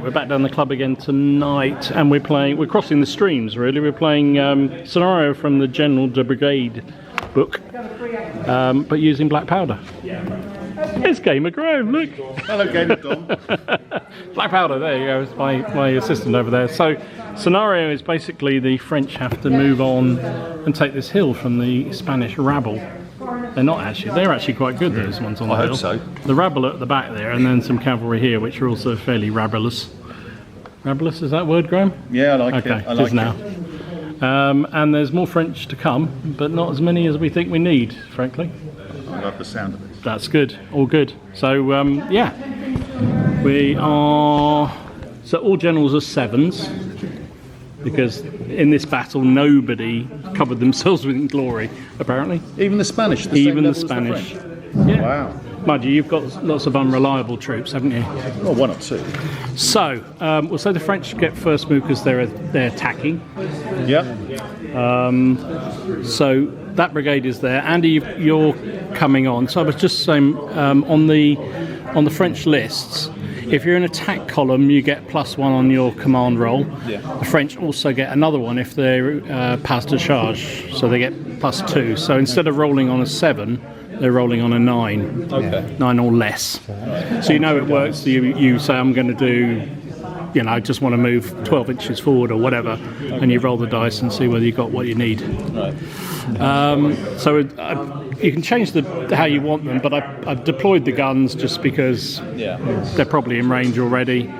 we're back down the club again tonight, and we're crossing the streams really. We're playing Scenario from the General de Brigade book, but using black powder. It's Gamer Graham, look! Hello, Gamer Dom. Black powder, there you go, it's my assistant over there. So, Scenario is basically the French have to move on and take this hill from the Spanish rabble. They're actually quite good, those ones on the hill. I hope so. The rabble at the back there, and then some cavalry here, which are also fairly rabulous. Rabulous, is that word, Graham? Yeah, I like it. Okay, I like now. And there's more French to come, but not as many as we think we need, frankly. I love the sound of it. That's good, all good. So, yeah, we are... So all generals are 7s, because in this battle nobody covered themselves with glory, apparently. Even the Spanish? Even the Spanish. Yeah. Wow. Mind you, you've got lots of unreliable troops, haven't you? Well, 1 or 2. So, we'll say the French get first move because they're attacking. Yeah. So that brigade is there. Andy, you're coming on. So I was just saying, on the French lists, if you're in attack column, you get +1 on your command roll. Yeah. The French also get another one if they're pas de charge, so they get +2. So instead of rolling on a 7, they're rolling on a 9. Okay. 9 or less. So you know it works. You say, I'm going to do, I just want to move 12 inches forward or whatever, and you roll the dice and see whether you got what you need. Right. So you can change how you want them, but I've deployed the guns just because they're probably in range already,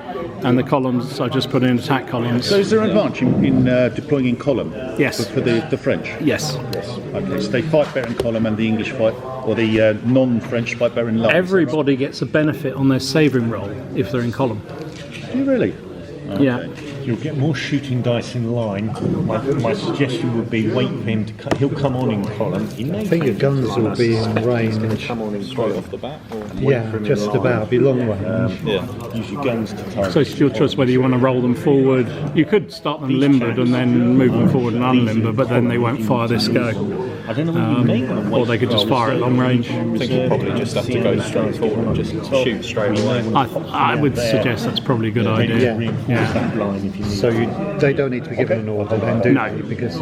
and the columns I just put in attack columns. So is there an advantage in deploying in column? Yes. For the French? Yes. Okay, so they fight better in column, and the English fight, or the non-French fight better in line. Everybody gets a benefit on their saving roll if they're in column. Do you really? Okay. Yeah. You'll get more shooting dice in line. My suggestion would be wait for him to he'll come on in column. I think your guns will be in range. Come on in straight off the bat? Or Yeah, just about. Be long range. Use your guns to target. So it's your choice whether you want to roll them forward. You could start them limbered and then move them forward and unlimber, but then they won't fire this go. I don't know what you Or they could just fire at long range. I think you probably just have to go straight forward and just shoot straight away. I would suggest that's probably a good idea. Yeah. So they don't need to be given an order then, do No. they? Because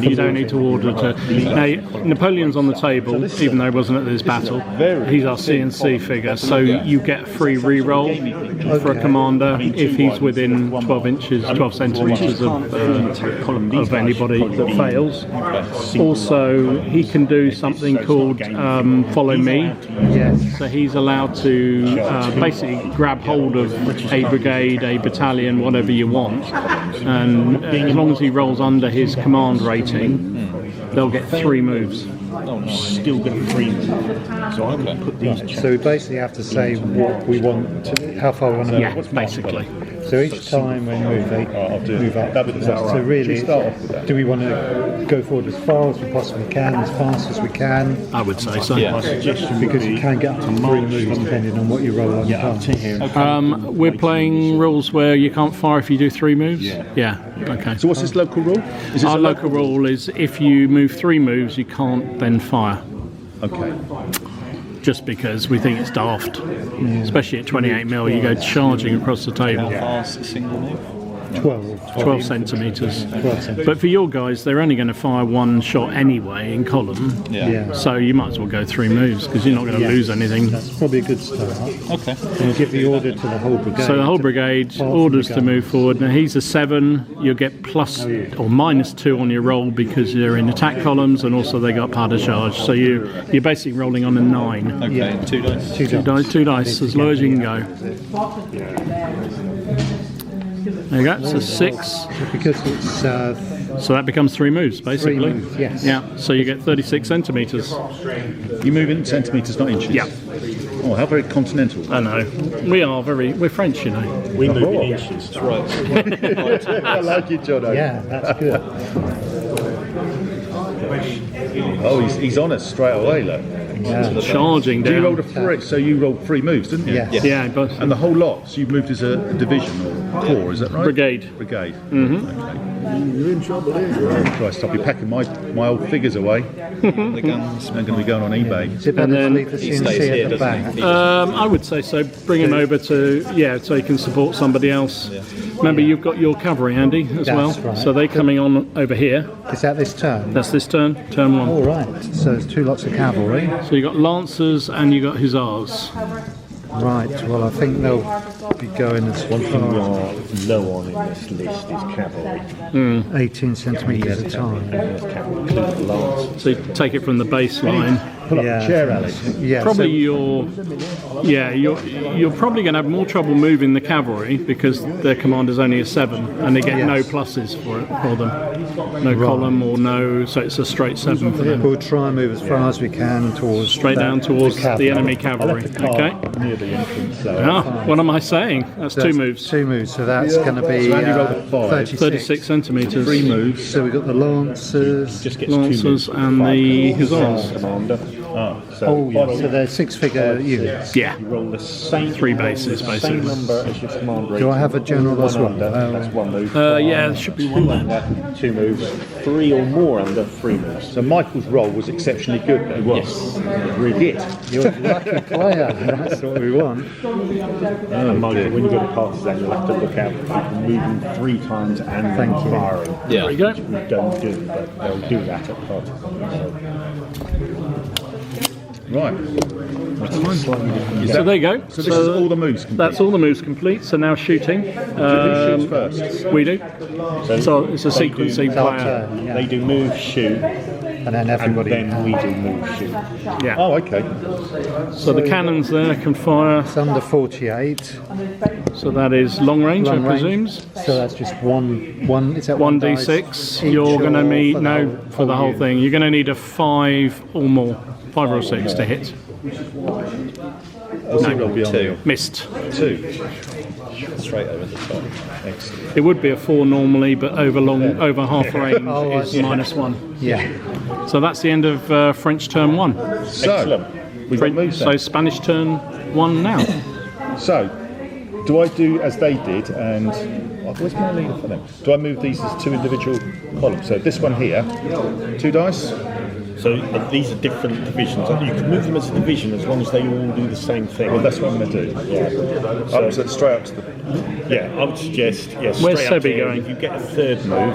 You don't need to order to... Now, Napoleon's on the table, even though he wasn't at this battle. He's our CNC figure, so you get a free re-roll for a commander if he's within 12 centimetres of anybody that fails. Also, he can do something called follow me. yes. So he's allowed to basically grab hold of a brigade, a battalion, whatever you want, and as long as he rolls under his command rating, they'll get 3 moves. Still get 3 moves. So I would put these. So we basically have to say what we want, how far we want to Yeah, move. basically. So each time we move, they move up. So really, do we want to go forward as far as we possibly can, as fast as we can? I would say so. My suggestion would Because be you can get up to 3 moves depending on what you roll on the up to cards. here. We're playing rules where you can't fire if you do 3 moves? Yeah, okay. So what's this local rule? Is this Our a local rule is if you move 3 moves, you can't then fire. Okay. Just because we think it's daft. Especially at 28mm, you go charging across the table. Fast a single move. 12 centimetres. 12 centimetres. But for your guys, they're only going to fire 1 shot anyway in column. Yeah. So you might as well go 3 moves because you're not going to lose anything. That's probably a good start. Okay. And give the order to the whole brigade. So the whole brigade orders to move forward. Now he's a 7. You'll get plus or -2 on your roll because you're in attack columns, and also they got pas de charge. So you're basically rolling on a 9. Okay, Yeah. 2 dice. Two dice, as low as you can go. There you go. So 6. Because it's So that becomes 3 moves basically. 3 moves, yes. Yeah. So you get 36 centimetres. You move in centimetres, not inches? Yeah. Oh, how very continental. I know. We're French, you know. We move in inches. That's right. I like it, Jono. yeah, that's good. Oh, he's on us straight away, look. Yeah. Charging You rolled down. a 3, so you rolled 3 moves, didn't you? Yes. Yeah, but And the whole lot, so you've moved as a division or corps, is that right? brigade. Brigade. Mm-hmm. Okay. You're in trouble here. Christ, I'll be packing my old figures away. The guns. They're going to be going on eBay. Is it better to leave the CNC at the back? I would say so. Bring him over to, so he can support somebody else. Remember, you've got your cavalry, Andy, as well. Right. So they're coming on over here. Is that this turn? That's this turn, turn 1. All right. So there's 2 lots of cavalry. So you've got lancers and you've got hussars. Right. Well, I think they'll be going as One thing we far are low on in this list is cavalry. 18 centimetres at a time. So you take it from the baseline. Pull up the chair, Alex. Yeah. Probably so, you're probably going to have more trouble moving the cavalry because their commander's only a 7 and they get no pluses for them. No column or no, so it's a straight 7 for them. we'll try and move as far as we can towards Straight down towards the enemy cavalry. Okay. Near the entrance. What am I saying? That's 2 moves. 2 moves, so that's going to be Andy rolled a 5. 36 centimetres. 3 moves. So we've got the lancers. Just gets Lancers and the hussars. Commander. So they're 6-figure units. Yeah. You roll the same 3 bases, same basically. number as your commander. Do I have a general as well? That's 1 move. Yeah, there should be 1 there. 2 moves. 3 or more under 3 moves. So Michael's roll was exceptionally good. Though. Yes. Really hit. You're a lucky player. That's what we want. And Michael, when you go to partisan, you'll have to look out for people moving 3 times and Thank you. firing. There we go. We don't do, but they'll do that at partisan. Right. So there you go. So this is all the moves complete. That's all the moves complete. So now shooting. Who shoots first? We do. So it's a sequencing It's our player. turn, yeah. They do move, shoot, And then and everybody. then we do move, shoot. Yeah. Oh, okay. So the cannons there can fire. It's under 48. So that is long range, Long I range. presume. So that's just one. Is that 1d6. dice You're each going to or need for the whole whole thing. You're going to need a 5 or more, 5 or 6 to hit. What's it roll beyond 2. Missed. 2. Straight over the top. Excellent. It would be a 4 normally, but over half range Oh, I is see. -1. Yeah. So that's the end of French turn 1. So, we've got moves So then. Spanish turn 1 now. So, do I do as they did and... where's my leader for them? Do I move these as 2 individual columns? So this one here, 2 dice. So these are different divisions. You can move them as a division as long as they all do the same thing. Well, that's what I'm going to do. Yeah. So straight up to the... Yeah, I would suggest, Where's straight up Sebi here. going? If you get a 3rd move,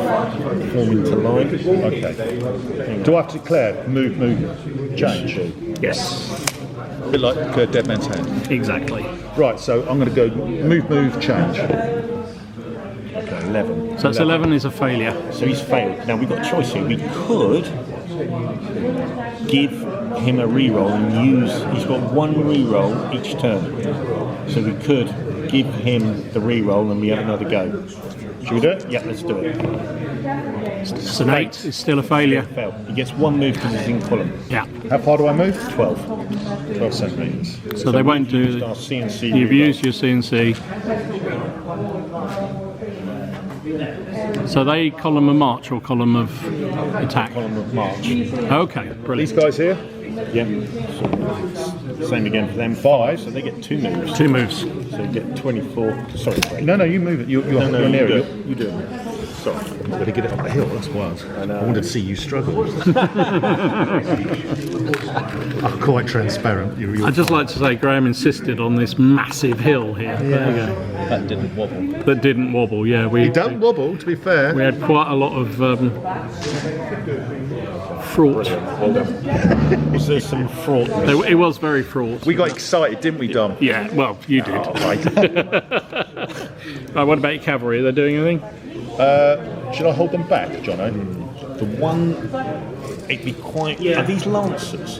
form into line. Okay. Do I have to declare move, change? Yes, A bit like Dead Man's Hand. exactly. Right, so I'm going to go move, change. Okay, 11. So that's 11 is a failure. So he's failed. Now we've got a choice here. We could give him a reroll and he's got 1 reroll each turn. So we could give him the reroll and we have another go. Should we do it? Yeah, let's do it. It's an 8. It's still a failure. Fail. He gets 1 move because he's in column. Yeah. How far do I move? 12. 12 centimetres. So they won't do. Our CNC You've reroll. used your CNC. So they column of march or column of attack? Column of march. Okay, These brilliant. guys here? Yeah. So, same again for them. 5. So they get 2 moves. 2 moves. So you get 24. Sorry, Craig. No, you move it. You're No, you're you near do it. it. You do it. Sorry. I've got to get it up the hill. That's wild. I wanted to see you struggle. I'm quite transparent. I'd just like to say Graham insisted on this massive hill here. There you go. That didn't wobble. That didn't wobble, yeah. He don't wobble, to be fair. We had quite a lot of fraught. Was there some fraud? It was very fraught. We got excited, didn't we, Dom? Yeah, well, you did. Right. Right, what about your cavalry? Are they doing anything? Should I hold them back, Jono? The one, it'd be quite. Are these lancers?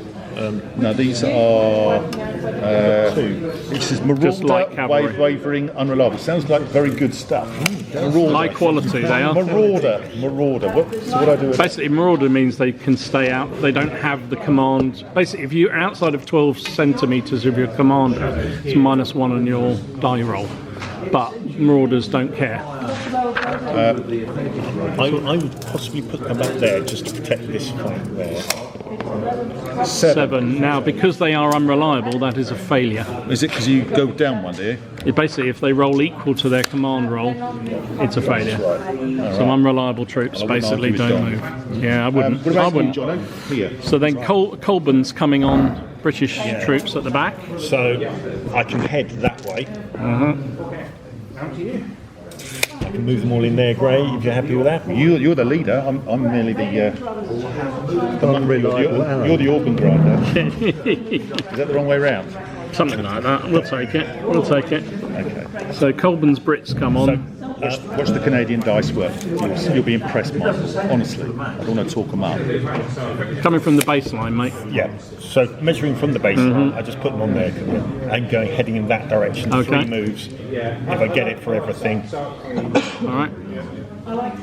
No, these are. 2. This is Just Marauder, like cavalry. wavering, unreliable. Sounds like very good stuff. Marauder. High quality they are. Marauder. So what do I do with that? Basically, marauder means they can stay out. They don't have the command. Basically, if you're outside of 12 centimetres of your commander, it's -1 on your die roll. But marauders don't care. I would possibly put them up there just to protect this flank there. 7. Now, because they are unreliable, that is a failure. Is it because you go down one, do you? Basically, if they roll equal to their command roll, it's a failure. So unreliable troops basically don't move. Yeah, I wouldn't. What about I wouldn't. you, Jono? Here. So then Colburn's coming on British troops at the back. So I can head that way. I can move them all in there, Gray, if you're happy with that. You're the leader. I'm merely the Unreliable ally. you're the organ grinder. Is that the wrong way round? Something like that. We'll take it. We'll take it. Okay. So Colburn's Brits come on. Watch the Canadian dice work. You'll be impressed, Mike. Honestly, I don't want to talk them up. Coming from the baseline, mate. Yeah. So measuring from the baseline, I just put them on there and going heading in that direction. Okay. 3 moves. If I get it for everything. All right.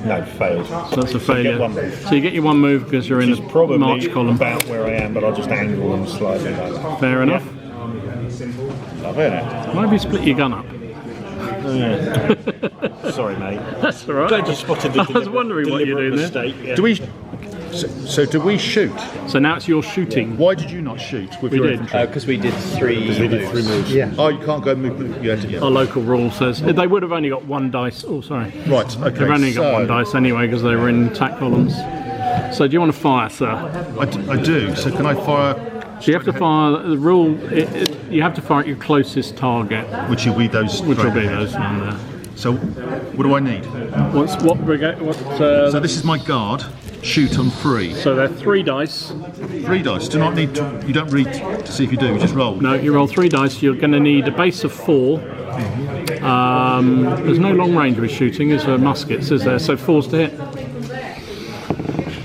No, failed. So that's a failure. Get 1 move. So you get your 1 move because you're in Which is a probably march column. about where I am, but I'll just angle them slightly. Fair enough. Love it. Why have you split your gun up? Sorry, mate. That's all right. Glad you spotted the I was wondering what you're doing there. mistake. Yeah. Do we? So do we shoot? So now it's your shooting. Why did you not shoot with We your did. infantry? Because we did 3 moves. Yeah. Oh, you can't go move. You had to get. Our local rule says they would have only got 1 dice. Oh, sorry. Right. Okay. They've only got 1 dice anyway because they were in attack columns. So do you want to fire, sir? I do. So can I fire? So you have to fire. The rule. You have to fire at your closest target, Which will be those. which will be those down there. So, what do I need? What brigade? So this is my guard. Shoot on 3. So they're 3 dice. 3 dice. Do not need to. You don't read to see if you do. You just roll. No, you roll 3 dice. You're going to need a base of 4. There's no long range with shooting. There's muskets, is there? So 4's to hit.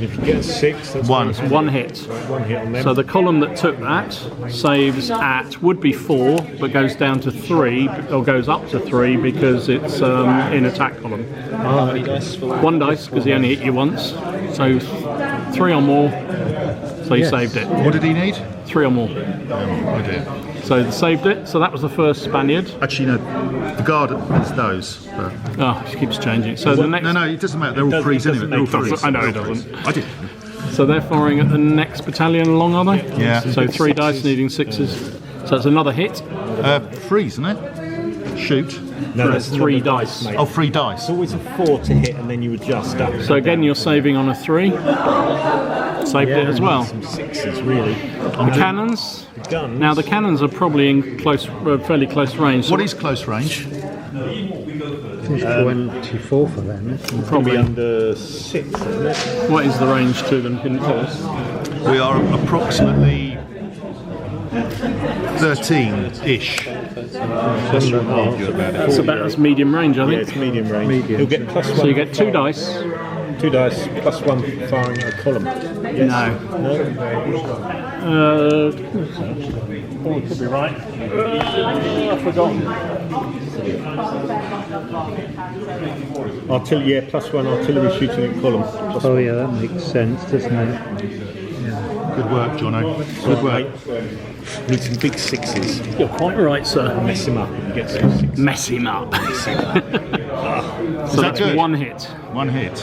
If you get 6, that's 1. It's 1 hit. 1 hit on them. So the column that took that saves at would be 4, but goes down to 3, or goes up to 3 because it's in attack column. 1 dice because he only hit you once. So 3 or more. So you saved it. What did he need? 3 or more. Oh dear. So they saved it. So that was the first Spaniard. Actually, no. The guard is those. But Oh, it keeps changing. So the next. no, it doesn't matter. They're all 3s anyway. They're all 3s. I know it doesn't. I did. So they're firing at the next battalion along, are they? Yeah. So 3 dice needing 6s. So it's another hit. 3s, isn't it? Shoot. No, That's 3 dice. Oh, 3 dice. It's always a 4 to hit, and then you adjust up. So again, you're saving on a 3. Saved it as well. Some 6s, really. The cannons. Guns. Now the cannons are probably in fairly close range. So What is close range? It's 24 for them, isn't it? Probably under 6, isn't it? what is the range to them? Can you tell us? We are approximately 13-ish. It's about that's medium range, I Yeah, think. it's medium range. You'll get +1. So you get 2 dice. 2 dice, +1 firing at a column. Yes. No. No? Oh, could be right. I forgot. Artillery, yeah, +1 artillery shooting at column. Oh yeah, that makes sense, doesn't it? Good work, Jono. Good work. Need some big 6s. You're quite right, sir. Mess him up if you get some 6s. Mess him up. So that that's good? 1 hit. 1 hit.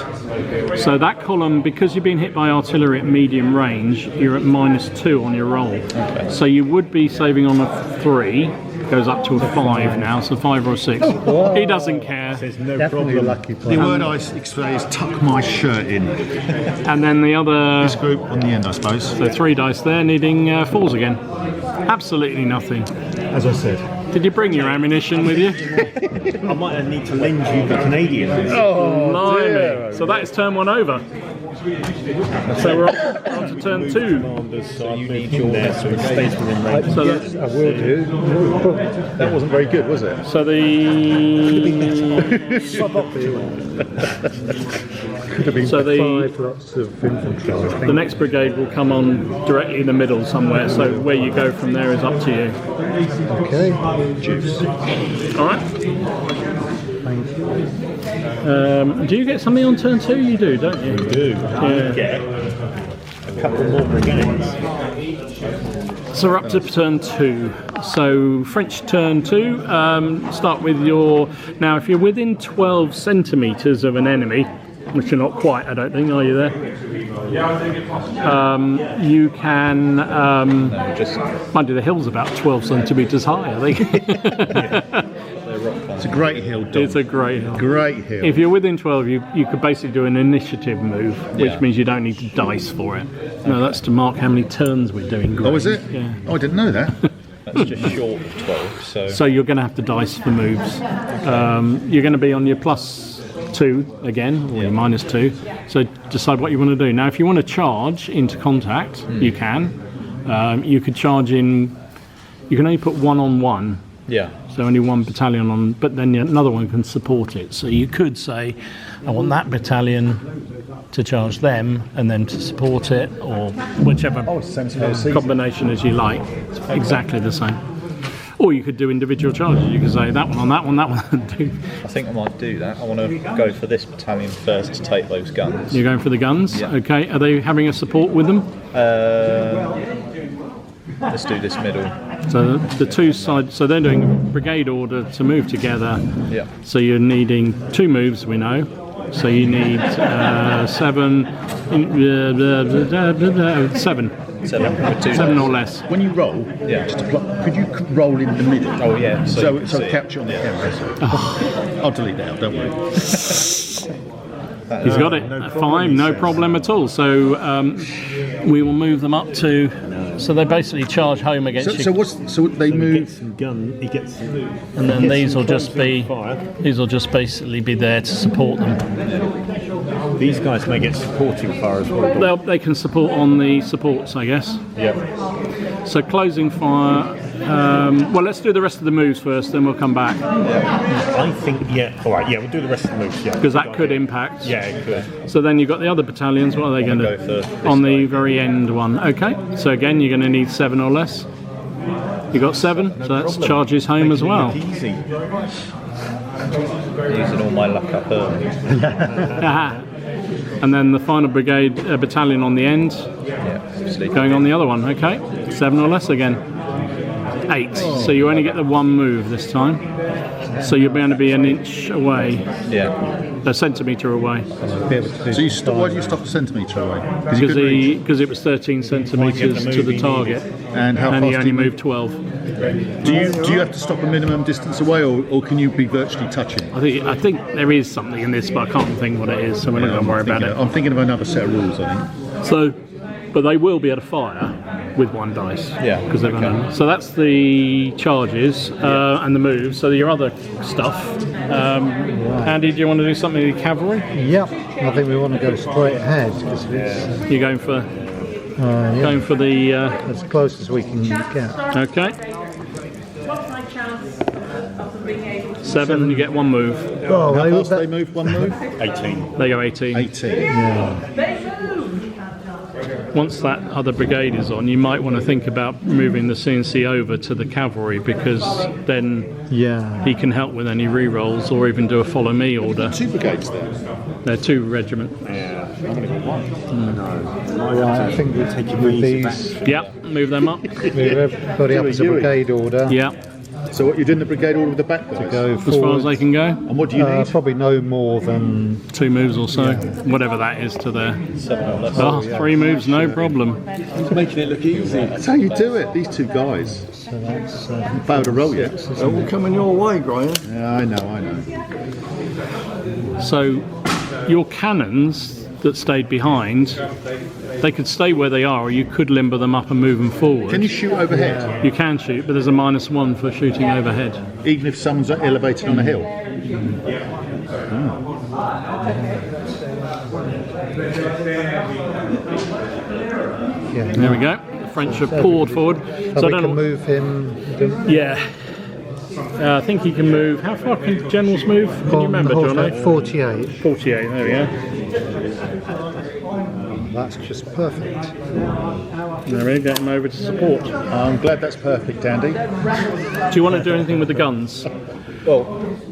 So that column, because you've been hit by artillery at medium range, you're at -2 on your roll. So you would be saving on a 3, goes up to a 5 now, so 5 or a 6. He doesn't care. There's no Definitely a problem. lucky The player. word I say is tuck my shirt in. And then the other, This group on the end, I suppose. so 3 dice there, needing 4s again. Absolutely nothing. As I said, Did you bring your ammunition with you? I might need to lend you the Canadians. Blimey. So that is turn 1 over. So we're on to turn 2. So you need your there, so it stays within range. So Yes, I will do. That wasn't very good, was it? So the Could have been So the- 5 lots of infantry, I think. the next brigade will come on directly in the middle somewhere. So where you go from there is up to you. Okay, All right. thank you. Do you get something on turn 2? You do, don't you? Do Yeah. get a couple more brigades. So we're up to turn 2. So French turn 2. Start with your. Now, if you're within 12 centimetres of an enemy, which you're not quite, I don't think, are you there? You can. Mind you, the hill's about 12 centimetres high, I think. It's a great hill, Dom. It's a great hill. Great hill. If you're within 12, you could basically do an initiative move, which means you don't need to dice for it. No, that's to mark how many turns we're doing. Oh, is it? Yeah. Oh, I didn't know that. That's just short of 12. So you're going to have to dice for moves. You're going to be on your +2 again, or your -2. So decide what you want to do. Now, if you want to charge into contact, you can. You could charge in. You can only put 1 on 1. Yeah. So only one battalion on, but then another one can support it. So you could say, I want that battalion to charge them and then to support it, or whichever combination as you like. It's exactly the same. Or you could do individual charges. You could say that one on that one, that one. I think I might do that. I want to go for this battalion first to take those guns. You're going for the guns? Yeah. Okay. Are they having a support with them? Let's do this middle. So the two sides, so they're doing a brigade order to move together. Yeah. So you're needing 2 moves, we know. So you need 7 with 2 7 or less. When you roll, could you roll in the middle? Oh yeah. So capture on the camera. I'll delete that out, don't worry. He's got it. 5, no problem at all. So we will move them up to. So they basically charge home against you. So they move. He gets some gun. He gets. And then these will just basically be there to support them. These guys may get supporting fire as well. They can support on the supports, I guess. Yeah. So closing fire. Well, let's do the rest of the moves first, then we'll come back. I think, all right, we'll do the rest of the moves, Because that could impact. Yeah, it could. So then you've got the other battalions, what are they going to do? On the very end one. Okay, so again, you're going to need 7 or less. You got 7, so that's charges home as well. Easy. Using all my luck up early. And then the final brigade battalion on the end, going on the other one. Okay, 7 or less again. 8. So you only get the 1 move this time. So you're going to be an inch away. Yeah. A centimetre away. So why do you stop a centimetre away? Because it was 13 centimetres to the target, and how fast he only moved 12. Do you have to stop a minimum distance away, or can you be virtually touching? I think there is something in this, but I can't think what it is, so we're not going to worry about it. I'm thinking of another set of rules, I think. So, but they will be able to fire with 1 dice. Yeah. Because they're going to. So that's the charges and the moves. So your other stuff. Andy, do you want to do something with the cavalry? Yep, I think we want to go straight ahead because You're going for going for the as close as we can get. Okay. 7, you get 1 move. Oh, How fast they move 1 move? 18. They go 18. 18. Yeah. Once that other brigade is on, you might want to think about moving the CNC over to the cavalry, because then he can help with any re-rolls or even do a follow me order. 2 brigades there. They're 2 regiment. Yeah. I'm going to go 1. No. Right, I think we'll take these. Yeah, move them up. Move everybody up as a brigade order. Yeah, So what, you're doing the brigade order with the back guys? Go as far forward. as they can go. And what do you need? Probably no more than 2 moves or so, whatever that is to their. 7 or less. 3 moves, no problem. Making it look easy. That's how you do it. These 2 guys. so that's Failed a roll yet. They're all coming your way, Graham. Yeah, I know. So your cannons that stayed behind, they could stay where they are, or you could limber them up and move them forward. Can you shoot overhead? You can shoot, but there's a -1 for shooting overhead. Even if someone's elevated on a hill? There we go. The French have poured forward. So we can move him. Yeah. I think he can move. How far can generals move? Can you remember, John? 48. 48, there we go. That's just perfect. There we go, get him over to support. I'm glad that's perfect, Andy. Do you want to do anything with the guns? Well,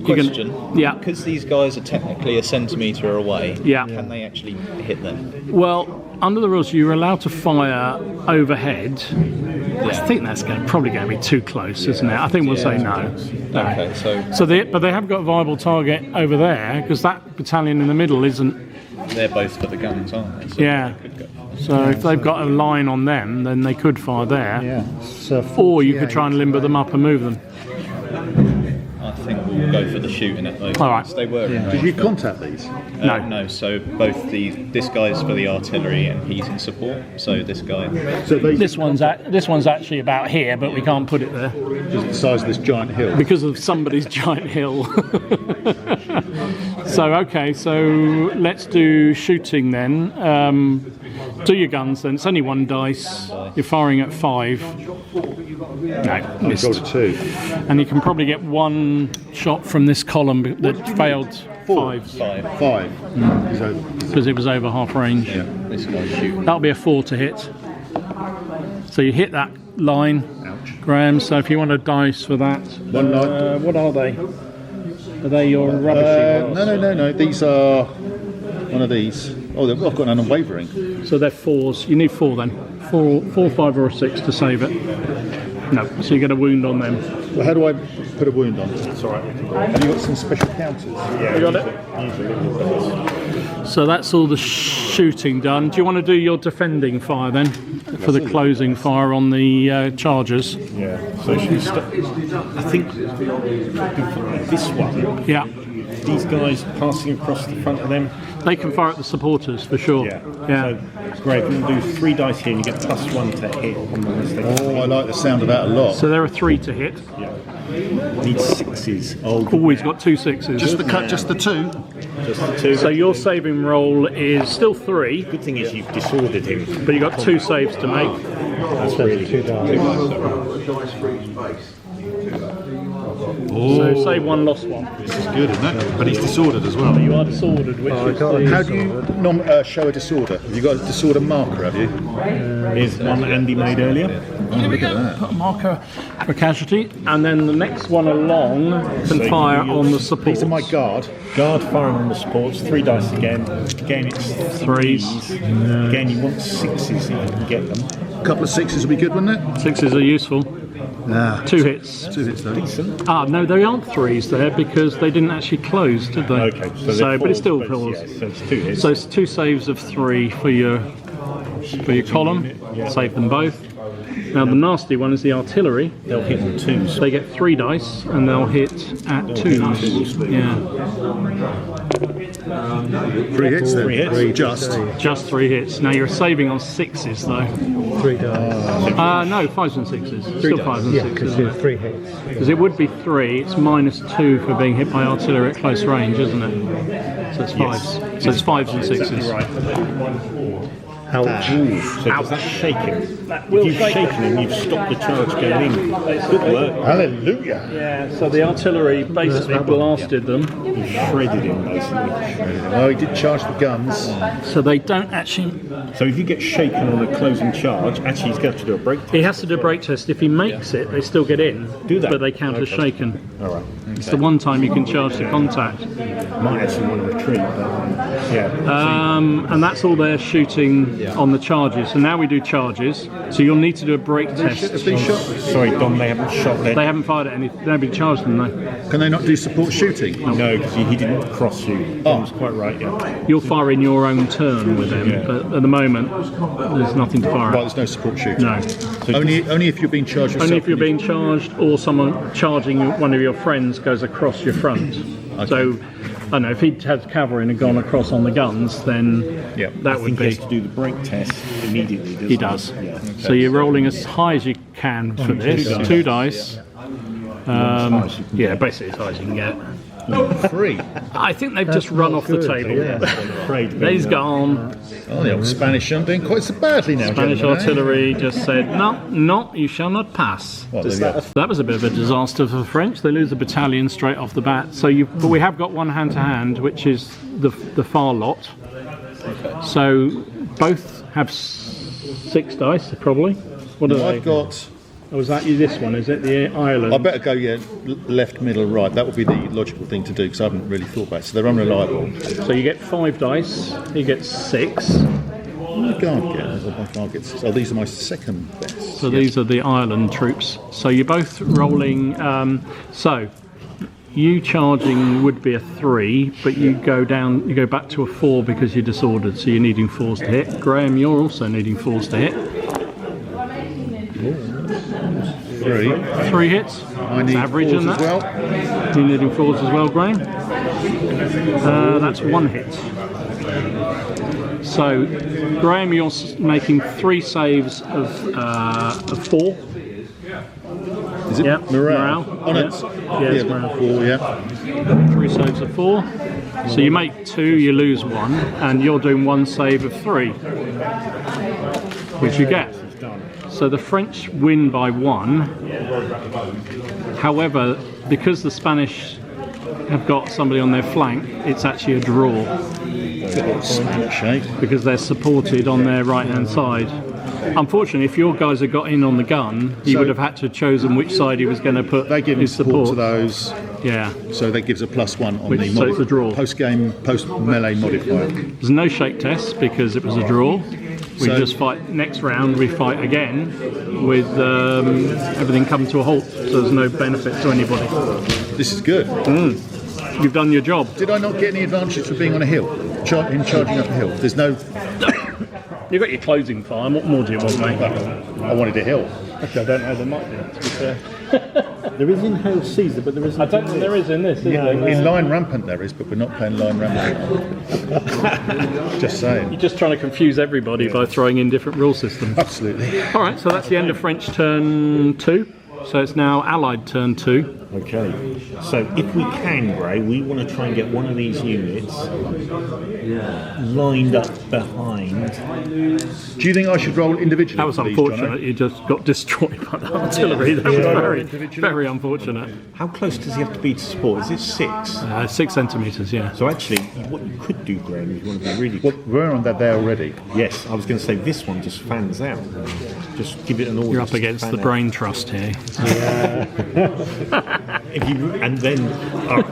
question. Yeah. Because these guys are technically a centimetre away, Yeah. can they actually hit them? Well, under the rules, you're allowed to fire overhead I think that's probably going to be too close, isn't it? I think we'll say no. Okay, But they have got a viable target over there because that battalion in the middle isn't. they're both for the guns, aren't they? So Yeah. they could go. So if they've got a line on them, then they could fire there. Yeah. So Or you could try and 48, limber them up and move them. I think we'll go for the shooting at those. All right. They were. in Did range, you but- contact these? No. No. So both this guy's for the artillery and he's in support. So this guy. So they This one's actually about here, but we can't put it there just the size of this giant hill. because of somebody's giant hill. So let's do shooting then. Do your guns then. It's only one dice. You're firing at 5. No, missed. Rolled a 2. And you can probably get one shot from this column that failed 5 Five. So because it was over half range. This guy's shooting. That'll be a 4 to hit. So you hit that line, Graham. So if you want a dice for that, one line. what are they? Are they your rubbishy ones? No. These are one of these. Oh, I've got an unwavering. So they're 4s. You need 4 then. 4, 5, or a 6 to save it. No. So you get a wound on them. Well, how do I put a wound on? It's all right. Have you got some special counters? Yeah, You got it? So that's all the shooting done. Do you want to do your defending fire then for the closing fire on the chargers? Yeah. So should we start? I think this one. Yeah. These guys passing across the front of them. They can fire at the supporters for sure. Yeah. Yeah. So great. We can do 3 dice here, and you get +1 to hit on the ones they Oh, I like the sound of that a lot. So there are 3 to hit. need 6s. Oh, Always got 2 6s. Just the cut, just the 2. just the 2. So your saving roll is still 3, good thing is you've disordered him. but you got 2 saves to make. That's really two good. dice. So save 1, lost 1. This is good, isn't it? But he's disordered as well. You are disordered, which is How do you show a disorder? Have you got a disorder marker, have you? Here's one Andy made earlier. Look at that. put a marker for casualty, and then the next one along can fire on the support. These are my guard. Guard firing on the supports, 3 dice again. Again, it's 3s. Again, you want 6s if you can get them. A couple of 6s would be good, wouldn't it? 6s are useful. Nah. 2 hits. 2 hits though. Decent. No, they aren't 3s there because they didn't actually close, did they? Okay, so, but it still feels. fills. Yeah, so it's 2 hits. So it's 2 saves of 3 for your column. Save them both. Now the nasty one is the artillery. They'll hit on 2s. They get 3 dice and they'll hit at 2s. Yeah, 3 hits then. 3 hits. just 3 hits. Now you're saving on 6s though. 3 dice. No, 5s and 6s. Still 5s and Yeah, because 6s. you're 3 hits. Because it would be 3. It's -2 for being hit by artillery at close range, isn't it? So it's 5s. So it's 5s and 6s. Right. Ouch. So does that shake him? If you've shaken him, you've stopped the charge going in. Good work. Hallelujah. Yeah, so the artillery basically blasted them. You shredded him, basically. Oh, he did charge the guns. So they don't actually... So if you get shaken on a closing charge, actually he's got to do a break. He has to do a break test. If he makes it, they still get in. Do that. But they count as shaken. All right. It's the one time you can charge the contact. Might actually want to retreat, but yeah. And that's all they're shooting on the charges. So now we do charges. So you'll need to do a break test. If they shot, Sorry, Dom, they haven't shot their... They haven't fired at any... Nobody charged them though. can they not do support shooting? No, because he didn't cross you. Dom's quite right, yeah. You'll fire in your own turn with them. Yeah. But at the moment, there's nothing to fire Right, at. there's no support shooting. No. Only if you're being charged yourself. Only if you're being charged or someone charging one of your friends goes across your front. So, I don't know, if he'd had cavalry and had gone across on the guns, then Yeah. that I would think he be... has to do the break test immediately, doesn't He does. Yeah. So you're rolling as high as you can for this. 2 dice. Yeah, basically as high as you can get. 3. I think they've just run off the table. He's gone. Oh, the old Spanish aren't doing quite so badly now. Spanish gentlemen, eh? artillery just said, no, you shall not pass. Well, there you go. That was a bit of a disaster for the French. They lose a battalion straight off the bat. But we have got one hand-to-hand, which is the far lot. So both have 6 dice, probably. What are they? I've got. Oh, is that this one? Is it the Ireland? I better go, left, middle, right. That would be the logical thing to do because I haven't really thought about it. So they're unreliable. So you get 5 dice, he gets 6. Guard get? My targets. So these are my second best. So these are the Ireland troops. So you're both rolling. So you charging would be a 3, but you go down. You go back to a 4 because you're disordered. So you're needing 4s to hit. Graham, you're also needing 4s to hit. 3. 3 hits. I need average 4s in that. as well. You're needing 4s as well, Graham. That's 1 hit. So, Graham, you're making 3 saves of 4. Is it Yep, morale? Oh, no, Yep. it's, Yeah, it's morale. 4, yeah. 3 saves of 4. So you make 2, you lose 1, and you're doing 1 save of 3, which you get. So the French win by 1. However, because the Spanish have got somebody on their flank, it's actually a draw. Spanish, eh? Because they're supported on their right hand side. Unfortunately, if your guys had got in on the gun, you would have had to have chosen which side he was going to put They give him his support support. to those, Yeah. so that gives a +1 on Which- the so it's a draw. post-game, post-melee modifier. There's no shake test because it was a draw. We So- just fight next round. We fight again with everything coming to a halt. So there's no benefit to anybody. This is good. You've done your job. Did I not get any advantage for being on a hill? In charging up a hill? There's no... You've got your closing fine. What more do you want, mate? I wanted a hill. Actually, I don't know. There might be. To be fair. There is in Hail Caesar, but there isn't. I don't think there is in this. Is there? In Line Rampant there is, but we're not playing Line Rampant. Just saying. You're just trying to confuse everybody by throwing in different rule systems. Absolutely. All right, so that's the end of French turn 2. So it's now Allied turn 2. Okay, so if we can, Gray, we want to try and get one of these units lined up behind. Do you think I should roll individually? That was for these, unfortunate. Jono? You just got destroyed by the artillery. That was very, very unfortunate. How close does he have to be to support? Is it 6? 6 centimetres, yeah. So actually, what you could do, Graham, if you want to be really... Well, we're on that there already. Yes, I was going to say this one just fans out. Just give it an order. You're up to against fan the out. brain trust here. If you and then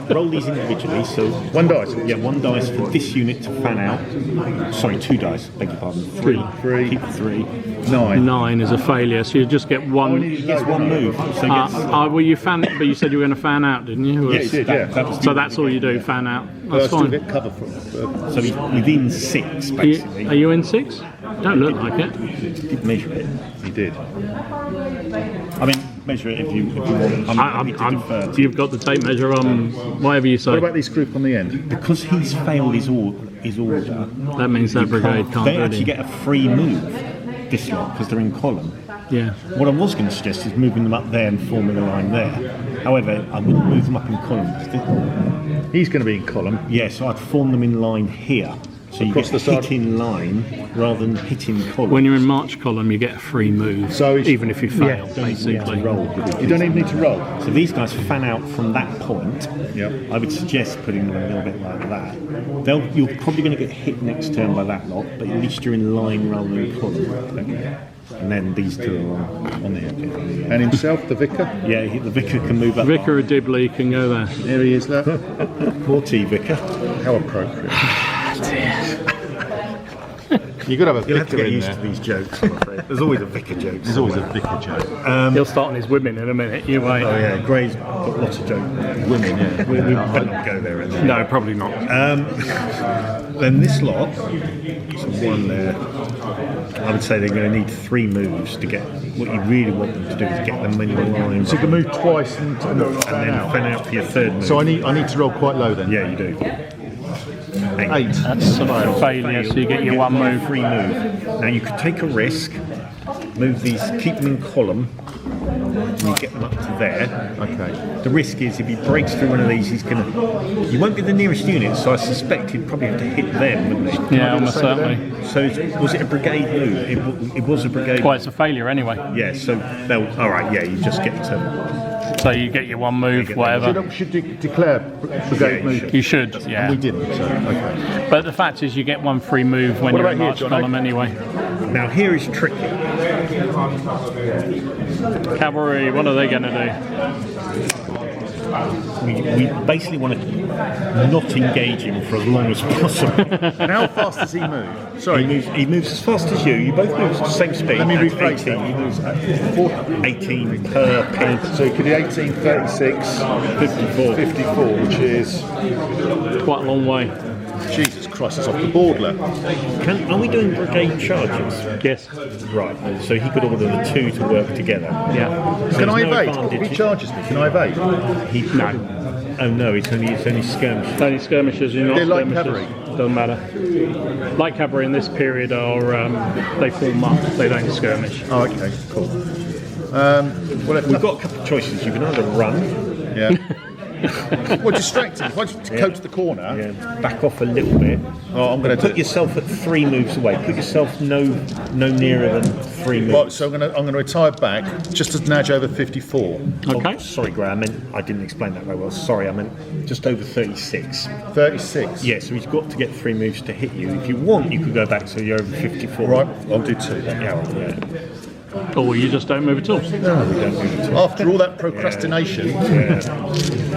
roll these individually. So 1 dice. yeah, 1 dice for this unit to fan out. Sorry, 2 dice. Beg your pardon. 3. 3. Keep 3. 9. 9 is a failure, so you just get one. He gets 1 move. So he gets, Well, you fan, but you said you were going to fan out, didn't you? Yes, you did, yeah. that was So that's all you do, fan out. But I That's still fine. get cover from... so he's within 6 basically. Are you in 6? Don't look like it. Did measure it. He did. I mean, measure it if you want. I'm happy to defer to You've got the tape measure on, whatever you say. What about this group on the end? because he's failed his order. That means that brigade can't They do actually it. get a free move this lot because they're in column. Yeah. What I was going to suggest is moving them up there and forming a line there. However, I wouldn't move them up in column. He's going to be in column. Yeah, so I'd form them in line here. So you Across get the hit side. in line rather than hit in column. When you're in march column, you get a free move, So it's- even if you fail, Don't need to basically. roll. You don't even need to roll. So these guys fan out from that point. Yep. I would suggest putting them a little bit like that. You're probably going to get hit next turn by that lot, but at least you're in line rather than column. And then these two are on the end. And himself, the vicar. Yeah, the vicar can move up. Vicar of Dibley can go there. There he is, look. Poor T vicar. How appropriate. You've got to have a You'll have to vicar get in used there. to these jokes, I'm afraid. There's always a vicar joke. There's always a vicar joke. He'll start on his women in a minute. You wait. Oh yeah, Gray's got lots of jokes. Women, yeah. We better not go there. Then. No, probably not. Then this lot, so 1 there. I would say they're going to need 3 moves to get. What you really want them to do is get them in the line. So you can move twice and and then fan out for your 3rd move. So I need to roll quite low then. Yeah, you do. 8. That's a failure, so you get your 1 move. Free move. Now you could take a risk, move these, keep them in column, and you get them up to there. Okay. The risk is if he breaks through one of these, he's going to. He won't be the nearest unit, so I suspect he'd probably have to hit them, wouldn't he? Yeah, almost certainly. So was it a brigade move? It was a brigade. Well, it's a failure anyway. Yeah. So they'll. All right. Yeah. You just get to. So you get your 1 move, whatever. Should declare brigade move. You should, yeah. We didn't, so okay. But the fact is, you get 1 free move when What you're about in here, march Jono? column anyway. Now here is tricky. Cavalry, what are they going to do? we basically want to not engage him for as long as possible. And how fast does he move? Sorry. He moves as fast as you. You both move at the same speed. Let me at rephrase 18. that. He moves at 18 per pin. So he could do 18, 36, 54. 54, which is... Quite a long way. Jesus Christ, it's off the board, look. Are we doing brigade charges? Yes. Right, so he could order the two to work together. Yeah. So Can I there's no evade? advantage. If he charges me, can I evade? No. Oh no, it's only skirmish. Only skirmishers, you're not They're like skirmishers. cavalry. Doesn't matter. Light cavalry in this period are, they form up, they don't skirmish. Oh, okay, cool. Well, We've got a couple of choices. You can either run, Yeah. Well, distract him. If I just coach the corner... back off a little bit. Oh, I'm going to Put yourself at 3 moves away. Put yourself no nearer than 3 moves. Right, so I'm going to retire back just to nudge over 54. Okay. Oh, sorry, Graham. I didn't explain that very well. Sorry, I meant just over 36. 36. Yeah, so he's got to get 3 moves to hit you. If you want, you could go back so you're over 54. Right, I'll do 2. Yeah. Or you just don't move at all. No, we don't move at all. After all that procrastination,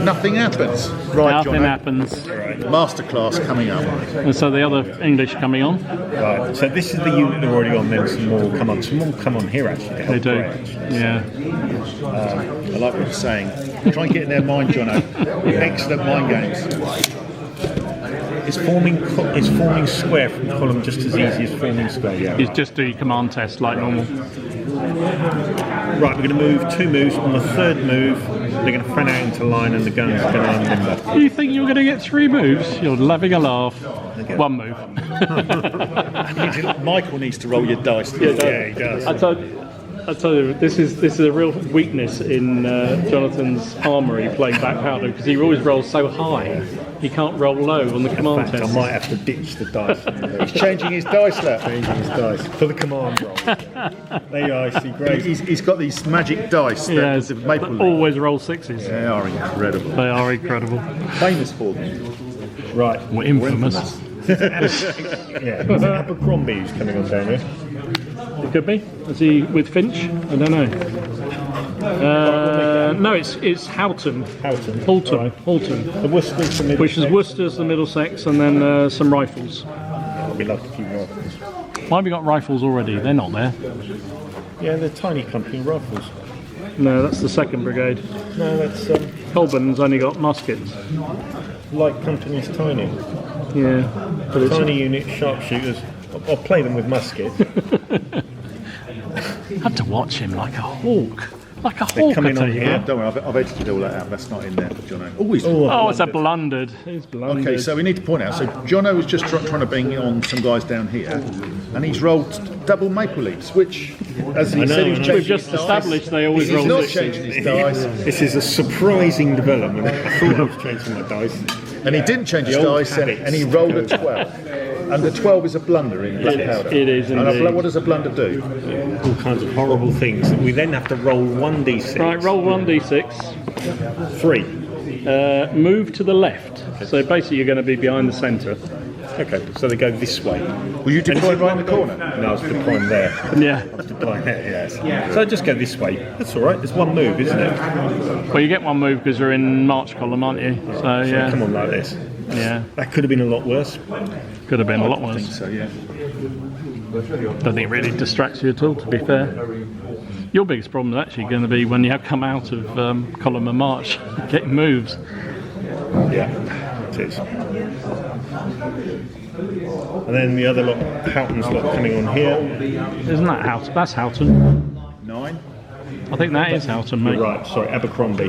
nothing happens. Right, Nothing John. happens. Masterclass coming up. And so the other English coming on. Right, so this is the unit they're already on, then some more will come on. Some more will come on here, actually. to help They do. Greg. Yeah. I like what you're saying. Try and get in their mind, Jono. Excellent mind games. It's forming square from column just as easy as forming square. Yeah. You just do your command test like normal. Right, we're going to move 2 moves. On the 3rd move, they're going to fan out into line and the guns are going to unlimber. You think you're going to get 3 moves? You're having a laugh. 1 move. Michael needs to roll your dice. Yeah, he does. I tell you, this is a real weakness in Jonathan's armoury playing back powder because he always rolls so high. He can't roll low on the command In fact, test. I might have to ditch the dice. He's changing his dice lap. Changing his dice for the command roll. There you are, I see. Great. He's got these magic dice. Yes, That maple leaf. always roll 6s. They are incredible. They are incredible. Famous for them. Right. Well, infamous. Yeah. Is it Abercrombie who's coming on down here? It could be. Is he with Finch? I don't know. No, it's Houghton. Houghton. Halton. Right. Halton. The Worcester's the middle. Which is Worcester's, the Middlesex, and then some rifles. I'll be lucky if you rifles. Why have we got rifles already? They're not there. Yeah, they're tiny company rifles. No, that's the 2nd Brigade. No, that's Colburn's only got muskets. light company's tiny. Yeah. But it's Tiny unit sharpshooters. I'll play them with muskets. had to watch him like a hawk. Like a They're hawk, I coming tell on you. here. Don't worry, I've edited all that out. That's not in there, Jono. Always. Oh, it's a blundered. It's blundered. Okay, so we need to point out. So Jono was just trying to bring on some guys down here, and he's rolled double maple leaps, which, as he said, he's changing We've just his dice. established they always He's roll not 6s. changing his dice, This is a surprising development. I thought I was changing my dice. and he didn't change his The old dice, and habits. he rolled a 12. And the 12 is a blunder in black powder. It is And indeed. what does a blunder do? All kinds of horrible things. We then have to roll 1d6. Right, roll 1d6. 3. Move to the left. So basically you're going to be behind the centre. Okay, so they go this way. Will you deploy right in the corner? No, I was deploying there. Yeah. Deploying there, yes. So I just go this way. That's all right. There's one move, isn't it? Well, you get one move because you're in march column, aren't you? So, So yeah. come on like this. Yeah. That could have been a lot worse. Could have been a lot I think worse. so, yeah. Don't think it really distracts you at all, to be fair. Your biggest problem is actually going to be when you have come out of column and march, getting moves. Yeah, it is. And then the other lot, Houghton's lot coming on here. Isn't that Houghton? That's Houghton. 9. I think that is Houghton, mate. Right, sorry, Abercrombie.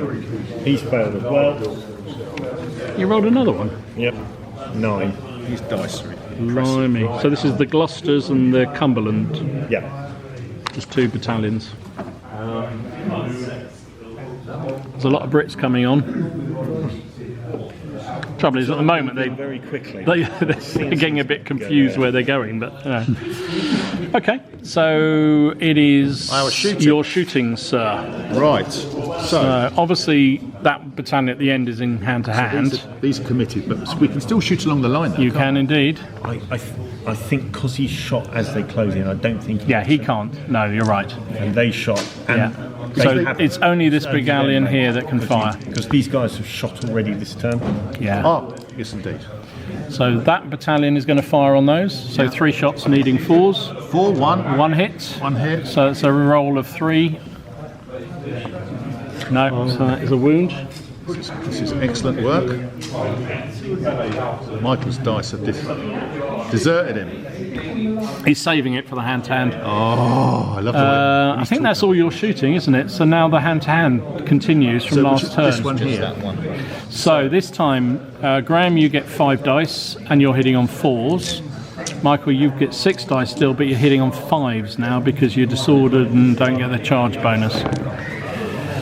He's failed as well. You rolled another one. Yep, 9. His dice are Blimey. So this is the Gloucesters and the Cumberland. Yeah. Just 2 battalions. There's a lot of Brits coming on. Trouble is, at the moment Very quickly. they're getting a bit confused where they're going. But okay, so it is Our shooting. your shooting, sir. Right. So, Obviously, that battalion at the end is in hand to hand. these are committed, but we can still shoot along the line, though, You can't can indeed. I think because he's shot as they close in, I don't think Yeah, he can't. No, you're right. and they shot, and So it's only this battalion here that can fire. Because these guys have shot already this turn. Yeah. Oh, yes, indeed. So that battalion is going to fire on those. So 3 shots needing 4s. 4, 1. 1 hit. 1 hit. So it's a roll of 3. No, so that is a wound. This is excellent work. Michael's dice have deserted him. He's saving it for the hand-to-hand. Oh, I love the way. I think that's all you're shooting, isn't it? So now the hand-to-hand continues from last turn. This one here. That one. So this time, Graham, you get 5 dice and you're hitting on 4s. Michael, you get 6 dice still, but you're hitting on 5s now because you're disordered and don't get the charge bonus.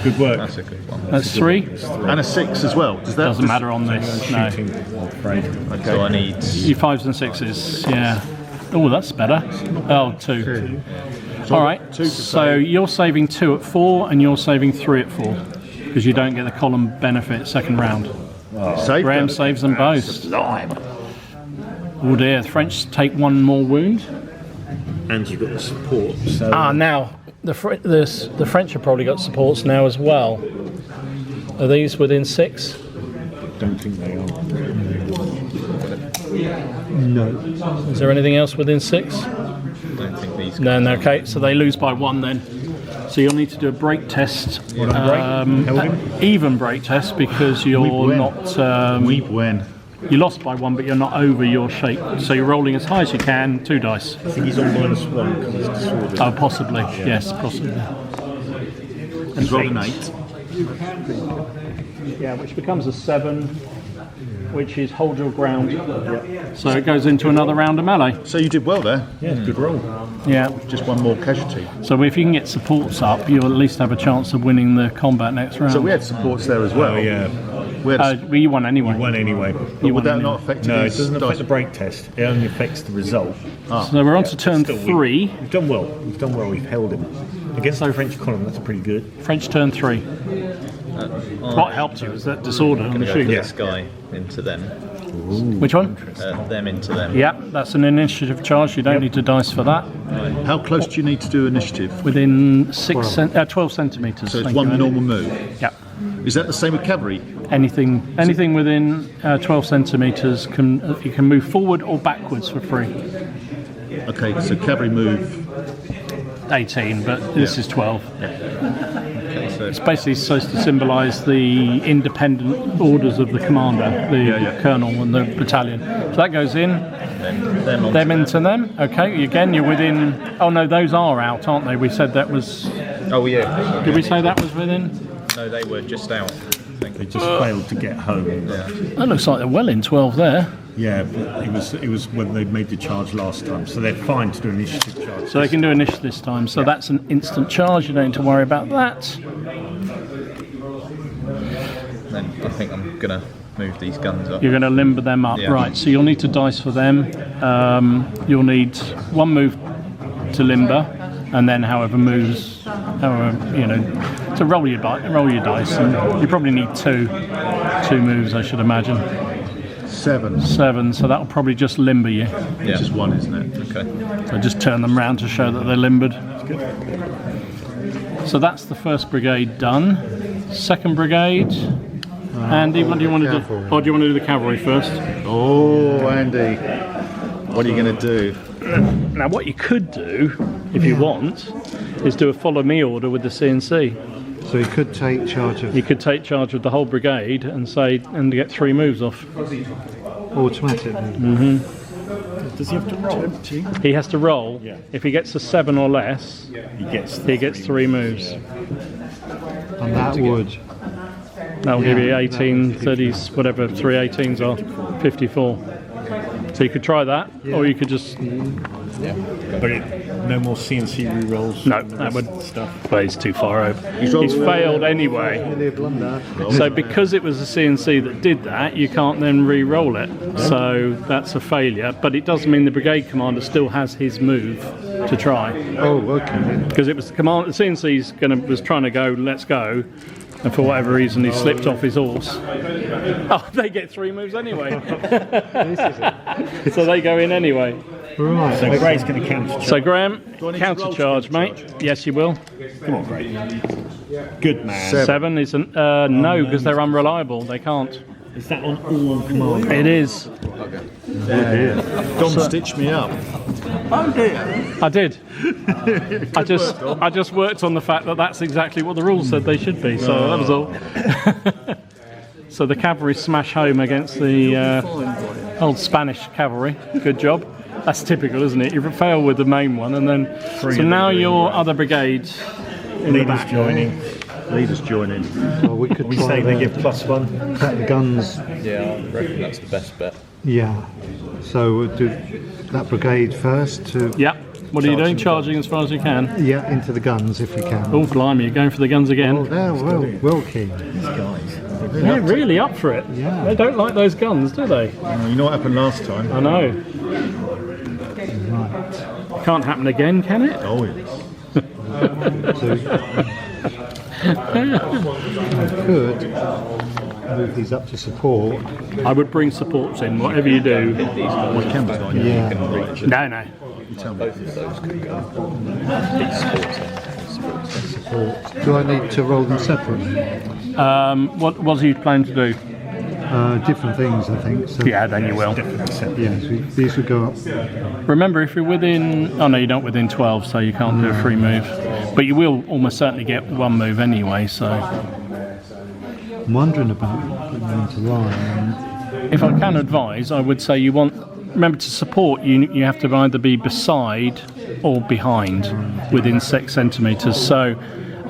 Good work. That's a good one. That's 3. And a 6 as well. Doesn't matter on this. No. Shooting, I'm afraid. Okay. So I need. You 5s and 6s. Yeah. Oh, that's better. Oh, 2. All right. So you're saving 2 at 4, and you're saving 3 at 4 because you don't get the column benefit second round. Graham saves them both. Sublime. Oh dear. The French take 1 more wound. And you've got the support. So Now the French have probably got supports now as well. Are these within 6? don't think they are. No. Is there anything else within 6? I don't think these. No, okay, so they lose by 1 then. So you'll need to do a break test, even break test, because you're not. You lost by 1, but you're not over your shape. So you're rolling as high as you can, 2 dice. I think he's on -1 because he's disordered. Oh, possibly. Yes, possibly. He's rolled an 8. Yeah, which becomes a 7, which is hold your ground. So it goes into another round of melee. So you did well there. Yeah, good roll. Yeah. Just 1 more casualty. So if you can get supports up, you'll at least have a chance of winning the combat next round. So we had supports there as well. Oh, yeah. We had Well, you won anyway. Won anyway. but would that not affect No, it his doesn't affect dice? the break test. It only affects the result. So we're on to turn Still, 3. We've done well. We've done well. We've held him. Against the French column, that's pretty good. French turn 3. What helped you was that disorder on the Go sheet. this guy into them. Which one? Them into them. Yeah, that's an initiative charge. You don't need to dice for that. How close do you need to do initiative? Within 12 centimetres. So it's thank 1 you, normal move. Yeah. Is that the same with cavalry? Anything within 12 centimetres, you can move forward or backwards for free. Okay, so cavalry move. 18, but this is 12. Okay, so It's basically supposed to symbolise the independent orders of the commander, the colonel and the battalion. So that goes in, them onto them into them. Okay, again, you're within... Oh no, those are out, aren't they? We said that was... Oh yeah. Did we say that was within? No, they were just out. They just failed to get home. That looks like they're well in 12 there. Yeah, but it was when they made the charge last time, so they're fine to do initiative charge. So they can do initiative this time. So that's an instant charge. You don't need to worry about that. Then I think I'm gonna move these guns up. You're going to limber them up, Yeah. right? So you'll need to dice for them. You'll need 1 move to limber, and then however to roll your dice. And you probably need two moves, I should imagine. 7. 7, so that'll probably just limber you. It's just 1, isn't it? Okay. So just turn them round to show that they're limbered. So that's the 1st brigade done. 2nd brigade. Andy, what do you want to do? Or do you want to do the cavalry first? Oh, Andy. What are you going to do? Now, what you could do, if you want, is do a follow me order with the CNC. So he could take charge of You could take charge of the whole brigade and get 3 moves off. automatically. Does he have to roll? He has to roll. Yeah. If he gets a 7 or less, He gets 3 moves. And that would... That'll give you 18, 30s, whatever 3 18s are, 54. So you could try that, or you could just... But no more CNC re-rolls. No, and the that rest would... of the stuff. But he's too far over. He's failed anyway. So because it was the CNC that did that, you can't then re-roll it. So that's a failure. But it does mean the brigade commander still has his move to try. Oh, okay. Because it was the CNC's was trying to go, let's go. And for whatever reason, he slipped off his horse. Oh, they get 3 moves anyway. So they go in anyway. Right. So Gray's going to counter. So Graham, Do I need to counter roll to charge, counter mate. charge? Yes, you will. Come on, Gray. Good man. 7 is no, because they're unreliable. They can't. Is that on all command? It is. Dom stitched me up. Oh dear. I did. I just worked on the fact that that's exactly what the rules said they should be. So that was all. So the cavalry smash home against the old Spanish cavalry. Good job. That's typical, isn't it? You fail with the main one, and then so now your other brigade in the back. Leaders joining. Well, we could We try say they give +1. the guns. Yeah, I reckon that's the best bet. Yeah. So we'll do that brigade first to Yeah. What are you doing? Charging as far as you can. into the guns if we can. Oh, blimey! You're going for the guns again. Oh, there, well keen. They're really up for it. Yeah. They don't like those guns, do they? You know what happened last time? I know. Right. Can't happen again, can it? Oh yes. So I could move these up to support. I would bring supports in, whatever you do. My camera's on. Yeah. No. Both of those could go. These sports. Do I need to roll them separately? What are you planning to do? Different things, I think. So, Yeah, then you will. Yes, these would go up. Remember, if you're within... Oh, no, you're not within 12, so you can't do a free move. But you will almost certainly get one move anyway, so... I'm wondering about putting them into line. If I can advise, I would say you want... Remember, to support, you have to either be beside or behind within 6 centimetres. So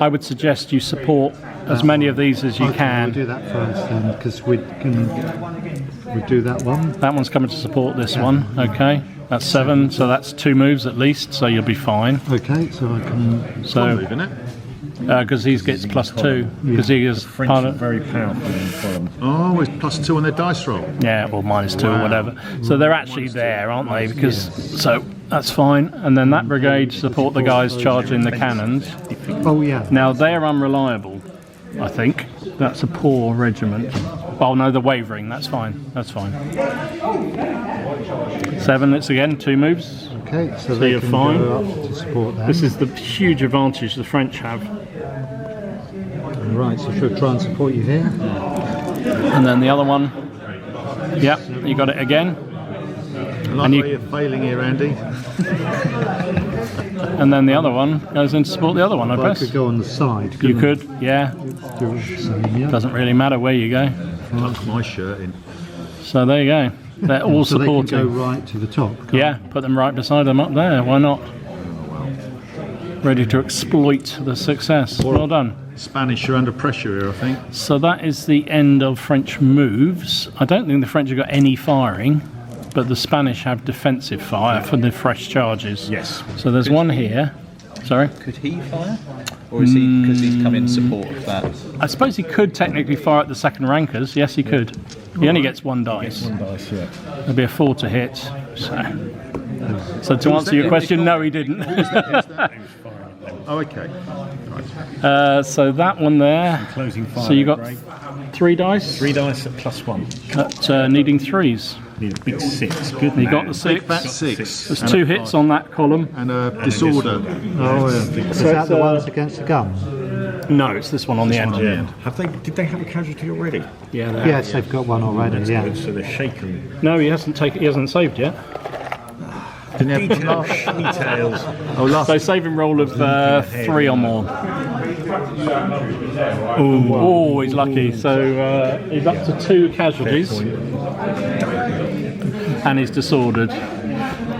I would suggest you support as many of these as you Okay, can. we'll do that first then, because we do that one. That one's coming to support this one, okay? That's 7, so that's 2 moves at least, so you'll be fine. Okay, so I can. So, Moving it. because he gets +2, because he is French part are of... very powerful in column. Oh, it's +2 on their dice roll. Yeah, or -2 or whatever. So they're actually there, aren't they? Because so that's fine. And then that brigade support the guys charging the cannons. Oh yeah. Now they're unreliable, I think. That's a poor regiment. Oh no, they're wavering. That's fine. That's fine. 7. It's again 2 moves. Okay, so they you're can fine. go up to support that. This is the huge advantage the French have. Right, so should I try and support you here? And then the other one. Yep, you got it again. I like the way you're failing here, Andy. And then the other one goes in to support the other one, I Well, I guess. could go on the side. You couldn't could, yeah. I? Do the same, yeah. Doesn't really matter where you go. Tuck my shirt in. So there you go. They're all So they can go supporting. right to the top. can't Yeah, put them right beside them up there. Why not? Ready to exploit the success. Well done. Spanish are under pressure here, I think. So that is the end of French moves. I don't think the French have got any firing, but the Spanish have defensive fire for the fresh charges. Yes. So there's one here. Sorry? Could he fire? Or is he, because he's come in support of that? I suppose he could technically fire at the second rankers. Yes, he could. He only gets 1 dice. One dice, yeah. There'll be a 4 to hit. So to answer your question, no, he didn't. Oh, okay. So that one there. Closing fire. So you got Gray. 3 dice 3 dice at +1. at needing 3s. Need a big 6. Good. You man. got the 6. Big fat 6. There's 2 hits on that column. And a disorder. Oh, yeah. Is that the ones against the gun? No, it's this one on the end. Yeah. Did they have a casualty already? Yeah. Yes, they've got one already. That's Yeah. good. So they're shaken. No, he hasn't saved yet. Didn't have Details. Oh, last. So saving roll of 3 or more. Oh, he's lucky. So he's up to 2 casualties. And he's disordered.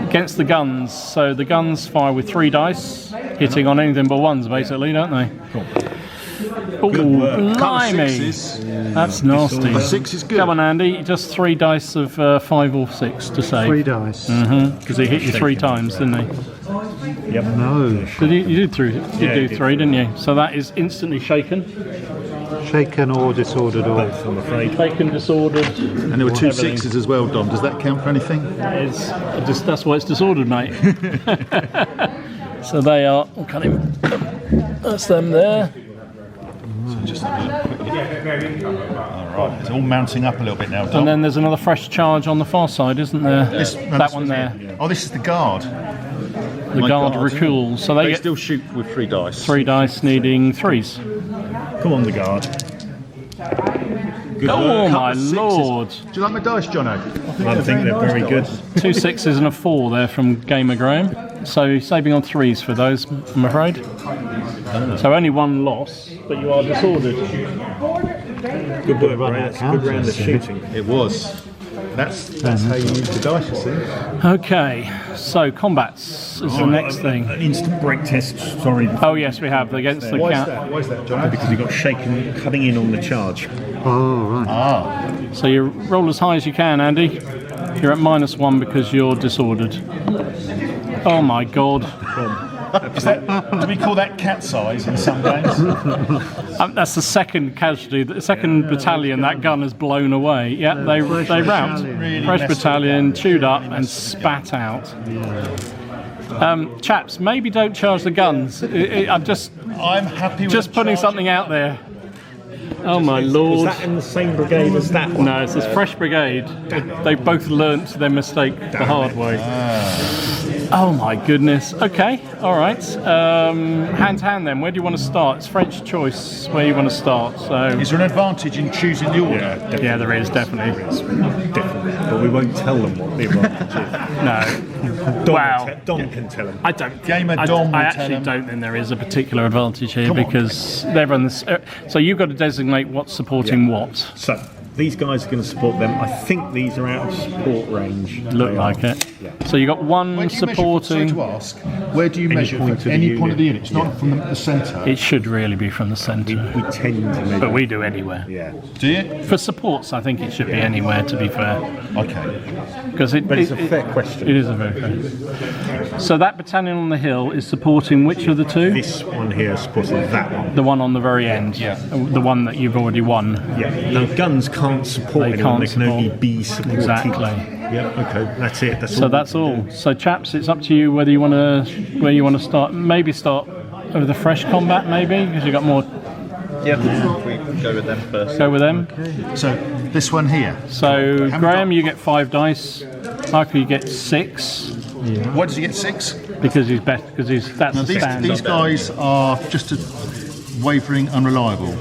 Against the guns, so the guns fire with 3 dice, hitting on anything but 1s basically, don't they? Oh, blimey! That's nasty. A 6 is good. Come on, Andy, just 3 dice of 5 or 6 to save. 3 dice. Because he hit you 3 times, didn't he? No. Did you did 3, do 3, didn't you? So that is instantly shaken. Shaken or disordered or. Both, I'm afraid. Shaken, disordered. And there were 2 6s as well, Dom. Does that count for anything? That's why it's disordered, mate. So they are. That's them there. So Just have a look quickly. All right, it's all mounting up a little bit now, Dom. And then there's another fresh charge on the far side, isn't there? That one there. Oh, this is the guard. The guard recules. So They get still shoot with 3 dice. 3 dice needing 3s. Come on, the guard. Good Oh work. my lord. Do you like my dice, Jono? I think they're very good. 2 6s and a 4 there from Gamer Graham. So saving on 3s for those, I'm afraid. So only 1 loss, but you are disordered. Good work, Ray. That's a good round of shooting. It was. That's how you use the dice, you see. Okay, so combats is the next thing. An instant break test, sorry. Oh yes, we have against the Why is count. that? Why is that, Jono? Because he got shaken cutting in on the charge. Oh, right. So you roll as high as you can, Andy. You're at -1 because you're disordered. Oh my god. Is that, do we call that cat size in some games? That's the second casualty, the second battalion that gun has blown away. Yeah, they rout. Really Fresh messed battalion, chewed up and spat out. Chaps, maybe don't charge the guns. I'm happy with Just putting something out there. Oh my Is lord. that in the same brigade as that one? No, it's this Fresh Brigade. They both learnt their mistake the hard way. Oh my goodness. Okay, all right. Hand to hand then. Where do you want to start? It's French choice where you want to start. So Is there an advantage in choosing the order? yeah, there is definitely. Definitely. But we won't tell them what the advantage is. No. Dom Wow. Dom can tell them. I don't. Gamer I, Dom will I tell actually them. don't think there is a particular advantage here Come on. because they're on this. So you've got to designate what's supporting what. So, these guys are going to support them. I think these are out of support range. Look They like are. it. So you got one Where do you supporting. measure, sorry to ask, where do you measure point from of the any point of the unit? unit? It's not from the centre. It should really be from the We centre, tend to measure. but we do anywhere. Yeah. Do you? For supports, I think it should be anywhere. To be fair, Okay. because But it's a fair question. It is a very fair. So that battalion on the hill is supporting which of the two? This one here is supporting that one. The one on the very end. Yeah. The one that you've already won. Yeah. No, guns can't support They anyone. can't They can only support. be supported. Exactly. Yeah. Okay. That's it. That's So all. that's all. So chaps, it's up to you whether you want to where you want to start. Maybe start with the fresh combat, maybe because you've got more. Yeah, we go with them first. Go with them. So this one here. So Graham, you get 5 dice. Michael, you get 6 Why does he get 6? because he's best. Because that's Now the stand. these guys are just wavering, unreliable.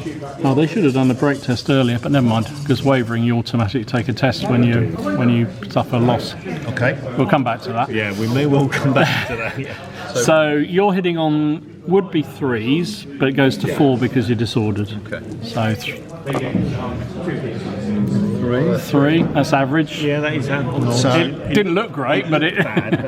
Oh, they should have done the break test earlier, but never mind. Because wavering, you automatically take a test when you suffer loss. Okay. We'll come back to that. Yeah, we may well come back to that. Yeah. So you're hitting on would-be 3s, but it goes to 4 because you're disordered. Okay. So 3. That's average. Yeah, that is that. So It didn't look great, but it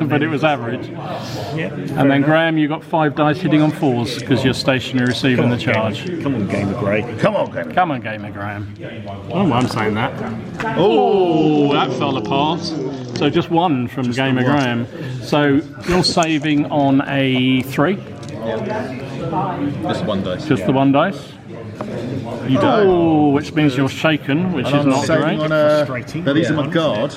but it was average. Yeah. And then Graham, you got 5 dice hitting on 4s because you're stationary receiving the charge. Come on, Gamer Grey. come on, Gamer. Come on, Gamer Graham. Oh, I'm saying that. Oh, that fell apart. So just 1 from Gamer Graham. So you're saving on a 3, Just 1 dice. just the 1 dice. You don't. Oh, which means you're shaken, which is I'm not saving great. on a. Frustrating. Now these are my guard.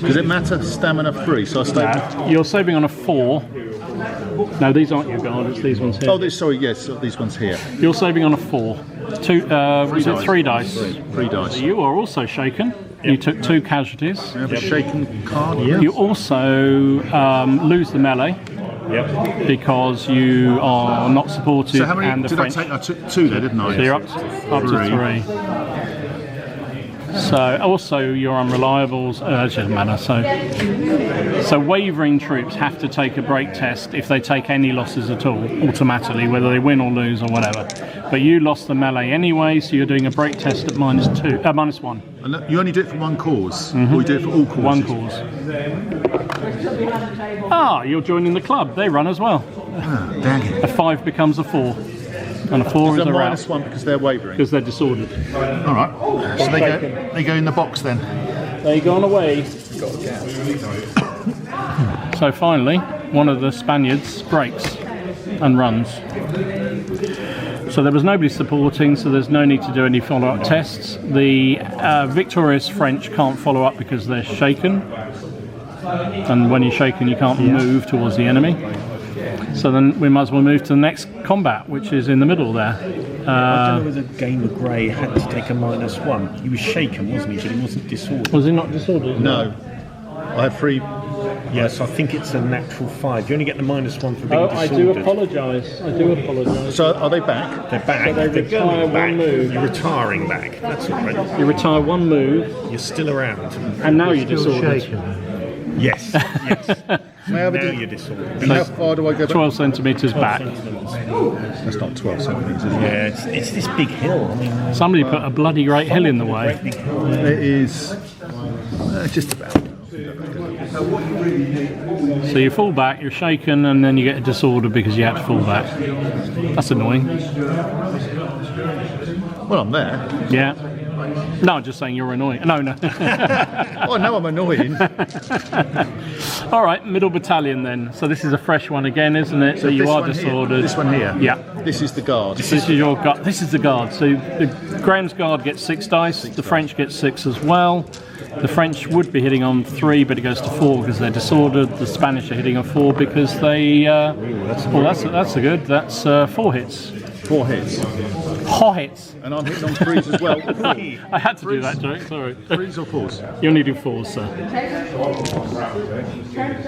Does it matter stamina 3? So I stay. Nah, you're saving on a 4. No, these aren't your guard, it's these ones here. Oh, sorry. Yes, so these ones here. You're saving on a 4. 3 dice. 3 dice. You are also shaken. You took 2 casualties. I have a shaken card. You also lose the melee Yep. because you are not supported. So how many and the did French. I take? I took 2 there, didn't I? So you're up to 3. So also your unreliables. It doesn't matter. So wavering troops have to take a break test if they take any losses at all, automatically, whether they win or lose or whatever. But you lost the melee anyway, so you're doing a break test at -1. And you only do it for one cause, or you do it for all causes? One cause. Ah, you're joining the club. They run as well. Dang it. A 5 becomes a 4. And a 4 is So a rout -1 because they're wavering. because they're disordered. All right. So they go in the box then. They gone away. So finally, one of the Spaniards breaks and runs. So there was nobody supporting, so there's no need to do any follow-up tests. The victorious French can't follow up because they're shaken. And when you're shaken, you can't move towards the enemy. So then we might as well move to the next combat, which is in the middle there. I don't know whether Gamer Grey had to take a -1. He was shaken, wasn't he? But he wasn't disordered. Was he not disordered? No. I have 3. Yes, I think it's a natural 5. You only get the -1 for being Oh, disordered. I do apologise. I do apologise. So are they back? They're back. So they They're retire going one back. move. You're retiring back. That's all right. You retire one move, You're still around. and now you're Still disordered. shaken. Yes. Yes. May I have Now a you're disordered. And how far do I go back? 12 centimetres back. That's not 12 centimetres, is it? Yeah, it's this big hill. I mean, Somebody put a bloody great hill in the way. It is just about. So you fall back, you're shaken, and then you get a disorder because you had to fall back. That's annoying. Well, I'm there. Yeah. No, I'm just saying you're annoying. No, no. Oh, no, I'm annoying. All right, middle battalion then. So this is a fresh one again, isn't it? So you this are one here, disordered. this one here. Yeah. This is the guard. This is your guard. This is the guard. So the Graham's guard gets 6 dice. The French gets 6 as well. The French would be hitting on 3, but it goes to 4 because they're disordered. The Spanish are hitting on 4 because they. That's a good. That's 4 hits. 4 hits. 4 hits. And I'm hitting on 3s as well. I had to do that joke. Sorry. 3s or 4s? You only do 4s, sir.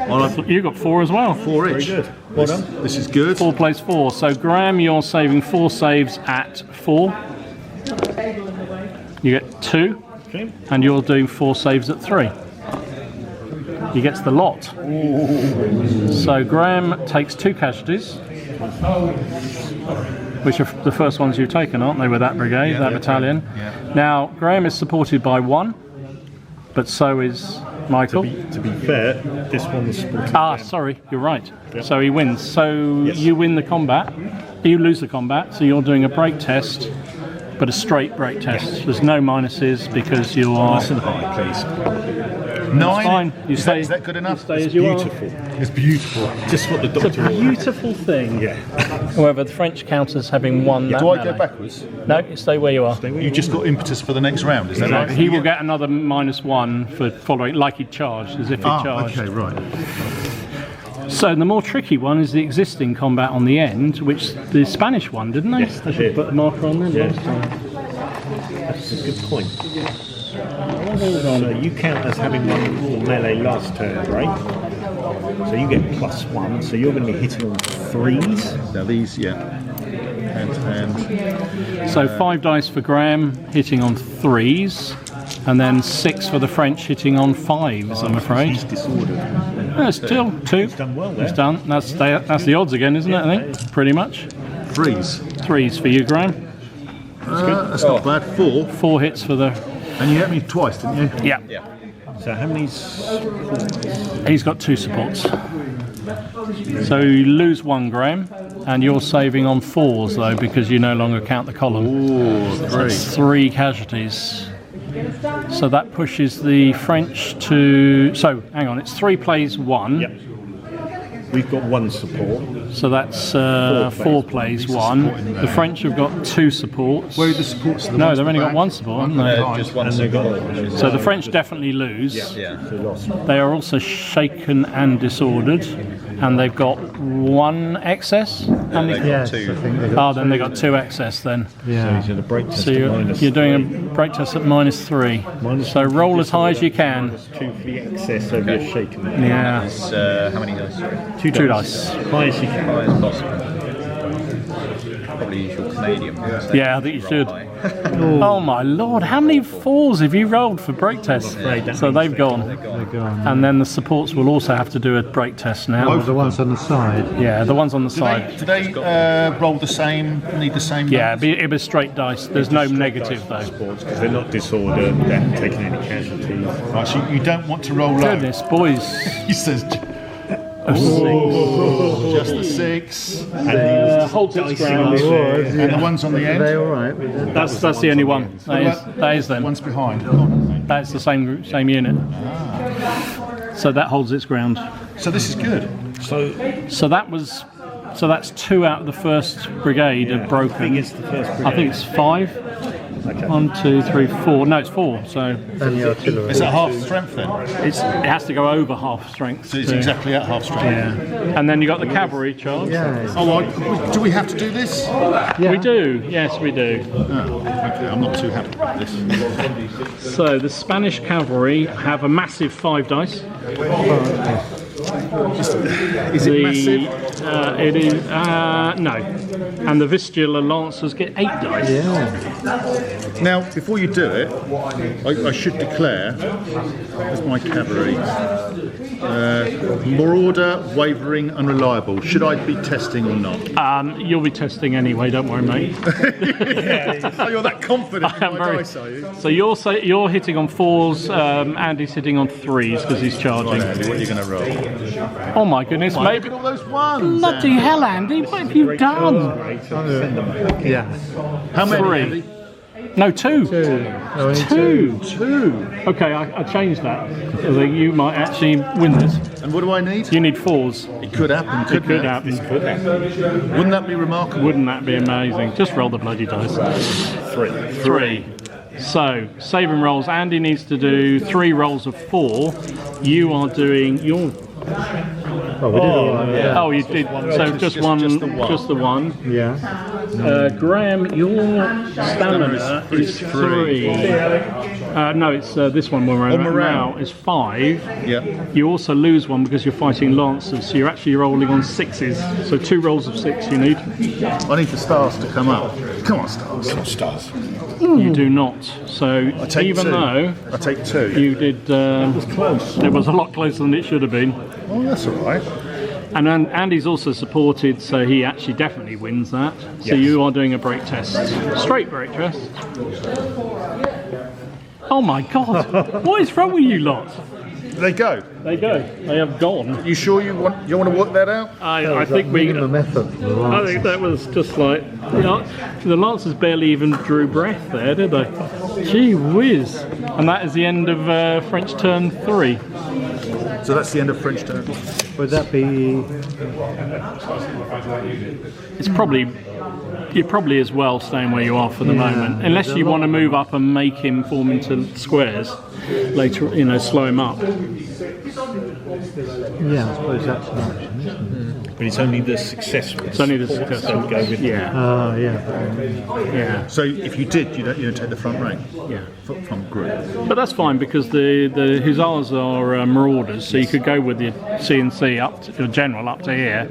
Oh, You got 4 as well. 4 each. good. Well done. This is good. 4 plays 4. So Graham, you're saving 4 saves at 4. You get 2, okay. and you're doing 4 saves at 3. He gets the lot. So Graham takes 2 casualties, which are the first ones you've taken, aren't they, with that brigade, that battalion? Yeah. Now, Graham is supported by 1, but so is Michael. To be fair, this one's supported. Sorry, you're right. So he wins. So Yes. you win the combat, you lose the combat, so you're doing a break test, but a straight break test. There's no minuses because you are... Nice and high, please. 9. Fine. You stay, Is that good enough? Stay as you Beautiful. It's beautiful. Just what the are. It's doctor a ordered. beautiful thing. Yeah. However, the French count as having won that Do I melee. go backwards? No, you stay where you are. You just got impetus for the next round, is that right? He will get another -1 for following, like he charged, as if he charged. Okay, right. So the more tricky one is the existing combat on the end, which the Spanish one, didn't they? Yes, I should they did. put a marker on there last time. That's a good point. So you count as having won the melee last turn, right? So you get +1, so you're going to be hitting on 3s. Now these, yeah. And So 5 dice for Graham, hitting on 3s, and then 6 for the French, hitting on 5s, I'm afraid. He's disordered. No, still 2. He's done well there. He's done. That's the odds again, isn't it, I think? Pretty much. 3s. 3s for you, Graham. That's not bad. 4. 4 hits for the... And you hit me twice, didn't you? Yeah. So how many supports? He's got 2 supports. So you lose 1, Graham, and you're saving on 4s, though, because you no longer count the column. Ooh, So it's 3 casualties. So that pushes the French to... So, hang on, it's 3 plays 1. Yep. We've got 1 support. So that's 4 plays 1. The French have got 2 supports. Where are the supports? No, they've only got 1 support, haven't they? Just one And they got support. So the French definitely lose. Yeah. they lost. They are also shaken and disordered, and they've got 1 excess. How many? Yes, Two. I think they got Oh, then they got 2 excess then. Yeah. So the break test So at you're -3. doing a break test at -3. So roll as high as you can. -2 for the excess of your shaken. Yeah, It's, how many dice? 2 dice. High as you can. High as possible. Probably use your Canadian ones. Yeah, I think you should. Oh my lord, how many 4s have you rolled for break tests? So they've gone. They're gone. And then the supports will also have to do a break test now. Oh, the ones on the side. Yeah, the ones on the side. Do they roll the same, need the same? Yeah, it'll be straight dice. There's no negative though. Because they're not disordered, they haven't taken any casualties. Right, so you don't want to roll low. Goodness, boys. He says just the 6. Holds its ground. And the ones on the Are end? they all right? That's the only one. That is them. One's behind. That's the same unit. So that holds its ground. So this is good. So that's 2 out of the 1st brigade have broken. It's the first I think it's 5. Okay. 1, 2, 3, 4. No, it's 4. So And the artillery. Is that half strength then? it has to go over half strength. So it's to- exactly at half strength. Yeah. And then you got the cavalry charge. Yeah. Oh, do we have to do this? We do. Yes, we do. Oh, okay, I'm not too happy with this. So the Spanish cavalry have a massive 5 dice. Is it massive? It is no, and the Vistula Lancers get 8 dice. Yeah. Now, before you do it, I should declare, as my cavalry, marauder, wavering, unreliable. Should I be testing or not? You'll be testing anyway. Don't worry, mate. Oh, you're that confident in I'm my very- dice, are you? So you're hitting on 4s. Andy's hitting on 3s because he's charging. Andy, what are you going to roll? Oh my goodness, Look maybe. at all those ones. Bloody hell, Andy! What have you done? Yeah. How many? 3. Andy? No, 2. Oh, 2. 2. Okay, I changed that. So that you might actually win this. And what do I need? You need 4s. It could happen. It could happen. Wouldn't that be remarkable? Wouldn't that be amazing? Just roll the bloody dice. 3. So, saving rolls. Andy needs to do 3 rolls of 4. You are doing your. Oh, we did all right. Yeah. Oh, you did. So just one. Just the one. Yeah. Graham, your stamina is 3. No, it's this one we're on morale. now is 5. Yeah. You also lose one because you're fighting lancers, so you're actually rolling on 6s. So 2 rolls of 6 you need. I need the stars to come up. Come on, stars. Stars. You do not. So Take even 2. though I take 2. you did, it was close. It was a lot closer than it should have been. Oh, that's all right. And then Andy's also supported, so he actually definitely wins that. So you are doing a break test, straight break test. Oh my God! What is wrong with you lot? They go. They go. They have gone. You sure you want to work that out? I think we. Minimum effort. I think that was just like, you know, the Lancers barely even drew breath there, did they? Gee whiz! And that is the end of French turn 3. So that's the end of French turn. Would that be? It's probably. You're probably as well staying where you are for the moment, unless you want to move up and make him form into squares later. You know, slow him up. Yeah, I suppose that's an option, isn't it? But it's only the successful. It's only the successful. Don't go with Yeah, Yeah. So if you did, you don't take the front rank yeah. from group. But that's fine because the Hussars are marauders, so you could go with your CNC up to your general up to here,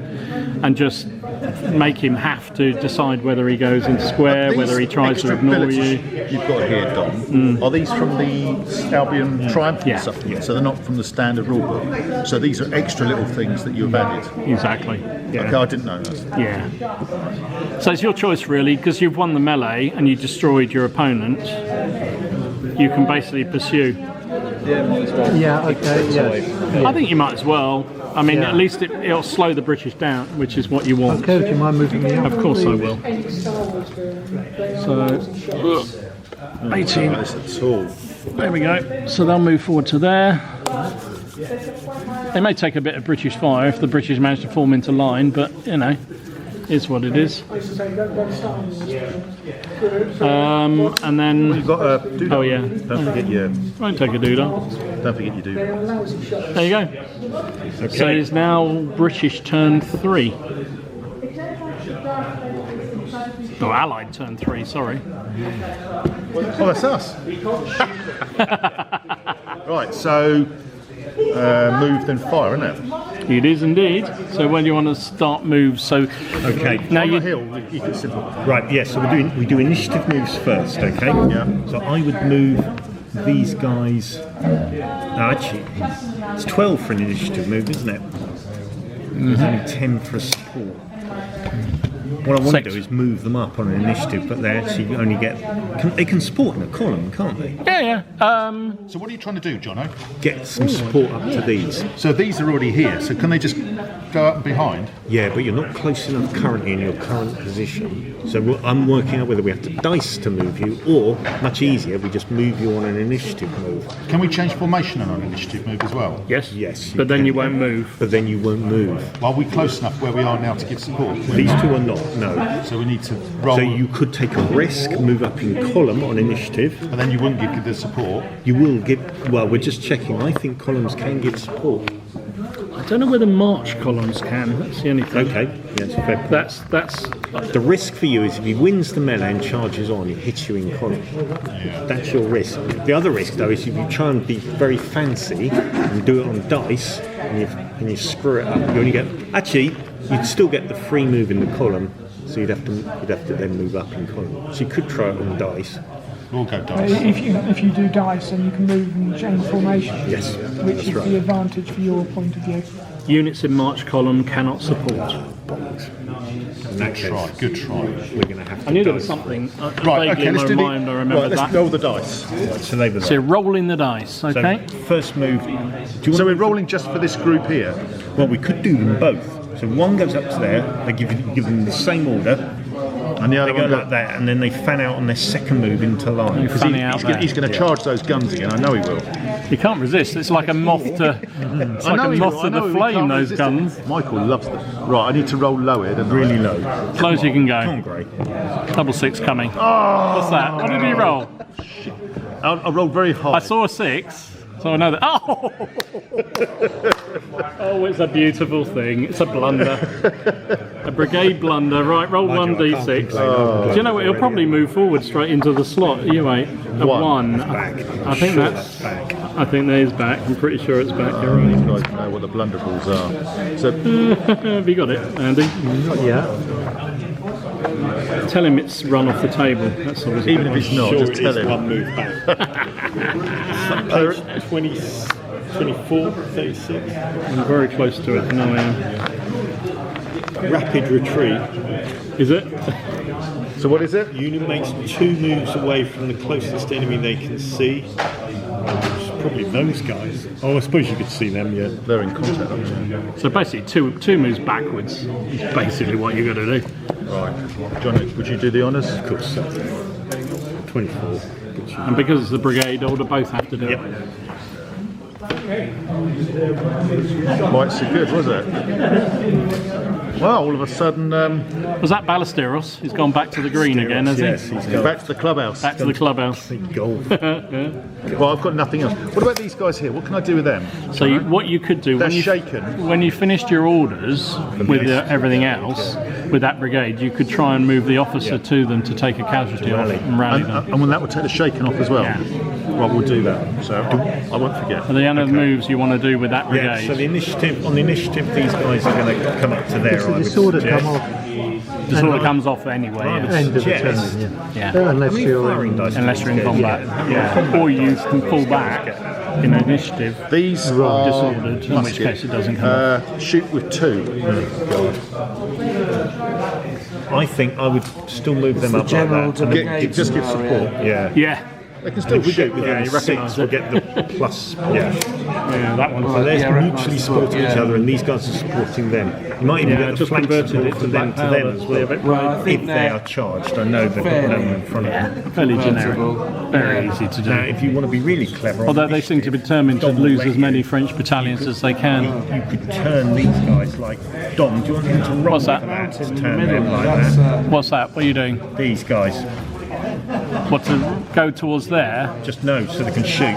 and just make him have to decide whether he goes into square, These whether he tries to extra ignore abilities you. You've got here, Dom. Are these from the Albion Triumph Yeah. supplement? So they're not from the standard rulebook. So these are extra little things that you've added. Exactly. Yeah. Okay, I didn't know that. Yeah. So it's your choice really, because you've won the melee and you destroyed your opponent. You can basically pursue. Yeah, might as well. Yeah. Okay. Yeah. I think you might as well. I mean, Yeah. at least it'll slow the British down, which is what you want. Okay. Do you mind moving me up? Of course I will. So, 18. Not this at all. There we go. So they'll move forward to there. They may take a bit of British fire if the British manage to form into line, but you know, it's what it is. And then, You've got a doodle. oh yeah, Don't forget your. won't take a doodle. Don't forget your doodle. There you go. So it's now British turn 3. Oh, Allied turn 3. Sorry. Oh, that's us. Right. So move then fire, isn't it? It is indeed. So when you want to start moves, so Okay. now On the you. hill, you can simplify. Right, yes, so we do initiative moves first, okay? Yeah. So I would move these guys. No, actually, it's 12 for an initiative move, isn't it? There's only 10 for a support. What I want 6. to do is move them up on an initiative, but they actually only get. They can support in a column, can't they? Yeah. So what are you trying to do, Jono? Get some support up to these. So these are already here. So can they just go up and behind? Yeah, but you're not close enough currently in your current position. So I'm working out whether we have to dice to move you, or much easier, we just move you on an initiative move. Can we change formation on an initiative move as well? Yes. Yes. But then can. you won't move. But then you won't move. Are we close enough where we are now to give support? These two are not. not. No. So we need to roll. So you could take a risk, move up in column on initiative. and then you wouldn't give the support. You will give. Well, we're just checking. I think columns can give support. I don't know whether march columns can. That's the only thing. Okay. Yes, fair point. That's The risk for you is if he wins the melee and charges on, he hits you in column. That's your risk. The other risk, though, is if you try and be very fancy and do it on dice and you screw it up, you only get. Actually, you'd still get the free move in the column, so you'd have to then move up in column. So you could try it on dice. We'll go dice. If you do dice, then you can move in chain formation. Yes, Which that's is right. the advantage from your point of view. units in march column cannot support. Good try. We're going to have to. I knew there was dice. something. Right, Vaguely okay, let's in do my the. mind, I remember Right, let's that. roll the dice. Right, so they were So rolling the dice, okay? So first move. Do you want So we're rolling just for this group here. Well, we could do them both. So one goes up to there. They give them the same order. And the They other go one like that, and then they fan out on their second move into line. You're fanning out there. he's going to charge those guns again. I know he will. You can't resist. It's like a moth to. It's like a moth to the flame. Those guns. Michael loves them. Right, I need to roll low here. Really low. As low as you can Come on, go. Gray. Double six coming. What's that? What did he roll? I rolled very high. I saw a 6, so I know that. Oh! Oh, it's a beautiful thing. It's a blunder. A brigade blunder. Right, roll 1d6. Do you know what? He'll probably move forward straight into the slot. You wait. A 1. I think that's back. I think that is back. I'm pretty sure it's back. You're right. You guys know what the blunderballs are. So Have you got it, Andy? Yeah. Tell him it's run off the table. That's always even if it's not, Sure, just it tell is him. one move back. 20, 24, 36. I'm very close to it. No, I am. Rapid retreat. Is it? So what is it? Unit makes 2 moves away from the closest enemy they can see. It's probably those guys. Oh, I suppose you could see them, yeah. They're in contact. aren't they? So basically, two moves backwards is basically what you've got to do. Right. John, would you do the honours? Of course, 24. And because it's the brigade order, both have to do it. Quite so good, was it? Well, all of a sudden, Was that Ballesteros? He's gone back to the green again, has Yes, he? he's got back to the clubhouse. Back to the clubhouse. gold. Well, I've got nothing else. What about these guys here? What can I do with them? So what you could do They're when you shaken. when you finished your orders with everything else with that brigade, you could try and move the officer to them to take a casualty off and rally them. And when that would take the shaken off as well. Yeah. Right, we'll do that. So I won't forget. Are the other moves you want to do with that brigade? Yeah, so the initiative, these guys are going to come up to there. So I the would sword suggest. come off The sword comes off anyway, yes. end of the Yes. turn. Yeah. Yeah. Unless you're Firing dice. Unless you're in combat. Yeah. Or you can pull back in initiative. These are Disordered, in which case it doesn't come off. shoot with 2. I think I would still move them up like General that. de Brigade Just give support. Yeah. Yeah. They can still If we shoot get with within you 6, recognise we'll it. get the plus. Yeah. Yeah, that one's So they're Yeah, mutually recognise supporting the each sword, other, and these guys are supporting them. You might even Yeah, get the just flank converted support it to from them black to them powder. as well. Well, I think If they they're are charged, I know they've got no one in front of them. fairly generic. convertible. Very easy to Now, do. if you want to be really clever, Although they seem to be determined to lose as many French battalions as they can. you could turn these guys like Dom. Do you want him to roll What's that? for that? To turn them like That's that. What's that? What are you doing? These guys, What, to go towards there? just no, so they can shoot.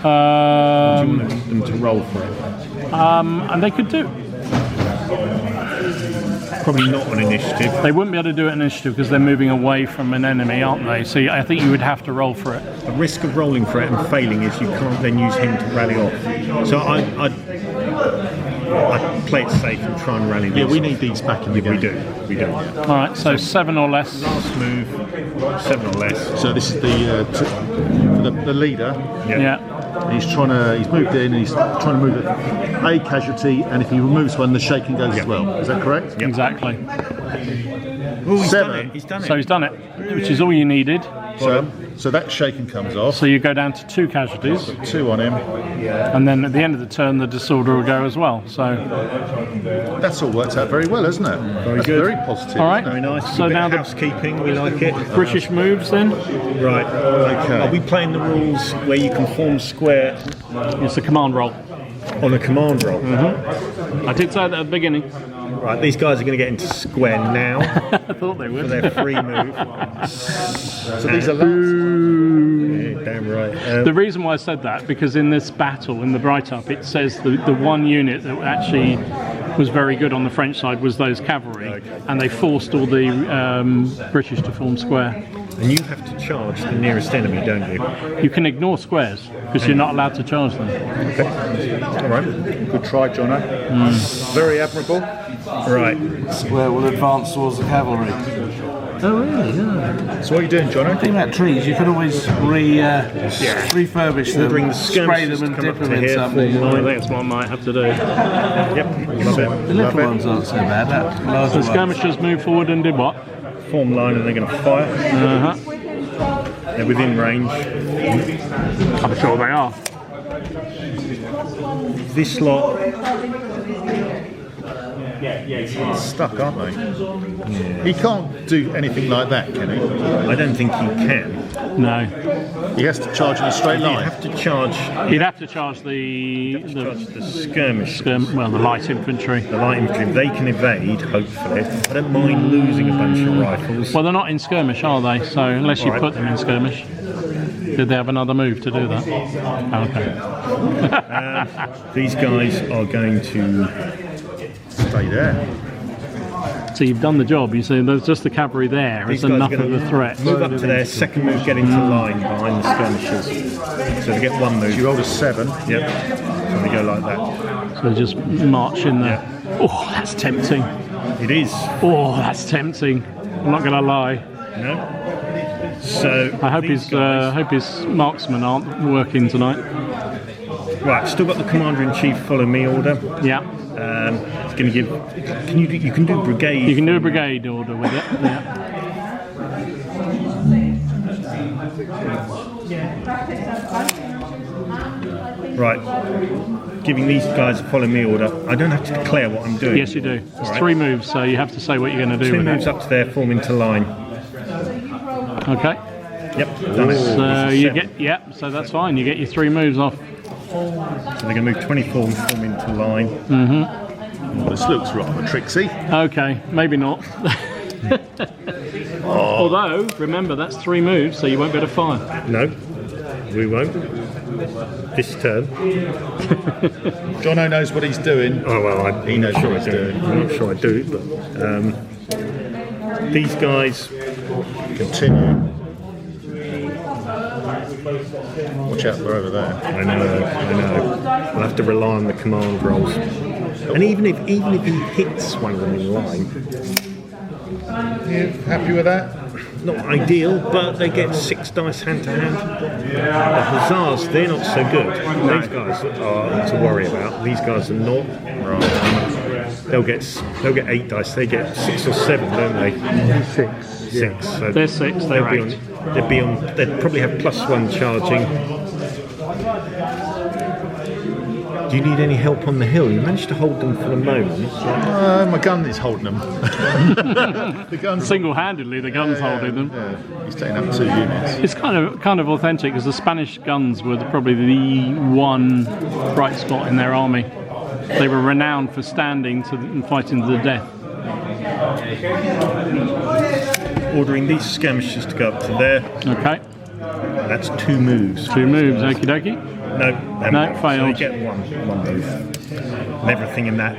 Do you want them to roll for it? And they could do. Probably not on initiative. They wouldn't be able to do it in initiative because they're moving away from an enemy, aren't they? So I think you would have to roll for it. The risk of rolling for it and failing is you can't then use him to rally off. So I'd play it safe and try and rally. Yeah, we need these back in the game. We do. All right, so 7 or less. Last move, 7 or less. So this is for the leader. Yeah. He's moved in and he's trying to move a casualty, and if he removes one, the shaking goes as well. Is that correct? Exactly. Oh, he's 7. done it. He's done it. So he's done it, which is all you needed. So that shaking comes off. So you go down to 2 casualties, 2 on him. and then at the end of the turn, the disorder will go as well. So, That's all worked out very well, isn't it? That's good. very positive. all right. Very nice. So Bit now of the housekeeping, we like it. British moves then. Right. Okay. Are we playing the rules where you can form square It's a command roll. on a command roll? I did say that at the beginning. Right, these guys are going to get into square now I thought they for would. their free move. So these are lances. Yeah, damn right. The reason why I said that, because in this battle, in the write-up, it says the one unit that actually was very good on the French side was those cavalry, and they forced all the British to form square. And you have to charge the nearest enemy, don't you? You can ignore squares, because you're not allowed to charge them. All right. Good try, Jono. Very admirable. Right. Square will advance towards the cavalry. Oh, really? Yeah. So what are you doing, Jono? The thing about trees, you can always refurbish them, Ordering the spray skirmishers them and to come dip up them to in here, something. form I line. think that's what I might have to do. Yep, love it. The little ones aren't so bad. That larger The ones. skirmishers moved forward and did what? Form line and they're going to fire. They're within range. I'm sure they are. This lot, Stuck, aren't they? He can't do anything like that, can he? I don't think he can. No. He has to charge in a straight You line. have to charge, He'd have to charge the skirmish. the light infantry. The light infantry, they can evade, hopefully. I don't mind losing a bunch of rifles. Well, they're not in skirmish, are they? So unless you Right. put them in skirmish. Did they have another move to do that? Okay. These guys are going to... Stay there. So you've done the job. You see, there's just the cavalry there. These It's guys are enough going of a threat. to move up to their second move, get into line behind the skirmishers. So they get one move. You rolled a 7. Yep. So they go like that. So just march in there. Oh, that's tempting. It is. Oh, that's tempting. I'm not going to lie. No. So I hope these his marksmen aren't working tonight. right. Still got the commander-in-chief follow me order. Yeah. It's going to give. You can do brigade. You can do a brigade order with it. Yeah. Right. Giving these guys a follow me order. I don't have to declare what I'm doing. Yes, you do. It's Alright. 3 moves, so you have to say what you're going to do Two with moves it. up to there, form into line. Okay. Yep. Done it. So you get, so that's fine. You get your 3 moves off. So they're going to move 24 and form into line. Well, this looks rather tricksy. Okay, maybe not. Although, remember, that's 3 moves, so you won't be able to fire. No, we won't. This turn. Jono knows what he's doing. Oh well, He knows I'm what he's doing. I'm not sure I do, but these guys. Continue. Watch out, we're over there. I know. We'll have to rely on the command rolls. And even if he hits one of them in line, You happy with that? not ideal, but they get 6 dice hand to hand. The hussars, they're not so good. These guys are to worry about. These guys are not. They'll get 8 dice. They get 6 or 7, don't they? 6. 6. So They're 6, they're 8. They'd probably have +1 charging. Do you need any help on the hill? You managed to hold them for a moment. My gun is holding them. The gun's Single-handedly, the gun's holding them. Yeah, he's taking up 2 units. It's kind of authentic, because the Spanish guns were probably the one bright spot in their army. They were renowned for standing and fighting to the death. Ordering these skirmishers to go up to there. Okay, That's 2 moves. 2 moves, okie dokie. No, failed. So they get one move. And everything in that.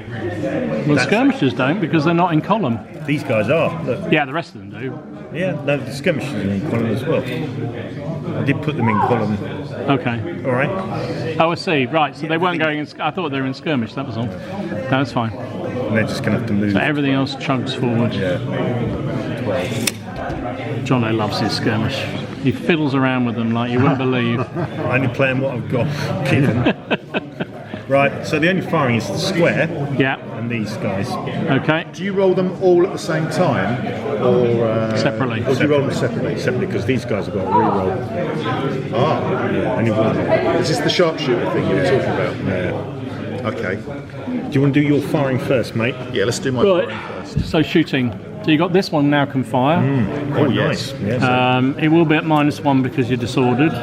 Well, That's- skirmishers don't, because they're not in column. These guys are. Look. Yeah, the rest of them do. Yeah, no, the skirmishers are in column as well. I did put them in column. Okay. All right. Oh, I see. Right, so they weren't going in... I thought they were in skirmish, that was all. No, that's fine. And they're just going to have to move. So everything else chugs forward. Yeah. Jono loves his skirmish. He fiddles around with them like you wouldn't believe. Only playing what I've got given. Right, so the only firing is the square Yeah. and these guys. Okay. Do you roll them all at the same time, or Separately. Or do you roll them separately? Separately, because these guys have got a reroll. Ah, Only one. is this the sharpshooter thing you were talking about? Yeah. Okay. Do you want to do your firing first, mate? Yeah, let's do my Right. firing first. So shooting. So you got this one now can fire. Oh, yes. nice. Yes. It will be at -1 because you're disordered.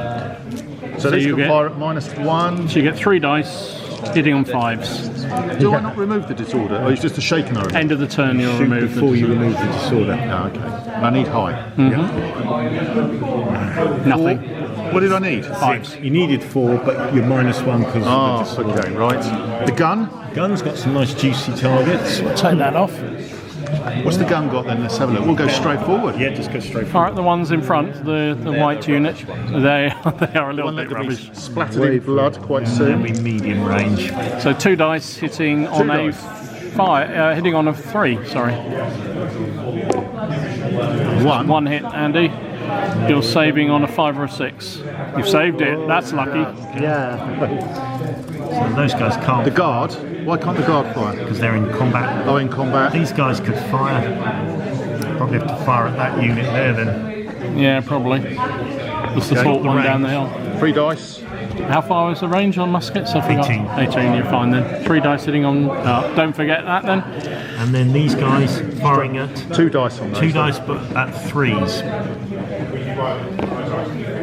So these you can get- fire at -1. So you get 3 dice hitting on 5s. Do I not remove the disorder? Or it's just a shaken I remove? End of the turn, you'll remove Before you disorder. remove the disorder. Oh, okay. And I need high. Nothing. What did I need? 5. You needed 4, but you're -1 because Oh, of the disorder. okay, right. The gun? Gun's got some nice juicy targets. Take that off. What's the gun got then? Let's have a look. We'll go straight forward. Yeah, just go straight All forward. right, the ones in front, the white unit, they are a little One bit that could be rubbish. splattered in blood quite That'll soon. be medium range. So 2 dice hitting on a dice. 5, hitting on a 3. Sorry, One. 1 hit, Andy. You're saving on a 5 or a 6. You've saved it. That's lucky. Yeah. So those guys can't The guard? Why can't the guard fire? because they're in combat. Oh, in combat. These guys could fire. Probably have to fire at that unit there then. Yeah, probably. The support the one down the range. hill. 3 dice. How far is the range on muskets? I forgot. 18. 18, you're fine then. 3 dice hitting on. Don't forget that then. And then these guys firing at 2 dice on those. 2 dice but at 3s.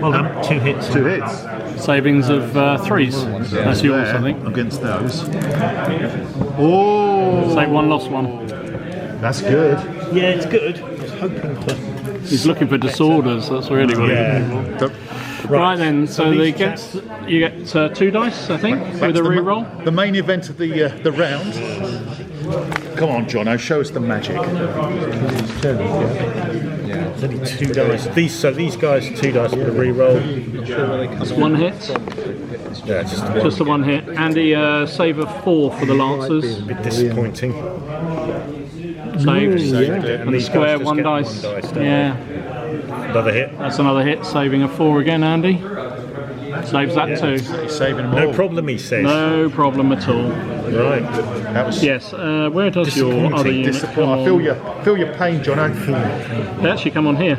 Well done, 2 hits. 2 hits. Savings of 3s. That's yours, I think. Against those. Oh, Save 1, lost 1. that's good. Yeah, it's good. I was hoping to. He's looking for disorders. That's really what he's looking for. The- Right then, so these you get 2 dice, I think, with a the ma- reroll. The main event of the round. Come on, Jono, show us the magic. It's only 2 dice. These guys 2 dice with a reroll. That's 1 hit. Yeah, just Just the 1 hit. Andy, save a 4 for the Lancers. a bit disappointing. Saved. And And these square guys just 1 get dice. 1 dice, don't Yeah, they? Another hit. that's another hit. Saving a 4 again, Andy. Saves that too. He's saving them No all. problem, he says. No problem at all. Right. That was Yes, where does your other unit come disappointing. I feel your pain, Jono. They actually come on here.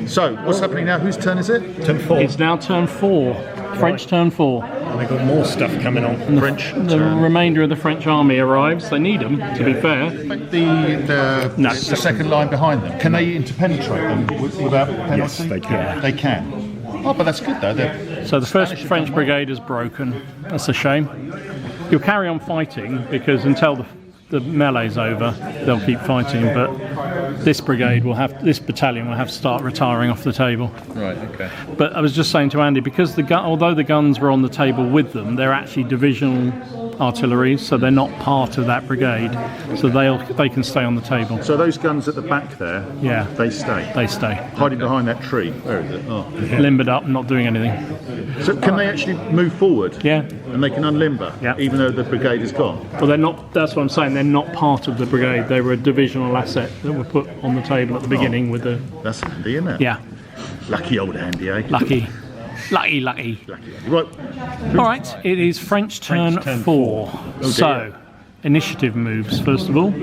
So, what's happening now? Whose turn is it? Turn 4. It's now turn 4. French turn 4. And they've got more stuff coming on. French The turn. remainder of the French army arrives. They need them, to be fair. The second line behind them. Can they interpenetrate them without penalty? Yes, they can. They can. Oh, but that's good though. So the first French brigade is broken. That's a shame. You'll carry on fighting because until the melee's over, they'll keep fighting. But this battalion will have to start retiring off the table. Right, okay. But I was just saying to Andy, because although the guns were on the table with them, they're actually divisional artillery, so they're not part of that brigade. So they can stay on the table. So those guns at the back there, Yeah. they stay. They stay Hiding behind that tree. Where is it? Oh. limbered up, not doing anything. So can they actually move forward? Yeah. And they can unlimber, Yeah. even though the brigade is gone. Well, they're not. That's what I'm saying. They're not part of the brigade. They were a divisional asset that were put on the table at the beginning with the. That's handy, isn't it? Yeah, Lucky old Andy, eh? lucky. Lucky Andy. Right. All right, it is French turn 4. So, initiative moves first of all. Do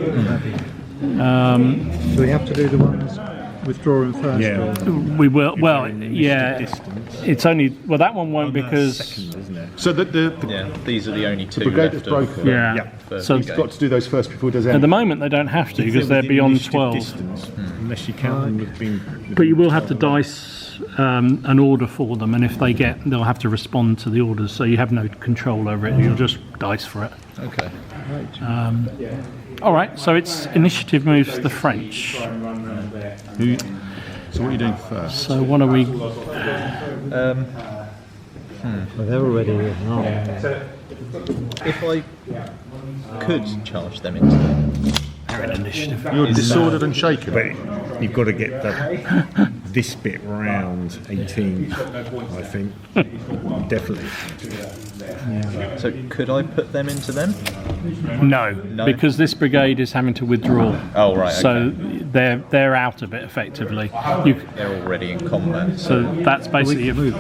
we have to do the ones withdrawing first? Yeah. We will. Well, Initiative yeah. distance. It's only. Well, that one won't because. Second, isn't it? So the Yeah, these are the only 2 brigade left is broken. Yeah. first So He's got to do those first before he does at anything. the moment they don't have to because they're Within beyond initiative 12. Distance, unless you count them with being. But you will have to dice an order for them, and if they they'll have to respond to the orders. So you have no control over it. You'll just dice for it. Okay. All right, so it's initiative moves for the French. So what are you doing first? So what are we? Well, they're already here. If I could charge them into them. They're in initiative. You're disordered and shaken. But you've got to get this bit round 18, I think. Definitely. So could I put them into them? No, because this brigade is having to withdraw. Oh, right, So okay. they're out of it effectively. They're already in combat. So that's basically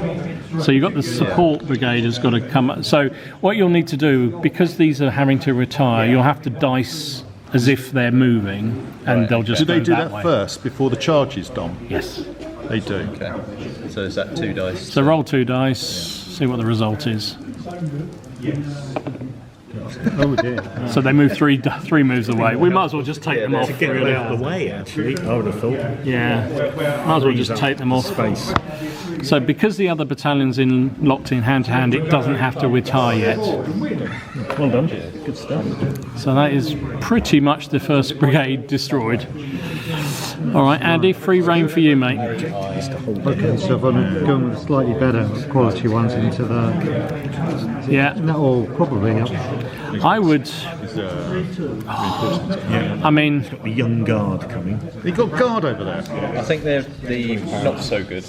so you've got the support brigade has got to come. So what you'll need to do, because these are having to retire, you'll have to dice as if they're moving, and they'll just Do they go do that that way. first before the charge is done? Yes. They do. Okay. So is that 2 dice? So roll 2 dice, see what the result is. Oh dear. So they move three moves away. We might as well just take them off. To get them out of the way, actually, I would have thought. Yeah, might as well just take them off. Space. So because the other battalion's locked in hand to hand, it doesn't have to retire yet. Well done. Good stuff. So that is pretty much the 1st Brigade destroyed. All right, Andy, free reign for you, mate. Okay, so if I'm going with slightly better quality ones into the... Yeah. No, or probably up. I would... I mean... The young guard coming. You got guard over there. I think they're the not so good.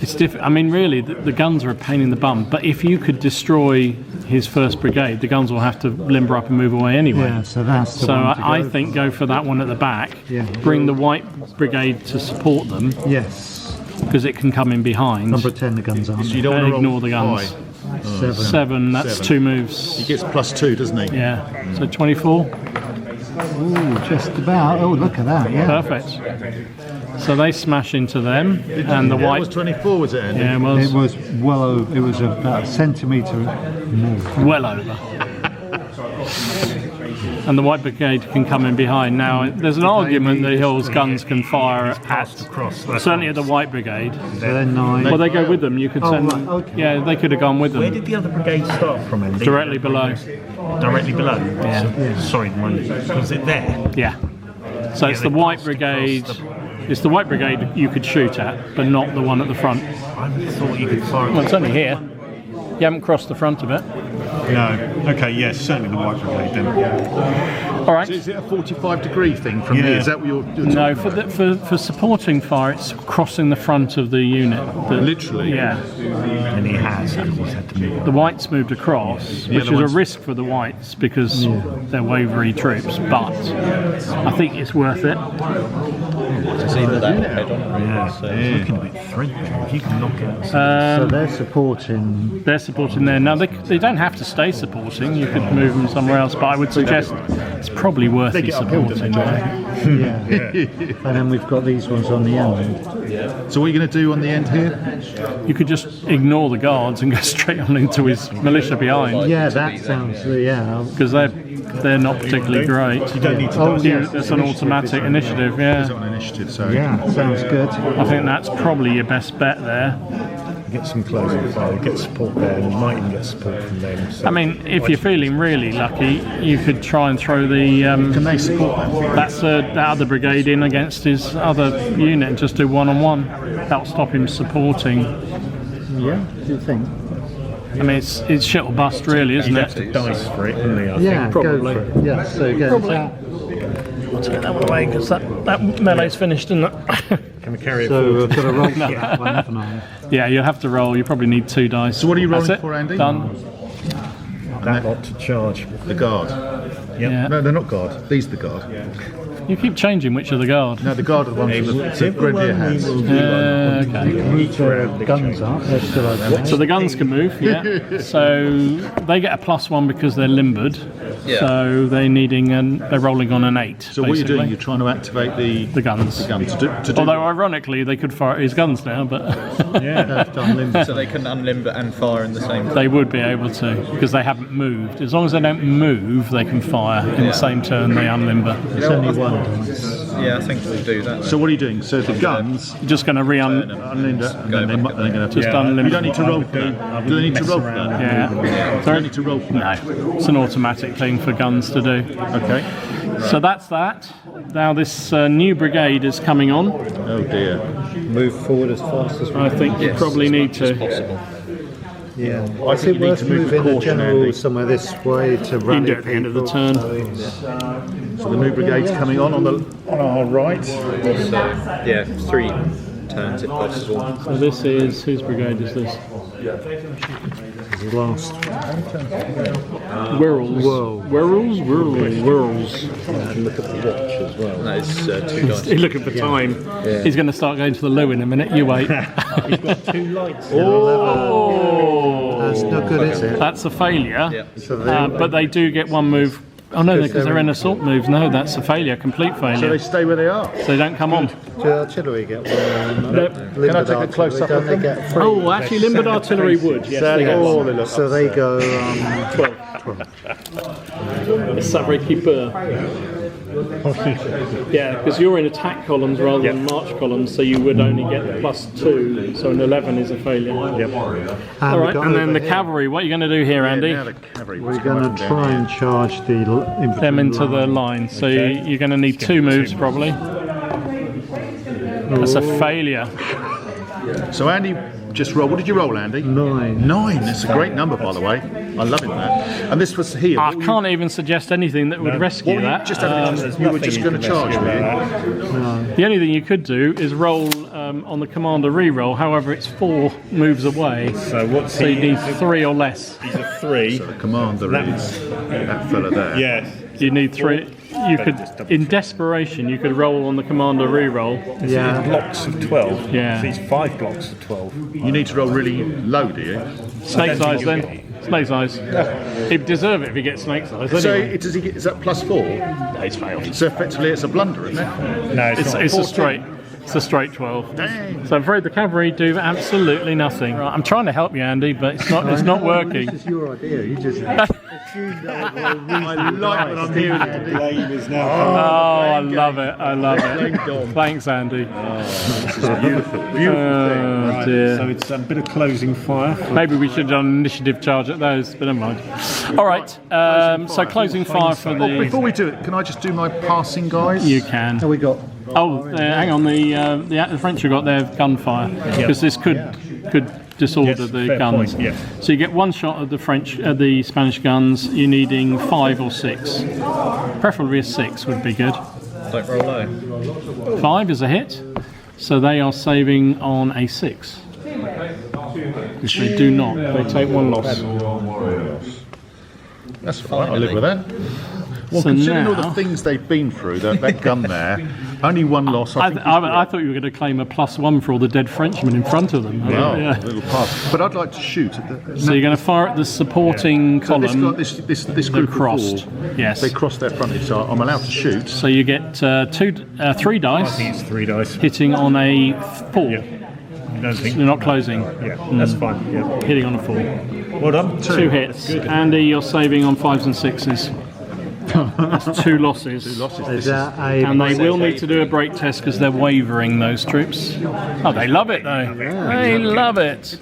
It's different. I mean, really, the guns are a pain in the bum. But if you could destroy his 1st Brigade, the guns will have to limber up and move away anyway. Yeah, so that's the So one to I go think go for that one at the back. Yeah. Bring the White Brigade to support them for. Yes. because it can come in behind. And pretend the guns aren't. You don't want to Ignore the guns. high. 7. That's 2 moves. He gets +2, doesn't he? Yeah. So 24. Ooh, just about. Oh, look at that. Yeah. Perfect. So they smash into them, and the That white. was 24, was it, Andy? Yeah, It was well over. It was about a centimetre more. well over. And the White Brigade can come in behind. Now, there's an argument that Hill's guns can fire at, certainly at the White Brigade. So then 9. Well, they go with them. You could Oh, send right, them. okay. Yeah, they could have gone with Where them. did the other brigade start from, Andy? Directly below. Directly below? Yeah. Sorry, was it there? Yeah. So it's the they White crossed Brigade. across It's the White Brigade you could shoot at, but not the one at the front. I thought you could fire Well, it's only here. You haven't crossed the front of it. No. Okay, yes, certainly the White Brigade then. All right. So is it a 45-degree thing from here? Is that what you're talking No, about? for supporting fire, it's crossing the front of the unit. Literally? Yeah. And he has, because he's had to move. The whites moved across, which the is ones- a risk for the whites because they're wavery troops, but I think it's worth it. It's either that or head on. Yeah, So, it's looking a bit threatening. If you can knock it. So they're supporting. They're supporting there. Now, they don't have to stay supporting. You could move them somewhere else, but I would suggest it's probably worth They you get uphill, don't supporting they, there. Yeah. And then we've got these ones on the end. So what are you going to do on the end here? You could just ignore the guards and go straight on into his militia behind, Yeah, that sounds. Yeah. because they're not particularly great. You don't need to Oh, do Yeah, yes. it's an automatic initiative, It's yeah. on initiative, so... Yeah, sounds good. I think that's probably your best bet there. get some closing fire, get support there, and you might even get support from them. So I mean, if you're feeling really lucky, you could try and throw the Can they support that? that other brigade in against his other unit and just do one-on-one. That'll stop him supporting. Yeah, do you think? I mean, it's shit or bust, really, isn't you'd it? have to dice for it, wouldn't you? I Yeah, probably. go for it. Yeah, so again, I'll take that one away because that melee's finished, isn't it? Can we carry it so forward? I've got to roll for that one, haven't I? Yeah, you'll have to roll. You probably need 2 dice. So what are you rolling That's it. for, Andy? Done. That lot to charge. The guard. Yeah. No, they're not guard. These are the guard. You keep changing which are the guard. No, the guard are the ones with the grenadier hats. Okay. Move their guns up, they're still okay. So the guns can move, yeah. So they get a +1 because they're limbered. Yeah. So they're rolling on an 8. So what you're doing, you're trying to activate the guns. gun to do Although ironically, they could fire at his guns now, but They've done limber. so they can unlimber and fire in the same. they would be able to because they haven't moved. As long as they don't move, they can fire in the same turn they unlimber. It's only one dice. Yeah, I think we'll do that. So what are you doing? So the guns, You're just going to unlimber, and then they're going to just unlimber. You don't need to roll for that. Do they need to roll for that? Yeah. Do they need to roll for that? No, it's an automatic thing for guns to do. Okay. So that's that. Now this new brigade is coming on. Oh dear. Move forward as fast as we I think you probably need to. Possible. Yeah. I Is think it you need worth to move with moving the caution, general Andy. somewhere this way to You can rally do it at the end of the people? turn. So the new brigade's coming on our right. So, yeah, 3 turns if possible. So this is whose brigade is this? Last. Wirrals. Wirrals. Look at the watch as well. That is 2 dice. He's looking for time. He's going to start going to the loo in a minute. You wait. He's got 2 lights. Oh, That's not good, is it? that's a failure. Yeah. So But they do get 1 move Oh no, because they're in assault moves. No, that's a failure, complete So failure. they stay where they are. So they don't come on. Do artillery get one? Nope. Can I take a close up of them? Get 3. Oh, actually, limbered artillery would. Yes, they get Oh, one. they look So they go 12. Sabre keeper. Yeah, because you're in attack columns rather than march columns, so you would only get the +2. So an 11 is a failure. Yep. All right, and then the cavalry. What are you going to do here, Andy? Now the cavalry. We're going to try and charge the infantry Them into the line. line. So you're going to need 2 moves probably. That's a failure. So Andy just roll. What did you roll, Andy? 9. 9. That's a great number, by the way. I love it, that. And this was here. I can't even suggest anything that would rescue What were you that. just you were just going to charge, were you? The only thing you could do is roll on the commander re-roll. However, it's 4 moves away, So what's so you he? need 3 or less. He's a 3. The commander is that fella there. Yes. You need 3. You could, in desperation, you could roll on the commander re-roll. Yeah. Blocks of 12. Yeah. So he's 5 blocks of 12. You need to roll really low, do you? Snake's eyes then. Snake's eyes. He'd deserve it if he gets snake's eyes. So Anyway. does he get, is that +4? No, he's failed. So effectively it's a blunder, isn't it? No, it's not. It's a straight. It's a straight 12. Dang. So I'm afraid the cavalry do absolutely nothing. Right, I'm trying to help you, Andy, but it's not working. This is your idea. You just assumed that I like what I'm hearing, Andy. Blame is now. Oh, I love it. I love it. Thanks, Andy. Beautiful thing. Oh, dear. So it's a bit of closing fire. Maybe we should have done an initiative charge at those, but never mind. All right, so closing fire for the... Before we do it, can I just do my passing, guys? You can. we got. Oh, hang on. The French have got their gunfire because this could disorder Yes, the fair guns. point, yes. So you get 1 shot of the the Spanish guns. You're needing 5 or 6. Preferably a 6 would be good. Don't roll low. 5 is a hit, so they are saving on a 6. Which they do not. They take 1 loss. That's fine, I'll live with that. Well, So considering all now- the things they've been through, that gun there, only 1 loss. I think I thought you were going to claim a +1 for all the dead Frenchmen in front of them. Wow, Yeah. a little pass. But I'd like to shoot at the. So you're going to fire at the supporting So column. this They're group crossed. of 4, Yes. they cross their frontage, so I'm allowed to shoot. So you get 3 I dice think it's 3 dice. hitting on a 4. Yeah. You don't think? You're not closing. Yeah, that's fine. Yeah. Hitting on a 4. Well done. 2 hits. Andy, you're saving on 5s and 6s. That's 2 losses. Is that a? And they will need to do a break test because they're wavering, those troops. Oh, they love it though. They love it.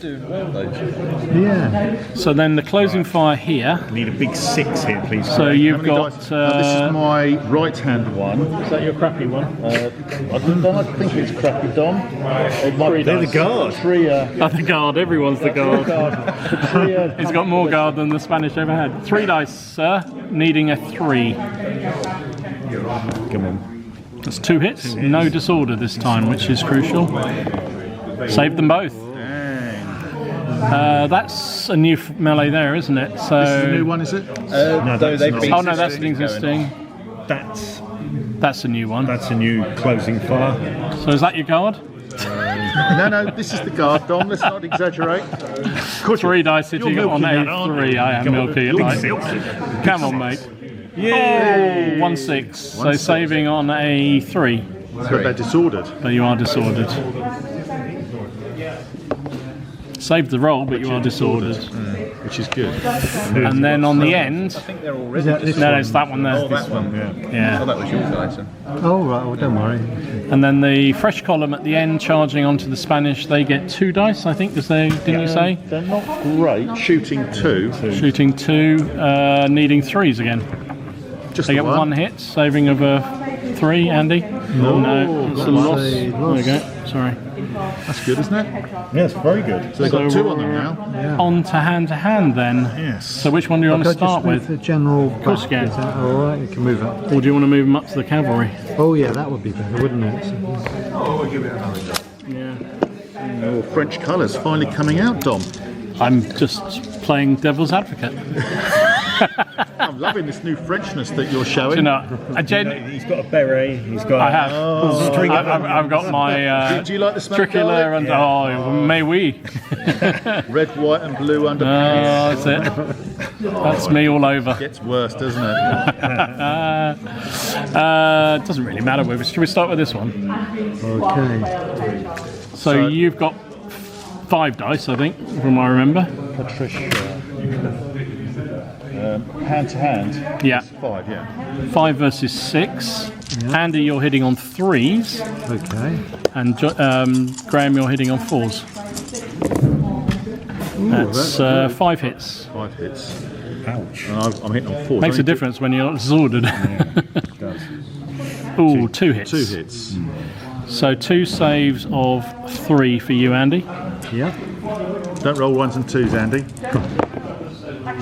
Yeah. So then the closing fire here. Need a big 6 here, please. So you've many got. dice? This is my right-hand one. Is that your crappy one? I don't think it's crappy, Dom. It might be They're the guard. 3. Oh, the guard. Everyone's the guard. 3. He's got more guard than the Spanish ever had. 3 dice, sir. Needing a 3. Come on. That's 2 hits. No disorder this time, which is crucial. Save them both. That's a new melee there, isn't it? So. This is a new one, is it? No, that's they've not. been Oh no, that's an existing existing. That's a new one. a new closing fire. So is that your guard? No, this is the guard, Dom. Let's not exaggerate. 3 dice hitting You're on milking that, aren't a 3. you? I am Come on, milking it. big Like. silk. Come on, mate. Yeah. Oh, 1 6. So saving on a 3. But they're disordered. But you are disordered. Saved the roll, but you are disordered. Which is good. And then on the end, I think they're already. no, it's that one there. Oh, that one. Yeah. Oh, that was your dice. Then. Oh right. Well, don't worry. And then the fresh column at the end, charging onto the Spanish, they get 2 dice, I think. Didn't you say? They're not great. Shooting 2. Shooting 2, needing 3s again. Just They the get 1 hit, saving of a 3. Andy? No, it's a loss. There we go. Sorry. That's good, isn't it? Yes, very good. So they've got So 2 on them now. On to hand then. Yes. So which one do you want to Could I start just move with? the general. Of course you can. All right. You can move up. Or do you want to move them up to the cavalry? Oh yeah, that would be better, wouldn't it? Yeah. Oh, French colours finally coming out, Dom. I'm just playing devil's advocate. I'm I'm loving this new Frenchness that you're showing. You know, He's got a beret. He's got. I have. string of I've got my do you like the smell of tricolour garlic? and oh, may we? Red, white, and blue underpants. Oh, that's it. That's me all over. Gets worse, doesn't it? It doesn't really matter. Should we start with this one? Okay. So you've got 5 dice, I think, from what I remember. Patricia. Hand to hand. Yeah. 5, yeah. 5 versus 6. Andy, you're hitting on 3s, Okay. and Graham, you're hitting on 4s. That's 5 hits. 5 hits. Ouch. And I'm hitting on 4. Makes a difference when you're sworded. Ooh, 2 hits. 2 hits. So 2 saves of 3 for you, Andy. Yeah. Don't roll 1s and 2s, Andy.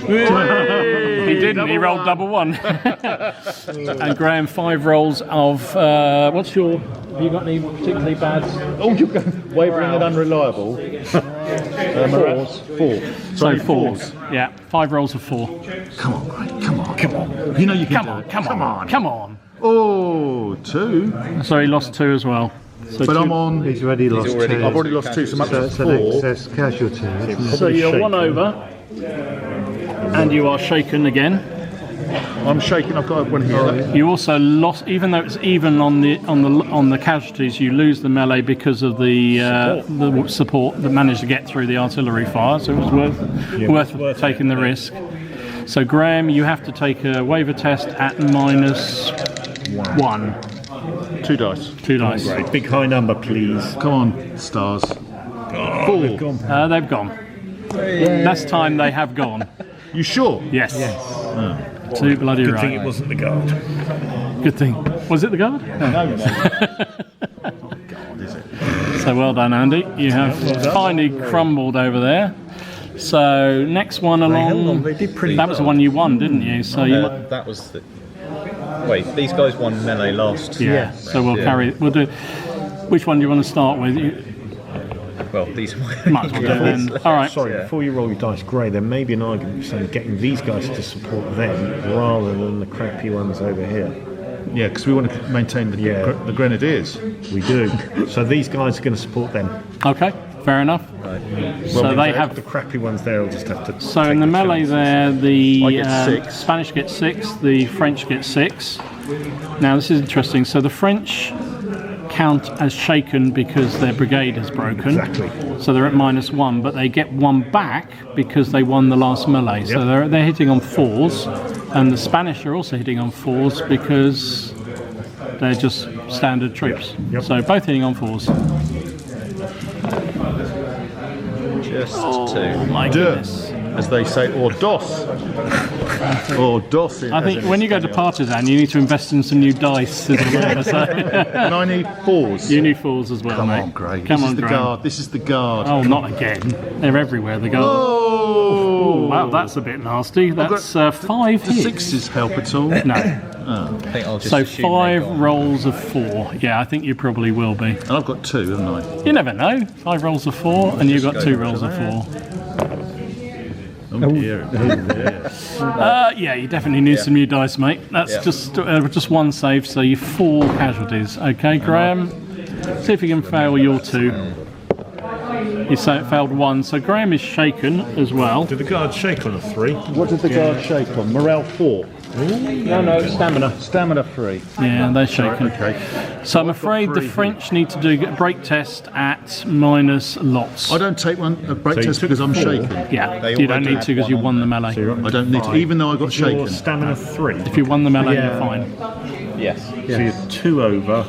He didn't. He rolled double 1. And Graham, 5 rolls of. What's your? Have you got any particularly bad? Oh, you're going wavering and unreliable. 4s. 4. So 4s. Yeah, 5 rolls of 4. Come on, Greg. Come on. You know you can do it. Come on. Oh, 2. So he lost 2 as well. So But 2, I'm on. He's already lost already- 2. I've already lost 2, so I'm up to That's an 4. excess casualty. So you're 1 over, and you are shaken again. I'm shaking. I've got one here. You also lost, even though it's even on the casualties, you lose the melee because of the support that managed to get through the artillery fire. So it was worth taking the risk. So Graham, you have to take a waiver test at -1. 2 dice. 2 dice. Right, big high number, please. Come on, stars. 4. They've gone. That's time they have gone. You sure? Yes. Too bloody Good right. thing it wasn't the guard. Good thing. Was it the guard? No. So well done, Andy. You have finally crumbled over there. So next one held along. on, they did pretty That was the one you won, didn't you? So you. That was the. Wait, these guys won melee last. Yeah. So we'll carry. We'll do. Which one do you want to start with? Well, these. Might as well do it then. All right. Sorry, before you roll your dice, Gray, there may be an argument for saying getting these guys to support them rather than the crappy ones over here. Yeah, because we want to maintain the grenadiers. We do. So these guys are going to support them. Okay. Fair enough. So they have. The crappy ones there will just have to. So in the melee there, I the get 6. Spanish gets 6, the French get 6. Now this is interesting. So the French count as shaken because their brigade is broken. Exactly. So they're at -1, but they get 1 back because they won the last melee. So they're hitting on 4s, and the Spanish are also hitting on 4s because they're just standard troops. Yep. So both hitting on 4s. Just 2. Oh my Deux, goodness. as they say, or dos. Or dos. I think when you go to Partisan, you need to invest in some new dice. Is what I'm gonna say. And I need 4s. You need 4s as well, Come mate. on, Greg. Come This on, is the Graham. guard. This is the guard. Oh, not again. They're everywhere, the guard. Oh! Wow, that's a bit nasty. That's 5 The hits. 6s help at all? No. I think I'll just So assume 5 they've gone. rolls of 4. Yeah, I think you probably will be. And I've got 2, haven't I? You never know. 5 rolls of 4, and you've got 2 rolls of 4. Oh, dear. Yeah, you definitely need some new dice, mate. That's just 1 save, so you're 4 casualties. Okay, Graham? See if you can fail your 2. You failed 1, so Graham is shaken as well. Did the guard shake on a 3? What did the guard shake on? Morale 4. No, stamina. Stamina 3. Yeah, they're shaken. Okay. So I'm afraid the French need to do a break test at minus lots. I don't take a break you test took because I'm 4. shaken. Yeah, you don't need to because you won the melee. I don't need to, even though I got Your shaken. stamina 3. If you won the melee, you're fine. Yes. So you're 2 over,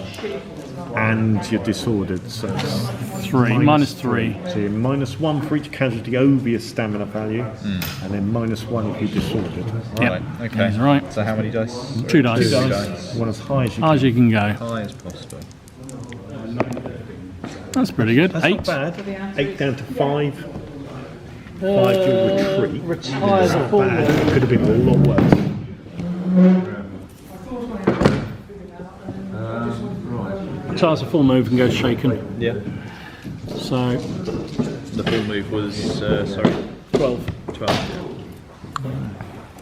and you're disordered. So it's 3, minus 3. So you're -1 for each casualty over your stamina value, and then -1 if you're disordered. Right. Okay. That's right. So how many dice? 2 dice. 2 dice. One as high as you High as you can go. High as possible. That's pretty good. That's 8. not bad. 8 down to 5. 5 to retreat. Retire the full. Bad. It could have been a lot worse. Retires a full move and goes shaken. Yeah. So The full move was sorry. 12. 12.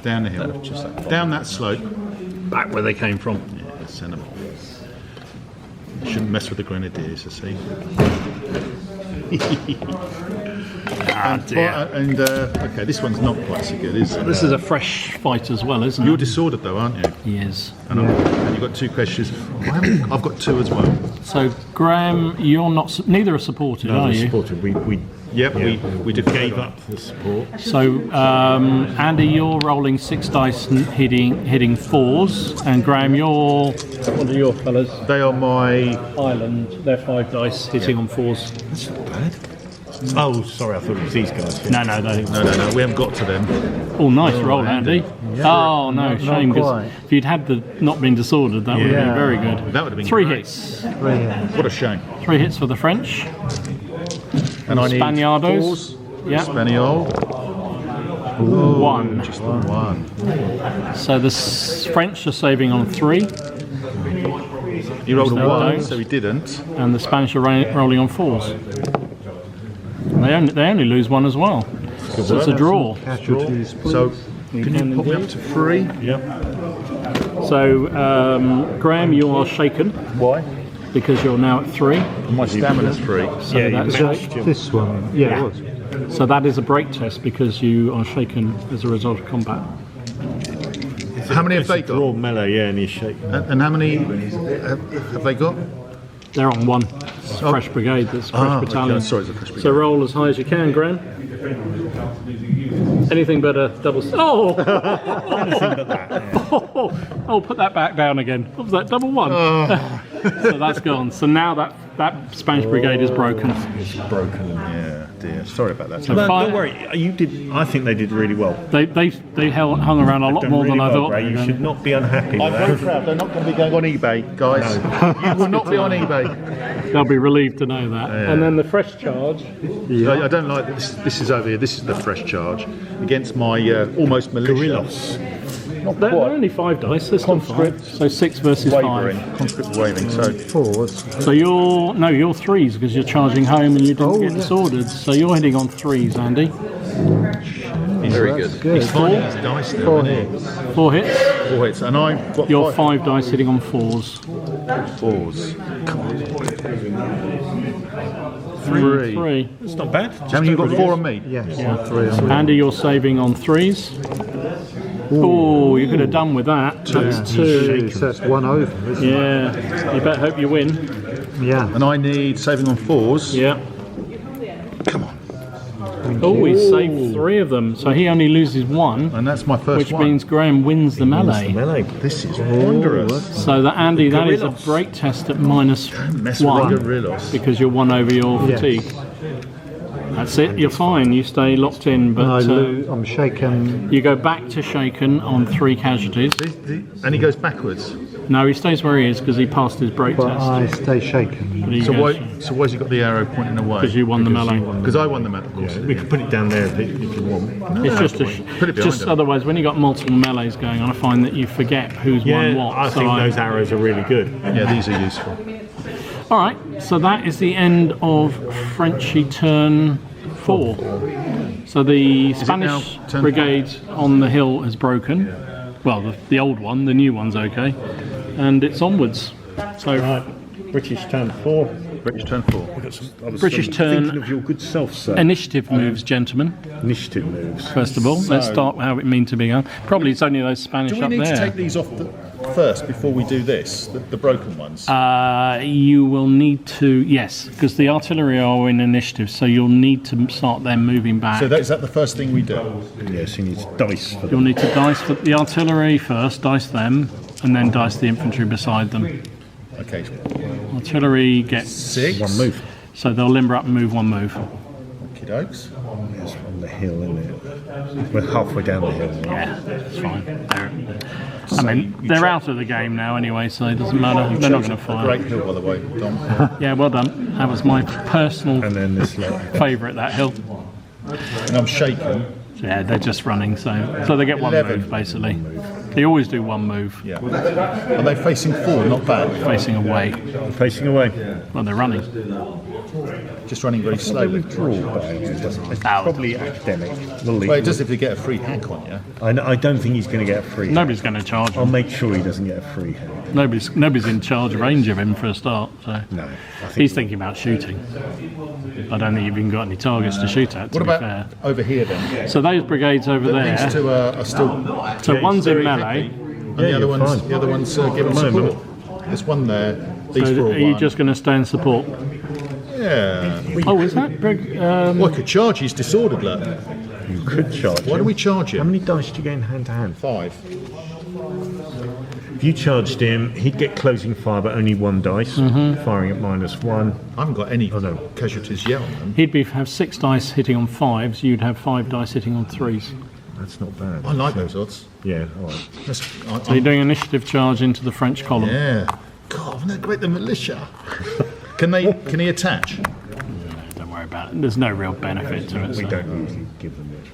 Down the hill. Down that slope. Back where they came from. Yeah, send them off. Shouldn't mess with the grenadiers, you see. Okay, this one's not quite so good, is it? This is a fresh fight as well, isn't You're it? disordered though, aren't you? He is. And you've got 2 questions. I've got 2 as well. So, Graham, you're not. Neither are supported, are you? Supported. We We gave up the support. So, Andy, you're rolling 6 dice and hitting 4s, and Graham, you're. What are your fellas? They are my. Island. They're 5 dice hitting on 4s. That's not bad. Oh, sorry, I thought it was these guys. No, No, we haven't got to them. Oh, nice roll, Andy. Oh no, shame, because if you'd had the not been disordered, that would have been very good. That would have been 3 great. hits. What a shame. 3 hits for the French. And I need Spaniardos. 4s. Yeah. Spaniel. 1. Just the 1. So the French are saving on 3, He rolled a They 1, don't. so he didn't. and the Spanish are rolling on 4s. And they only lose 1 as well. So it's a draw. Casualties, please. So, can you pop me up to 3? So Graham, you are shaken Why? because you're now at 3. My stamina's 3. So that's This one, yeah, it was. So that is a break test because you are shaken as a result of combat. How many have they Draw got? melee, yeah, and he's shaking. And how many have they got? They're on 1. It's a fresh brigade. That's a fresh battalion. Okay. Sorry, it's a fresh brigade. So roll as high as you can, Graham. Anything but a double. Oh! Oh, put that back down again. What was that? Double 1. So that's gone. So now that Spanish brigade is broken. It's broken. Yeah, dear. Sorry about that. So But fire- don't worry, you did. I think they did really well. They hung around a lot Done more really than I well, thought. Ray. they were You gonna. should not be unhappy with I'm very that. proud. They're not going to be going on eBay, guys. You will not be on eBay. They'll be relieved to know that. And then the fresh charge. I don't like this. This is over here. This is the fresh charge against my almost militia. They're only 5 dice. They're still 5. So 6 versus 5. Wavering, conscript waving. So 4s. So you're 3s because you're charging home and you didn't get disordered. So you're hitting on 3s, Andy. Very good. he's finding his dice now, isn't he? 4 hits. 4 hits, and I've got You're 5 dice hitting on 4s. 4s. Come on. 3. 3. It's not bad. How many you got? 4 on me. Yes, 3 on Andy, you're saving on 3s. Oh, you could have done with that. That's 2. So that's 1 over, isn't it? Yeah. You better hope you win. Yeah. And I need saving on 4s. Yeah. Come on. Oh, he saved 3 of them. So he only loses 1, And that's my first which one. means Graham wins the melee. Melee. This is wondrous. So that Andy, that is a Gorillas. break test at minus Mess with 1 the gorillas. because you're 1 over your fatigue. That's it. You're fine. You stay locked in, but I'm shaken. you go back to shaken on 3 casualties. And he goes backwards. No, he stays where he is because he passed his break But test. I stay shaken. But he So goes- why's he got the arrow pointing away? Because you won the melee. Because I won the medal, of course. We can put it down there if you want. It's just Put it behind him. otherwise when you got multiple melees going on, I find that you forget who's won what. I think those arrows are really good. Yeah, these are useful. All right, so that is the end of Frenchy turn 4. So the Spanish now turn brigade on the hill has broken. Well, the old one, the new one's okay, and it's onwards. So Right, British turn 4. British turn 4. British turn Thinking of your good self, sir. initiative moves, gentlemen. Initiative moves. First of all, let's start with how it mean to be going. Probably it's only those Spanish Do we up need there. to take these off first before we do this? The broken ones? You will need to, yes, because the artillery are in initiative, so you'll need to start them moving back. So is that the first thing we do? Yes, you need dice for You'll need to dice for the artillery first, dice them, and then dice the infantry beside them. Okay. Artillery gets 6. one move. so they'll limber up and move 1 move. Okie dokes. It's on the hill, isn't it? We're halfway down the hill. Yeah, it's fine. I mean, they're out of the game now anyway, so it doesn't matter. They're not going to fire. Great hill, by the way, Dom. Yeah, well done. That was my personal And then this like favourite, that hill. And I'm shaken. Yeah, they're just running, so they get 1 11. move basically. They always do one move, Yeah. Are they facing forward, not back? facing away. Facing away. Well, they're running. Just running very slowly. It's probably academic. Well, it does if they get a free hack on you. I don't think he's going to get a free. Nobody's going to charge I'll him. make sure he doesn't get a free hit. Nobody's in charge of range of him for a start. So No. he's thinking about shooting. I don't think you've even got any targets to shoot at. To What be about fair. over here then? So those brigades over there. These two are still. So one's in melee. And the other ones, giving support. There's one there. These So four are are you one. just going to stay and support? Yeah. Oh, is that Well, I could charge. He's disordered, look. You could charge. Why do we charge How him? many dice do you get in hand to hand? 5. If you charged him, he'd get closing fire, but only 1 dice, firing at -1. I haven't got any casualties yet on them. He'd have 6 dice hitting on 5s. You'd have 5 dice hitting on 3s. That's not bad. I like those odds. Yeah, all right. So you're doing initiative charge into the French column. Yeah. God, isn't that great? The militia. Can he attach? Don't worry about it. There's no real benefit to it. We So. don't usually give them it.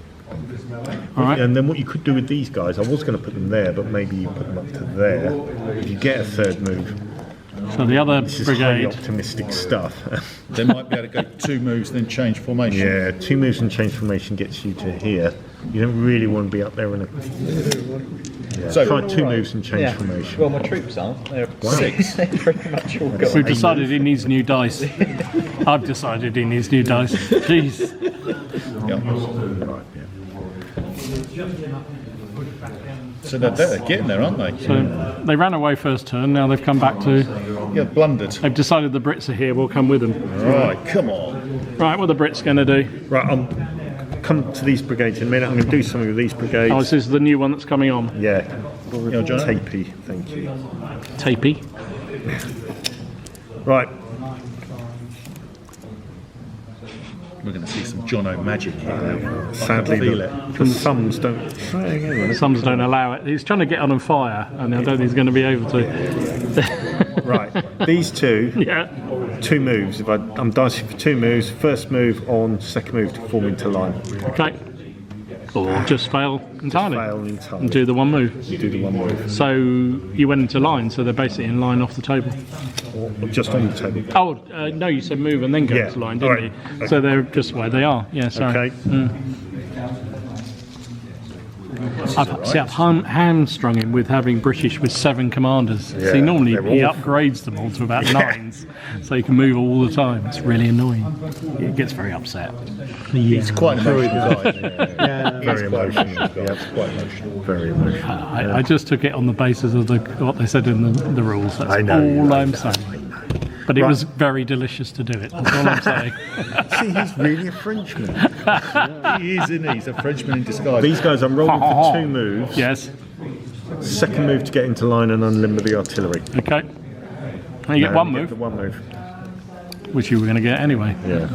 All right. And then what you could do with these guys, I was going to put them there, but maybe you put them up to there. If you get a third move, So the other this is highly brigade. optimistic stuff. They might be able to go 2 moves, then change formation. Yeah, 2 moves and change formation gets you to here. You don't really want to be up there in a... Yeah. So- Try 2 moves and change formation. Well, my troops aren't. They're 6. They're pretty much all gone. We've decided he needs new dice. I've decided he needs new dice. Jeez. Yeah. Right, yeah. So they're getting there, aren't they? So they ran away first turn. Now they've come back to. Yeah, blundered. They've decided the Brits are here. We'll come with them. Right, come on. Right, what are the Brits going to do? Right, I'll come to these brigades in a minute. I'm going to do something with these brigades. Oh, this is the new one that's coming on. Yeah. Yeah, John. Tapey, thank you. Tapey. Right, We're going to see some John O magic here now. sadly feel the thumbs don't... Some don't allow it. He's trying to get on and fire, and I don't think he's going to be able to. Right, these two, Yeah. 2 moves. If I'm dicing for 2 moves, first move on, second move to form into line. Okay. Or just fail entirely. Fail entirely. And do the one move. You do the 1 move. So you went into line, so they're basically in line off the table. Or just on the table. Oh, no, you said move and then go Yeah. into line, didn't All you? right. So they're just where they are. Yeah, sorry. Okay. I've hamstrung him with having British with 7 commanders. Yeah, See, normally they're he all- upgrades them all to about 9s, so he can move all the time. It's really annoying. He gets very upset. He's quite an emotional guy. Very emotional. Yeah, quite emotional. Very emotional. I just took it on the basis of what they said in the rules. That's I know, all I I'm know, saying. But it was very delicious to do it. That's all I'm saying. See, he's really a Frenchman. He is, isn't he? He's a Frenchman in disguise. These guys, I'm rolling for 2 moves. Yes. Second move to get into line and unlimber the artillery. Okay. And you get No, one you move, the 1 move. which you were going to get anyway. Yeah.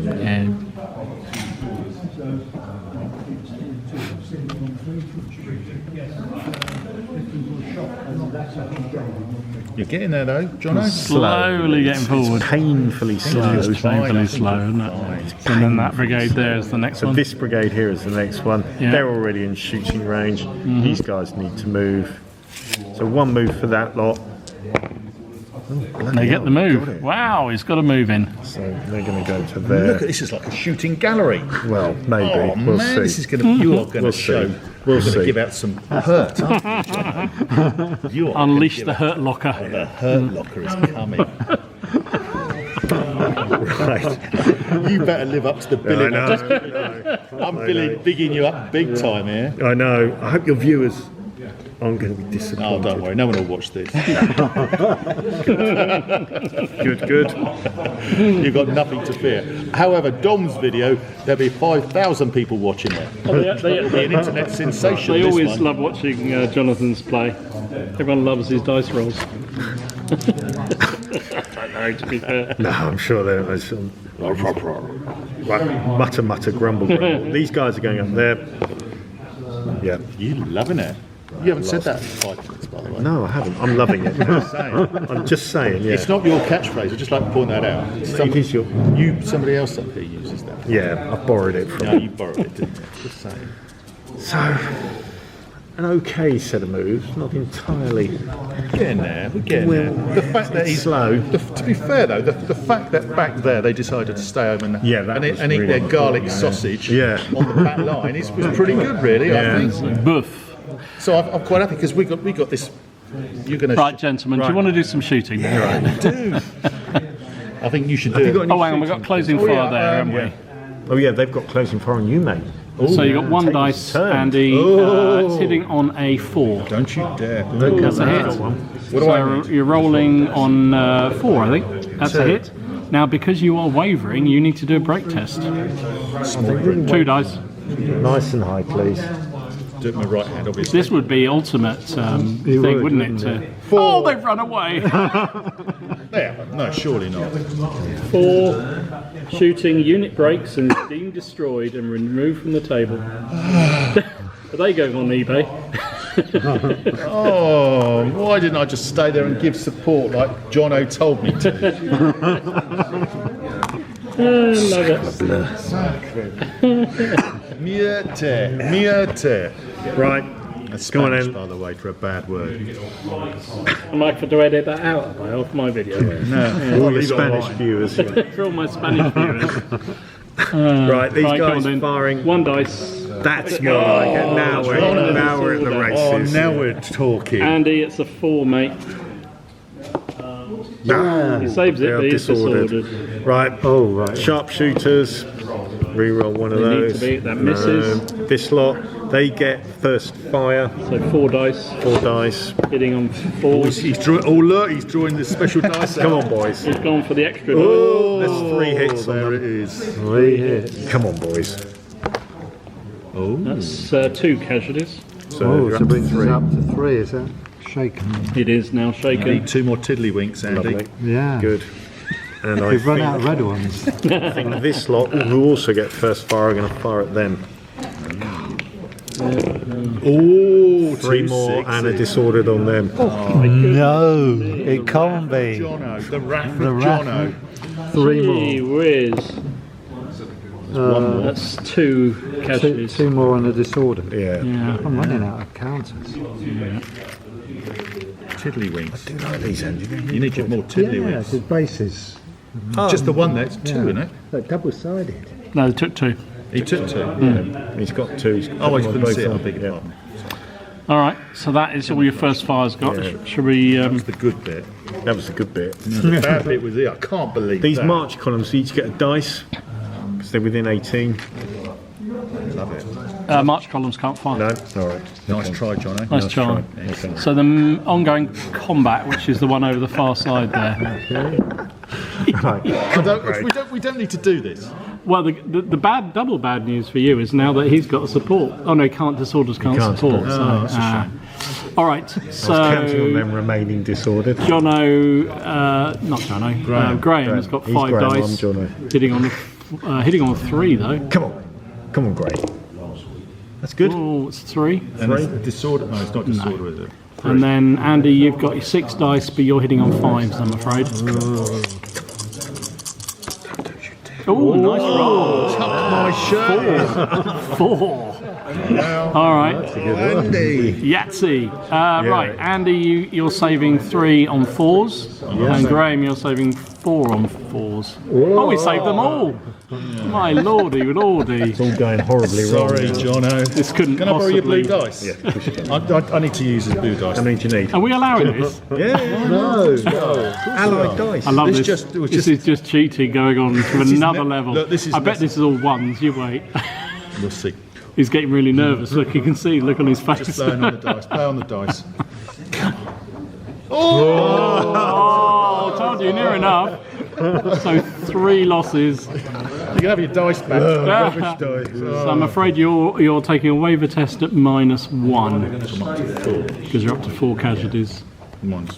And You're getting there though, John O. slowly getting forward. Painfully slow. It's painfully slow, isn't it? And then that brigade there is the next So one. this brigade here is the next one. Yeah. They're already in shooting range. These guys need to move. So 1 move for that lot. And they get the move. Wow, he's got a move in. So they're going to go to Look there. at this, is like a shooting gallery. Well, maybe. Oh we'll man, see. this is going to. You are going to We'll show. see. We're We'll going to see. give out some hurt, aren't you, John O? You are Unleash gonna the give hurt locker. out- The hurt locker is coming. Right. You better live up to the billing. I know. I'm bigging you up big time here. I know. I hope your viewers aren't going to be disappointed. Oh, don't worry, no one will watch this. Good. You've got nothing to fear. However, Dom's video, there'll be 5,000 people watching it. It'll be an internet sensation. They this always one. love watching Jonathan's play. Everyone loves his dice rolls. I don't know, to be fair. No, I'm sure there's some. Right, mutter, grumble. These guys are going up there. Yeah. You loving it. You haven't said that in 5 minutes, by the way. No, I haven't. I'm loving it. I'm just saying, yeah. It's not your catchphrase. I just like to point that out. It is your... Somebody else up here uses that. Yeah, I borrowed it from... No, you borrowed it, didn't you? Just saying. So, an okay set of moves, not entirely. Getting there, we're getting there. The fact that he's slow. To be fair though, the fact that back there they decided to stay home and, eat their garlic sausage on the back line was pretty good, really. I think. Boof. So I'm quite happy because we got this. You're going to right, gentlemen. Do you want to do some shooting? Yeah, I do. I think you should do it. Oh, hang on, we've got closing fire there, haven't we? Oh yeah, they've got closing fire on you, mate. So you got one dice, Andy. It's hitting on a 4. Don't you dare! That's a hit. What do I need? You're rolling on 4, I think. That's a hit. Now, because you are wavering, you need to do a break test. 2 dice. Nice and high, please. Do it with my right hand, obviously. This would be ultimate thing, wouldn't it? Oh, they've run away. No, surely not. 4 shooting unit breaks and deemed destroyed and removed from the table. Are they going on eBay? Oh, why didn't I just stay there and give support like Jono told me to? Love it. Miete. Right. That's Come on Spanish, in. by the way, for a bad word. I might have to edit that out off my video. All the Spanish viewers. For all my Spanish viewers. Right, these Right, guys come on then. firing. 1 dice. That's more like it. Now we're at the Oh, races. now we're talking. Andy, it's a 4, mate. He saves it, They are but he's disordered. disordered. Right. Oh, right. Sharpshooters. Reroll one of They need those. to beat, that misses. This lot, they get first fire. So 4 dice, 4 dice. hitting on 4s. He's drawing the special dice. Come on, boys. He's gone for the extra dice. Oh, there's 3 hits on There them. it is. 3 hits. Come on, boys. That's 2 casualties. So Oh, you're so up to brings us 3. up to 3, is that? Shaken. It is now shaken. Need 2 more tiddlywinks, Andy. Lovely. Yeah. Good. And I We've run out of think, red ones. I think this lot, who also get first fire, are going to fire at them. Oh, 3 more and a disordered on them. No, it can't be. Jono, the wrath of The wrath. Jono. 3 Gee more. whiz. That's 2 casualties. 2 more on the disorder. Yeah. Yeah. I'm running out of counters. Tiddlywinks. Do like these, Andy. You need more Yeah, tiddlywinks. the bases. Just the one there, it's 2, isn't it? Like double-sided. No, they took 2. He took 2. He's got 2. He's Oh, I got couldn't both see it. I on. beg your Yeah. pardon. All right, so that is all your first fires got. Yeah. Should we? That's the good bit. That was a good bit. The bad bit was here. I can't believe These that. march columns each get a dice because they're within 18. Love it. March columns can't fire. No? Alright. Nice try, Jono. Nice try. Excellent. So the ongoing combat, which is the one over the far side there. We don't need to do this. Well, the double bad news for you is now that he's got support. Oh no, disorders can't can't support. support. So, Oh, that's a shame. all right, I was counting on so them remaining disordered. Jono, not Jono, Graham has got He's 5 Graham, dice. I'm Jono. Hitting on 3 though. Come on, Gray. That's good. Oh, it's 3. And it's disorder. No, it's not disorder, is it? And then Andy, you've got your 6 dice, but you're hitting on 5s, I'm afraid. Oh, nice roll. Tuck my shirt. 4. All right. Andy. Yahtzee. Right, Andy, you're saving 3 on 4s, and Graham, you're saving 4 on 4s. Oh, we saved them all. My lordy, lordy. It's all going horribly wrong. Sorry, Jono. This couldn't Can I borrow your blue possibly. dice? Yeah, push it. I need to use the blue dice. How many do you need? Are we allowing this? Yeah. No. Allied dice. I love This this. just- it was This just- is just cheating going on to another level. look, this is I bet this is all 1s. You wait. We'll see. He's getting really nervous. Look, you can see. Look on his face. Just playing on the dice. Play on the dice. Oh, told you, near enough. So 3 losses. You can have your dice back. Rubbish dice. So I'm afraid you're taking a waiver test at -1 because you're up to 4 casualties. Mine's-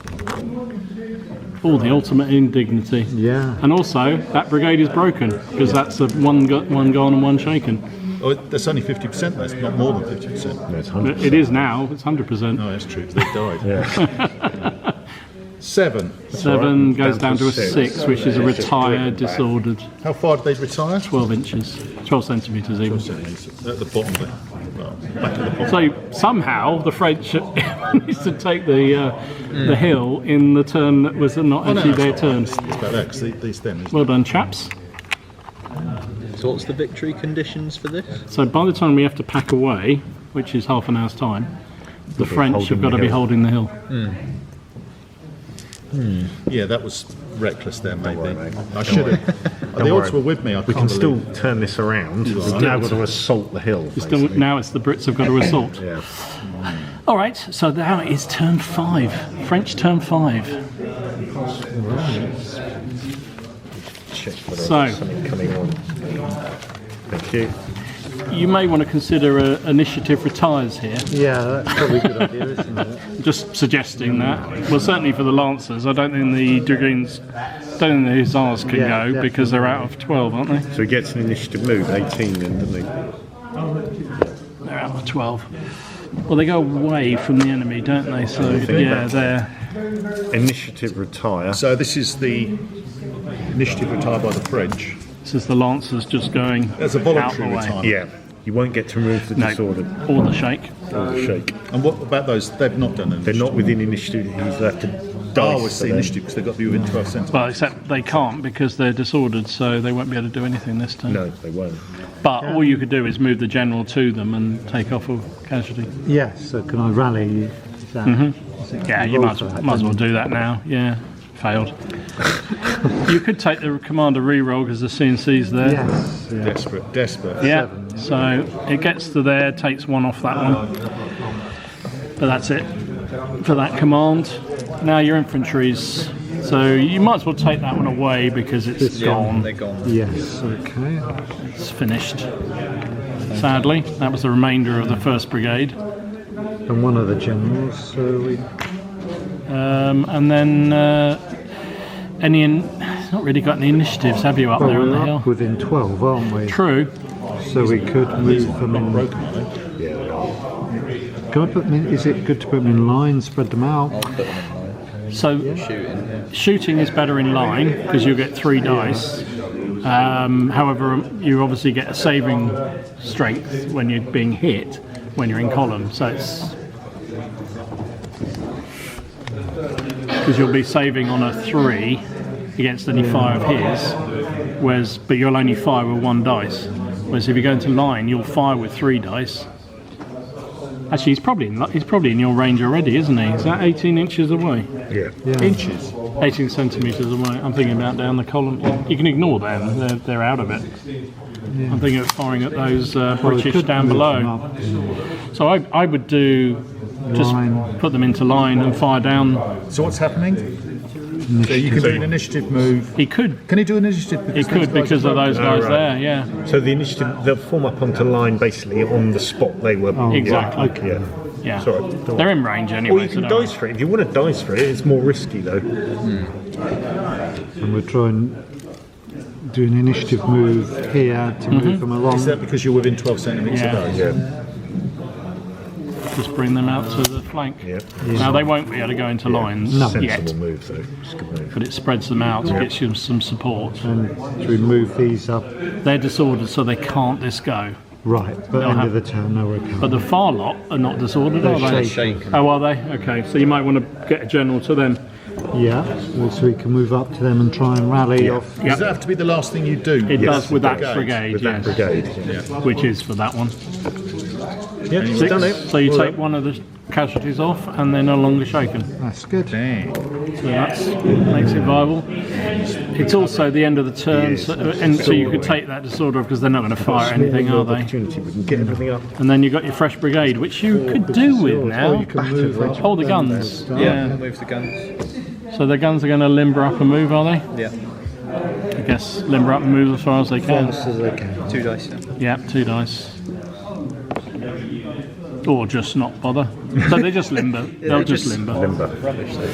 Oh, the ultimate indignity. Yeah. And also that brigade is broken because that's a one gone and 1 shaken. Oh, that's only 50%. That's not more than 50%. No, it's 100. It is now. It's 100%. No, that's true. 'Cause they died. 7. 7 goes down to a 6, which is a retired, disordered. How far did they retire? 12 inches, 12 centimetres even. At the bottom of it. Well, back at the bottom. So somehow the French managed to take the hill in the turn that was not actually their turn. It's about that, because these then. Well done, chaps. So what's the victory conditions for this? So by the time we have to pack away, which is half an hour's time, the French have got to be holding the hill. Yeah, that was reckless there, maybe. I should have. The odds were with me. We can still turn this around. We've now got to assault the hill. Now it's the Brits have got to assault. Yeah. All right, so now it is turn 5. French turn 5. Check whether So- there's something coming on. Thank you. You may want to consider initiative retires here. Yeah, that's probably a good idea, isn't it? Just suggesting that. Well, certainly for the Lancers, I don't think the Dragoons, don't think the Hussars can Yeah, go because they're out of 12, aren't they? So he gets an initiative move, 18 then, doesn't he? They're out of 12. Well, they go away from the enemy, don't they? So yeah, they're. Initiative retire. So this is the initiative retired by the French. This is the Lancers just going. There's a out voluntary the way. retirement. Yeah. You won't get to remove the No, disordered or the shake. or the shake. And what about those? They've not done an They're initiative. not within initiative. He's left to dice. Oh, it's for the them. initiative because they've got to be within 12 centimetres. Well, except they can't because they're disordered, so they won't be able to do anything this time. No, they won't. But all you could do is move the general to them and take off a casualty. Yes, so can I rally? Is that, is it Yeah, you might as well do that now. Yeah, failed. You could take the commander reroll because the CNC's there. Yes. Yeah. Desperate. Yeah, so it gets to there, takes 1 off that one. But that's it for that command. Now your infantry's. So you might as well take that one away because it's gone. They're gone. Yes, okay. It's finished. Sadly, that was the remainder of the 1st Brigade. And one of the generals, so we... And then not really got any initiatives, have you, up there on the we're hill? up within 12, aren't we? True. So we could move them in... Can I put them in, is it good to put them in line, spread them out? So shooting is better in line because you get 3 dice. However, you obviously get a saving strength when you're being hit when you're in column. So it's because you'll be saving on a 3 against any fire of his, but you'll only fire with 1 dice. Whereas if you go into line, you'll fire with 3 dice. Actually, he's probably in your range already, isn't he? Is that 18 inches away? Yeah. Inches. 18 centimetres away. I'm thinking about down the column. You can ignore them; they're out of it. I'm thinking of firing at those British down below. So I would do just put them into line and fire down. So what's happening? So you can do an initiative move. He could. Can he do an initiative? He could because of those guys there. Yeah. So the initiative, they'll form up onto line basically on the spot they were. Exactly. Yeah. Yeah. Sorry. They're in range anyway. Or you can dice for it. If you want to dice for it, it's more risky though. And we'll try and do an initiative move here to move them along. Is that because you're within 12 centimetres Yeah. of those? Yeah. Just bring them out to the flank. Yeah. Now they won't be able to go into lines yet, Sensible move though. It's a good move. but it spreads them out, gets you some support. And to remove these up. They're disordered, so they can't disco. Right, but They'll end have- of the turn, no, we can't. But the far lot are not disordered, are they? Shaken. Oh, are they? Okay, so you might want to get a general to them. Yeah, so we can move up to them and try and rally off. Does that have to be the last thing you do? It does with that brigade, With yes. that brigade. Which is for that one. Yeah, he's 6, done it. so you take one of the casualties off and they're no longer shaken. That's good. Dang. So that makes it viable. It's also the end of the turn, so you could take that disorder because they're not going to fire anything, are they? Opportunity. We can get everything up. And then you've got your fresh brigade, which you could do with now. You can move up. Hold the guns. Yeah, move the guns. So the guns are going to limber up and move, are they? Yeah. I guess limber up and move as far as they can. Fast as they can. 2 dice. Yeah, 2 dice. Or just not bother. So they just limber. They'll just limber. Rubbish though.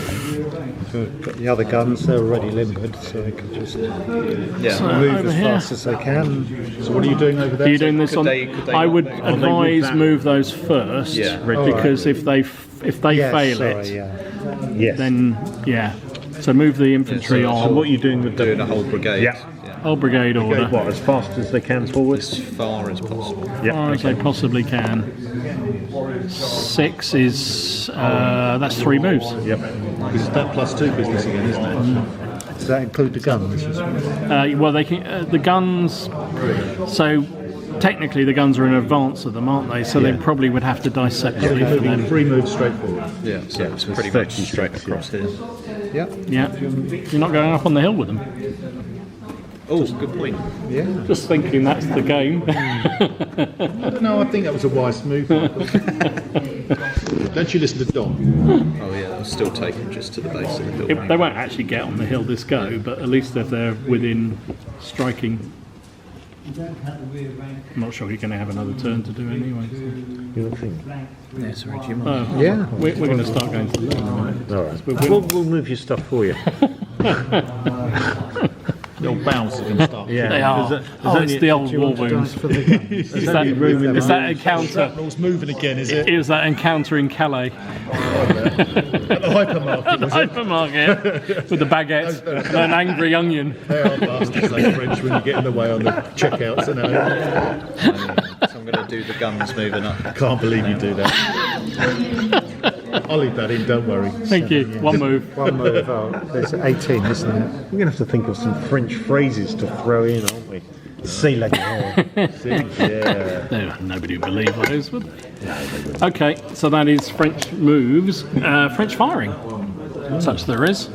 So we've got the other guns, they're already limbered, so they can just Yeah. move over as here. fast as they can. So what are you doing over there? Are you doing this Could on? they I would not advise move those first, Yeah. because if they if they fail then yeah. So move the infantry on. So what are you doing with Doing a whole brigade. Yeah. Whole brigade order. What, as fast as they can forward? As far as possible. As far as they possibly can. 6 is that's 3 moves. Yep. Is that +2 business again, isn't it? Does that include the guns? Well, they can the guns. So technically, the guns are in advance of them, aren't they? So they probably would have to dice separately for them. 3 moves straight forward. Yeah, so it's pretty much straight across here. Yeah. Yeah, you're not going up on the hill with them. Oh, good point. Yeah. Just thinking that's the game. No, I think that was a wise move. Don't you listen to Don? Oh yeah, that'll still take them just to the base of the hill. They won't actually get on the hill this go, but at least if they're within striking. I'm not sure you're going to have another turn to do anyway. Yeah, sorry, Jim. Yeah. We're going to start going to the left, right? All right. We'll move your stuff for you. You're bouncing and stuff. Yeah. They are. It's the old war wounds. Is that encounter? Shrapnel's moving again, is it? It was that encounter in Calais. At the hypermarket, The was it? hypermarket with the baguette and an angry onion. They are bastards, those French, when you get in the way on the checkouts. You know. So I'm going to do the guns moving up. I can't believe you do that. I'll leave that in, don't worry. Thank you. One move. One move. Oh, there's 18, isn't it? We're going to have to think of some French phrases to throw in, aren't we? See like Yeah. No, nobody would believe those, would they? Okay, so that is French moves. French firing. Such there is.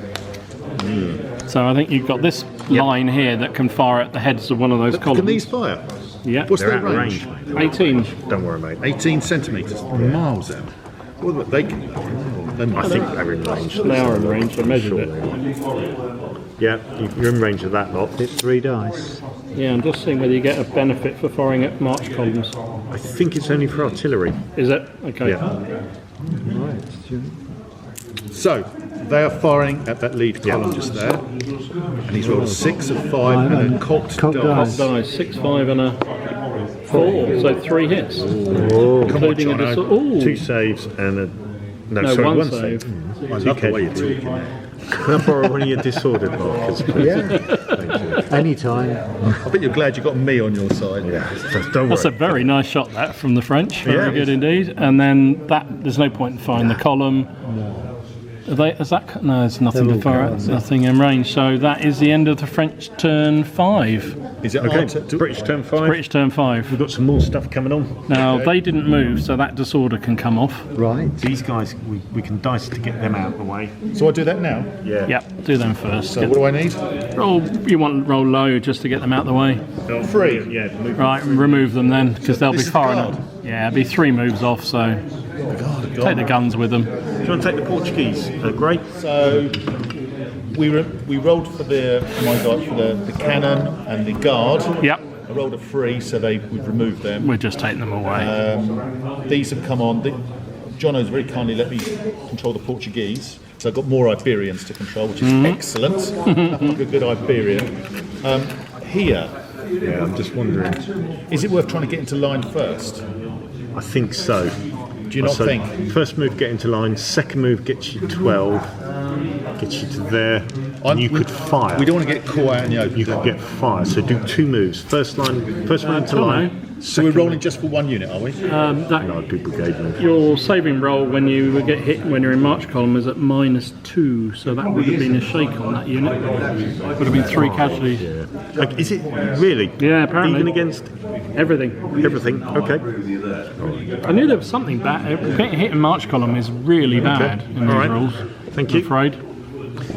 So I think you've got this line here that can fire at the heads of one of those columns. Can these fire? Yeah. What's They're their out of range? range. 18. Don't worry, mate. 18 centimetres. Miles out. What about they can? I think they're in range. They are in range, I measured it. Yeah, you're in range of that lot. It's 3 dice. Yeah, I'm just seeing whether you get a benefit for firing at march columns. I think it's only for artillery. Is it? Okay. Yeah. Right. So, they are firing at that lead column just there. And he's rolled a 6, a 5, and a cocked Cocked dice. Dice, 6, 5 and a 4, so 3 hits. Including a Jono. Ooh. 2 saves and a... No, No, sorry, one one save. save. I love the way you're talking. Can I borrow one of your disordered markers, please? Yeah. Anytime. I bet you're glad you got me on your side. Yeah, don't That's a worry. very nice shot, that, from the French. Very Yeah. good indeed. And then that, there's no point in firing the column. Are they, is that, no, there's nothing to fire at, nothing in range. So that is the end of the French turn 5. Is it Okay, okay. British turn 5. British turn 5. We've got some more stuff coming on. Now, they didn't move, so that disorder can come off. Right. These guys, we can dice to get them out of the way. So I do that now? Yeah. Yep, do them first. So what do I need? You want to roll low just to get them out of the way. 3. Yeah, move. Right, remove them then, because they'll be This is far guard. enough. Yeah, it'll be 3 moves off, so take the guns with them. Do you want to take the Portuguese? Great. So we rolled for the cannon and the guard. Yep, I rolled a 3, so we've removed them. we're just taking them away. These have come on. Jono's very kindly let me control the Portuguese, so I've got more Iberians to control, which is excellent. Like a good Iberian. Here, Yeah, I'm just wondering. is it worth trying to get into line first? I think so. Do you not So think? First move, get into line. Second move, gets you 12. Gets you to there. And you could fire. We don't want to get caught out in the open. You do could we? get fire. So do 2 moves. First move into line. So we're rolling just for 1 unit, are we? No, do brigade move. Your saving roll when you get hit when you're in march column is at -2, so that would have been a shake on that unit. Would have been 3 casualties. Like, is it really? Yeah, apparently. Even against Everything. everything? Okay. I knew there was something bad. Getting hit in march column is really bad in these Alright. rules. Thank I'm you. afraid.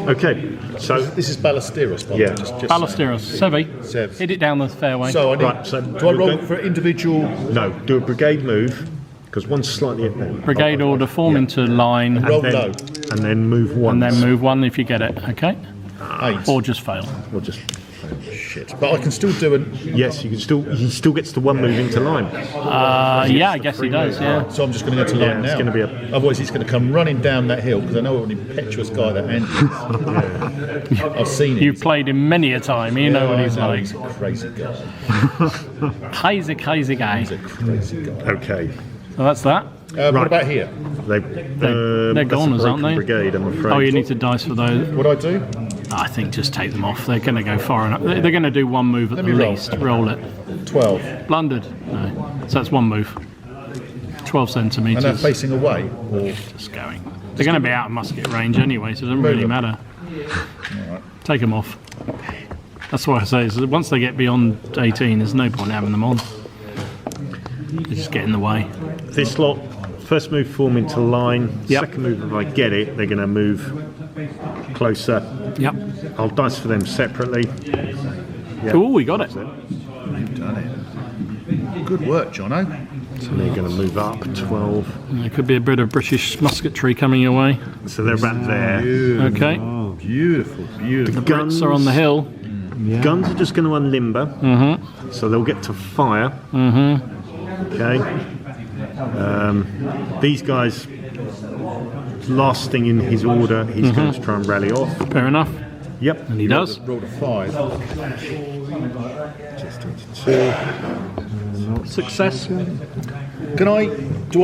Okay. So This is Ballesteros, by the Yeah. way. Just Ballesteros, Sevi. Sev. Hit it down the fairway. So I need, Right, so do I roll we're for individual? no, do a brigade move because one's slightly at them. Brigade order, form into line, Roll then, low. and then move once. and then move 1 if you get it. Okay, 8. or just fail. We'll just Shit. But I can still do it. yes, you can still. He still gets the 1 move into line. Yeah, I guess he does. Yeah. So I'm just going to go to line Yeah, now. it's gonna be Otherwise, he's going to come running down that hill because I know what an impetuous guy that Andy is. I've seen him. You've played him many a time. You know what he's I know, like. He's a crazy guy. Crazy guy. He's a crazy guy. Okay. So that's that. What about here? They're that's a goners, aren't broken they? Brigade, I'm afraid. Oh, you need to dice for those. What do I do? I think just take them off. They're going to go far enough. They're going to do one move at the me roll. least. Roll it. 12. Blundered. No. So that's one move. 12 centimetres. And they're facing away? Or Just going. They're going to be out of musket range anyway, so it doesn't really matter. Take them off. That's why I say is that once they get beyond 18, there's no point having them on. They just get in the way. This lot, first move form into line. Yep. Second move, if I get it, they're going to move closer. Yep. I'll dice for them separately. Oh, we got it. you've done it. Good work, Jono. So they're going to move up 12. There could be a bit of British musketry coming your way. So they're about there. Okay. Beautiful, beautiful. The Brits are on the hill. Guns are just going to unlimber. So they'll get to fire. Okay. These guys, last thing in his order, he's going to try and rally off. Fair enough. Yep. And he does. Rolled a 5. Just 22. Success. Do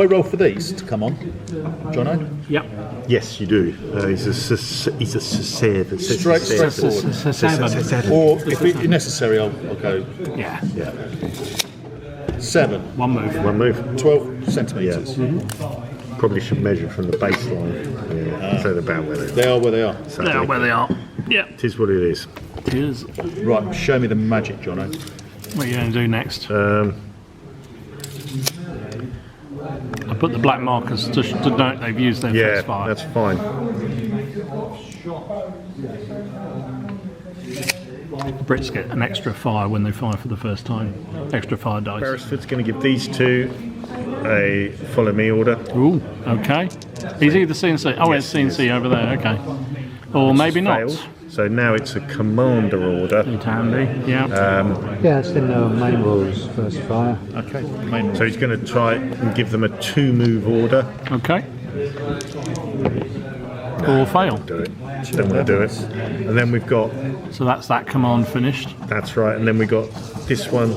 I roll for these to come on, Jono? Yep. Yes, you do. He's a Sicilian. Straight forward. Or if it necessary, I'll go Yeah. 7. One move. One move. 12 centimetres. Probably should measure from the baseline. Yeah. So they're about where they are. They are where they are. So They are where they are. Yep. it is what it is. Cheers. Right, show me the magic, Jono. What are you going to do next? I put the black markers to note they've used their Yeah, first fire. that's fine. The Brits get an extra fire when they fire for the first time. Extra fire dice. Beresford's going to give these two a follow me order. Ooh, okay. He's either CNC. Oh, it's CNC over there. Okay. Or maybe not. Failed. So now it's a commander order. It's handy. Yeah. Yeah, it's in the main rules, first fire. Okay, main So he's going to try and give them a 2-move order. Okay. Or fail. Do it. Don't want to do it. And then we've got, So that's that command finished. that's right, and then we've got this one.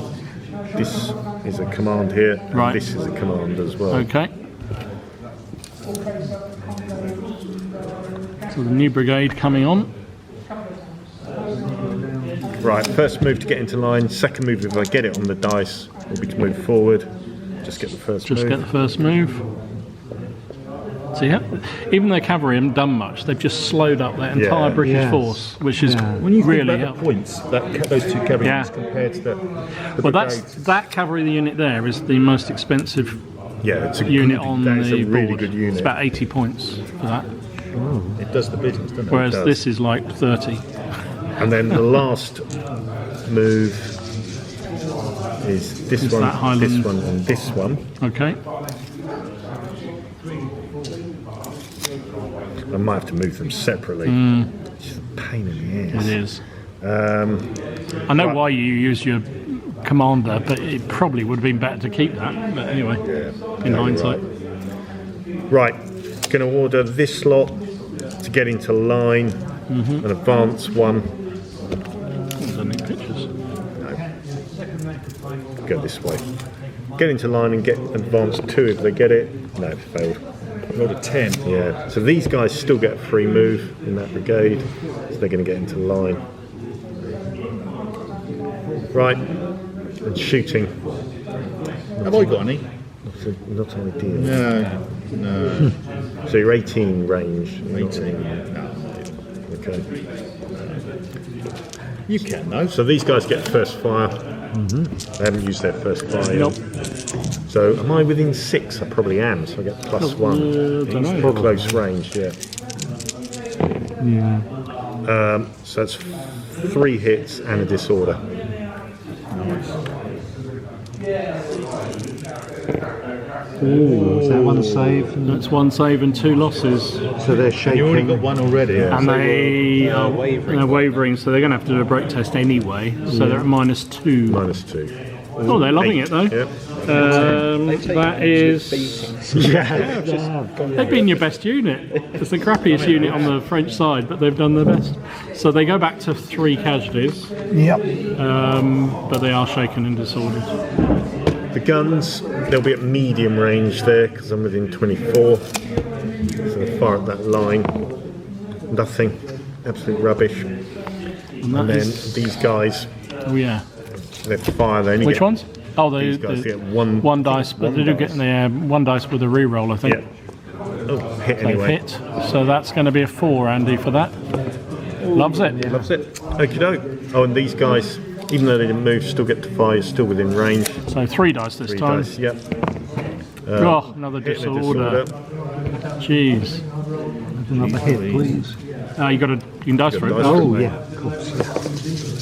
This is a command here. And Right. this is a command as well. Okay. So the new brigade coming on. Right, first move to get into line. Second move, if I get it on the dice, will be to move forward. Just get the first Just move. get the first move. So yeah, even though cavalry haven't done much, they've just slowed up their entire Yeah. British Yes. force, which is When you think really about helpful. the points that those two cavalry Yeah. units compared to the Well, brigades. that cavalry unit there is the most expensive Yeah, it's a unit good, on that is the a really board. good unit. It's about 80 points for that, It does the business, doesn't it? whereas does. this is like 30. And then the last move is this Is one, that Highland? this one, and this one. Okay. I might have to move them separately. It's just a pain in the ass. It is. I know why you use your commander, but it probably would have been better to keep that. But anyway, in hindsight. Right, going to order this slot to get into line, and advance one. There's any pictures. Go this way. Get into line and get advance 2 if they get it. No, it failed. Rolled a 10. Yeah, so these guys still get a free move in that brigade, so they're going to get into line. Right, and shooting. Have I got any? Not ideal. No. So you're 18 range. 18. Okay. You can though. So these guys get first fire. They haven't used their first fire yet. So am I within 6? I probably am, so I get +1. Dunno. Close range, yeah. So that's 3 hits and a disorder. Ooh, is that one save? That's one save and 2 losses. So they're shaking. You already got one already. And they're wavering, so they're going to have to do a break test anyway. So they're at -2. -2. Oh, they're loving it though. Yep. That is. They've been your best unit. It's the crappiest unit on the French side, but they've done their best. So they go back to 3 casualties. Yep. But they are shaken and disordered. The guns, they'll be at medium range there because I'm within 24. So far up that line, nothing, absolute rubbish. And then these guys, Oh yeah. they fire. They only Which get, ones? Oh, These guys get one dice, but they do get one dice with a reroll, I think. Yeah. Oh, hit They've anyway. hit. So that's going to be a 4, Andy, for that. Loves it. Loves it. Okie doke. Oh, and these guys, even though they didn't move, still get to fire, still within range. So 3 dice this 3 time. dice, yep. Oh, another Hitting a disorder. Jeez. Another hit, please. You got you can dice for it. dice. Oh, mate. yeah, of course.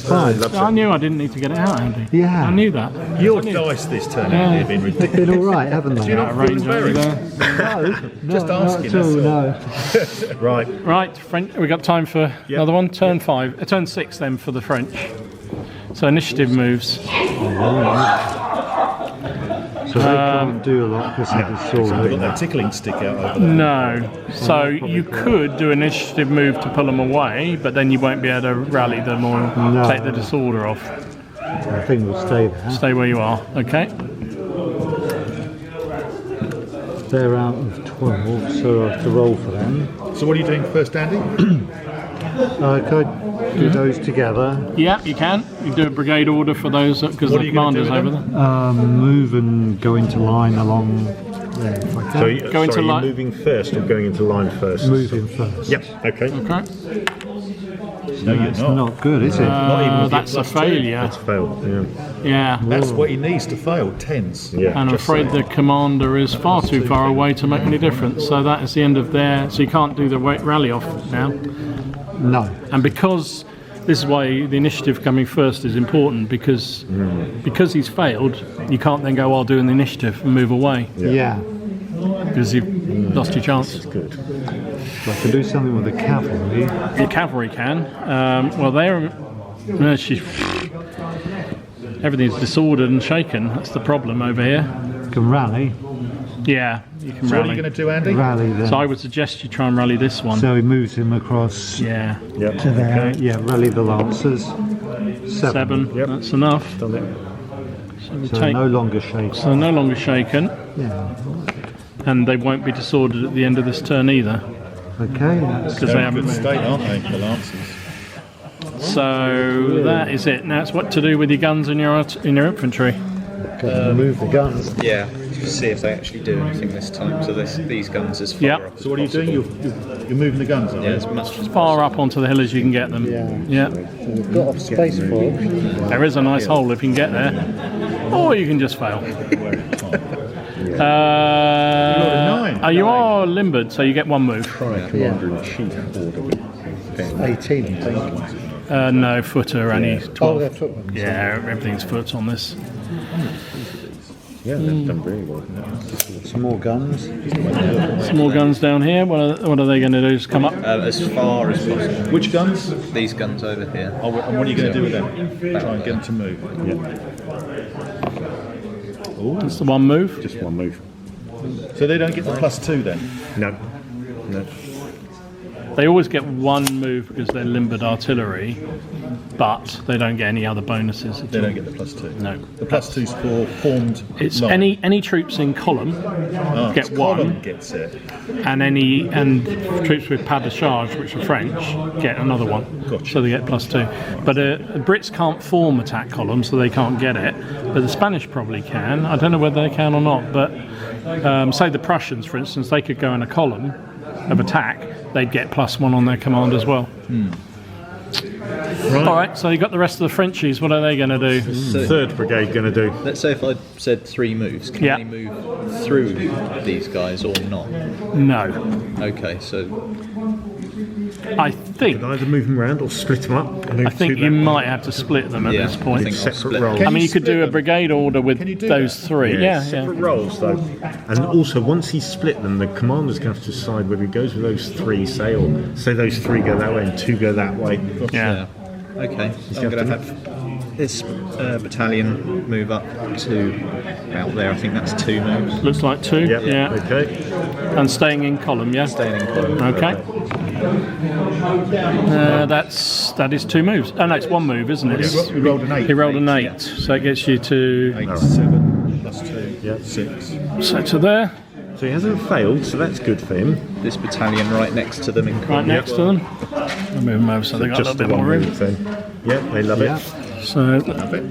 5. Loves I it. knew I didn't need to get it out, Andy. Yeah. I knew that. Your dice this turn have been ridiculous. They've been all right, haven't they? Do you not feel Range over embarrassed? there. No, Just asking, that's all, no. Right. Right, French. We got time for another one. Turn 5. Turn 6 then for the French. So initiative moves. So they can't do a lot because of the I've sword. got no tickling stick out over there. No. So you could do an initiative move to pull them away, but then you won't be able to rally them or No. take the disorder off. I think we'll stay there. Stay where you are. Okay. They're out of 12, so I have to roll for them. So what are you doing first, Andy? Could I do those together? Yeah, you can. You do a brigade order for those because What the are you gonna do commander's with over them? there. Move and go into line along there if I So, can. you, Go into sorry, line. you're moving first or going into line first? Moving first. Yep. Okay. Okay. No, you're It's not. not good, is it? Not even with your That's a plus 2. failure. That's failed. Yeah. Yeah. That's what he needs to fail. 10s. Yeah. And I'm Just afraid saying. the commander is far too far away to make any difference. So that is the end of their. So you can't do the rally off now. No. And because this is why the initiative coming first is important because he's failed, you can't then go, I'll do an initiative and move away Yeah. because you've lost your chance. Good. So I can do something with the cavalry. The cavalry can. Well, they're everything's disordered and shaken. That's the problem over here. Can rally. Yeah, you can So what are rally. you going to do, Andy? Rally there. So I would suggest you try and rally this one. So he moves him across Yeah, Yep. to there. Yeah, rally the lancers. 7. 7. That's enough. Done it. So we So take. no longer shake. So no longer shaken, Yeah. and they won't be disordered at the end of this turn either Okay. That's because they They're in haven't good moved. state, aren't they, the Lancers? So that is it. Now it's what to do with your guns and your infantry. okay. Move the guns. Yeah, just see if they actually do anything this time. So these guns as far Yeah. up as So what are you doing? possible. You're moving the guns, aren't Yeah, you? as much as Far up onto the hill as you can get them. Yeah. Yeah. So we've got off space for it. There is a nice hole if you can get there, or you can just fail. You are limbered, so you get 1 move. Commander-in-Chief order. 18, I think. No footer, only Oh, 12. they're footmen. Yeah, everything's foot on this. Yeah, they've done very well. Some more guns. Some more guns down here. What are they going to do? Just come up? as far as possible. Which guns? These guns over here. Oh, and what are you going to do with them? Try and get them to move. That's the 1 move. Just 1 move. So they don't get the +2 then? No. No. They always get 1 move because they're limbered artillery, but they don't get any other bonuses at They all. don't get the +2. No. The +2's for formed. It's line. any troops in column get Column 1, gets it. and troops with pas de charge, which are French, get another 1. Gotcha. So they get +2. But the Brits can't form attack columns, so they can't get it. But the Spanish probably can. I don't know whether they can or not. But say the Prussians, for instance, they could go in a column of attack. They'd get +1 on their command as well. All right, so you got the rest of the Frenchies. What are they going to do? So 3rd Brigade going to do. let's say if I said 3 moves, can Yeah. they move through these guys or not? No, Okay, so I think Either move them around or split them up. I think you might have to split them at yeah, this point. I think I'll Separate split roles. them. I mean, you could split do a them? brigade order with Can you do those that? 3. Yeah, separate roles though. And also, once he's split them, the commander's going to have to decide whether he goes with those 3, say those 3 go that way and 2 go that way. yeah. Okay, I'm going to have this battalion move up to out there. I think that's 2 moves. Looks like 2. Yep. Yeah. Okay. And staying in column. Yeah. Staying in column. Okay. That is 2 moves. Oh no, it's 1 move, isn't it? He rolled an 8. He rolled an 8, so it gets you to 8, 7, +2. Yeah. 6. So to there, So he hasn't failed, so that's good for him. This battalion right next to them in right next to them. I'll move them over so they got a little the bit more room. move then. Yeah, they love it. So Love it.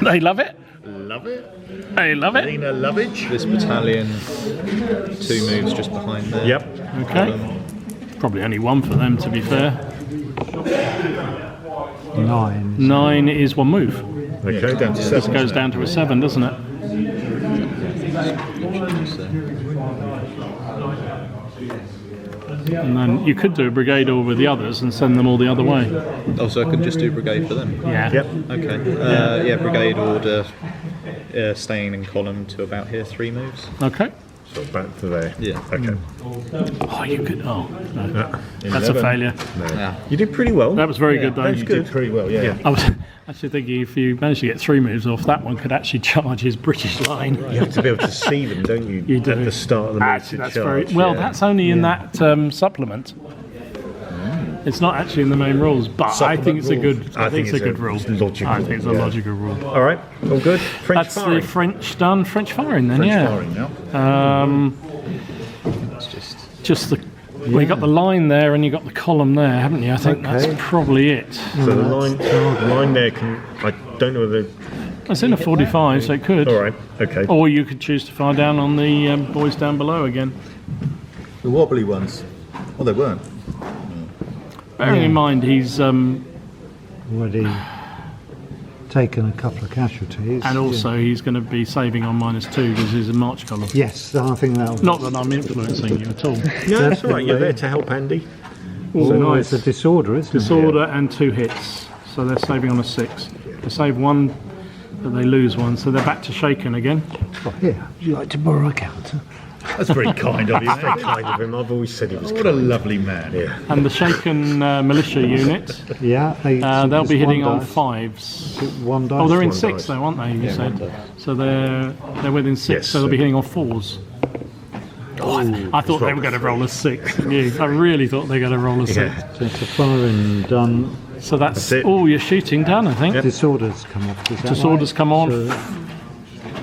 they love it. Love it. They love it. Lena Lovage. This battalion, 2 moves just behind there. Yep. Okay. Probably only one for them, to be fair. 9. 9 is 1 move. Okay, down to 7. Goes down to a 7, doesn't it? And then you could do a brigade over the others and send them all the other way. Oh, so I could just do brigade for them? Yeah. Yep. Okay. Yeah, brigade order, staying in column to about here, 3 moves. Okay. So back to there. Yeah. Okay. Oh, you could. Oh, no. That's a 11. failure. Yeah. You did pretty well. That was very good, though. You did pretty well, yeah. I was actually thinking if you managed to get 3 moves off, that one could actually charge his British line. You have to be able to see them, don't you? You do. At the start of the move Actually, to that's charge. very well. That's only in that supplement. It's not actually in the main rules, but Supplement I think it's a rules. good. I think it's a good rule. logical, I think it's a yeah. logical rule. All right. All good. French That's firing. the French done. French firing then, French yeah. firing now. Just the. Well, you got the line there and you got the column there, haven't you? I think that's probably it. So the line there can. I don't know whether. It's in a 45, so it could. All right. Okay. Or you could choose to fire down on the boys down below again. The wobbly ones. Oh, they weren't. Bearing in mind he's Already taken a couple of casualties. and also he's going to be saving on -2 because he's a march column. Yes, I think that. Not that I'm influencing you at all. No, that's all right. You're there to help Andy. So Oh, nice. it's a disorder, isn't Disorder and 2 hits, so they're saving on a 6. They save 1, but they lose 1, so they're back to shaken again. it? Oh, here, would you like to borrow a counter? That's very kind of you. Very kind of him. I've always said he was What a lovely man. Yeah. And the shaken militia unit, Yeah, they'll be it's hitting one on dice. 5s. One dice. Oh, they're in one 6 dice. though, aren't they? You said. So they're within 6, Yes, so they'll be so- hitting on 4s. I thought they were going to roll a 6. I really thought they were going to roll a 6. Yeah. So it's a firing done. So that's That's it. all your shooting done, I think. Disorders come off. Is that Disorders right? come on. So,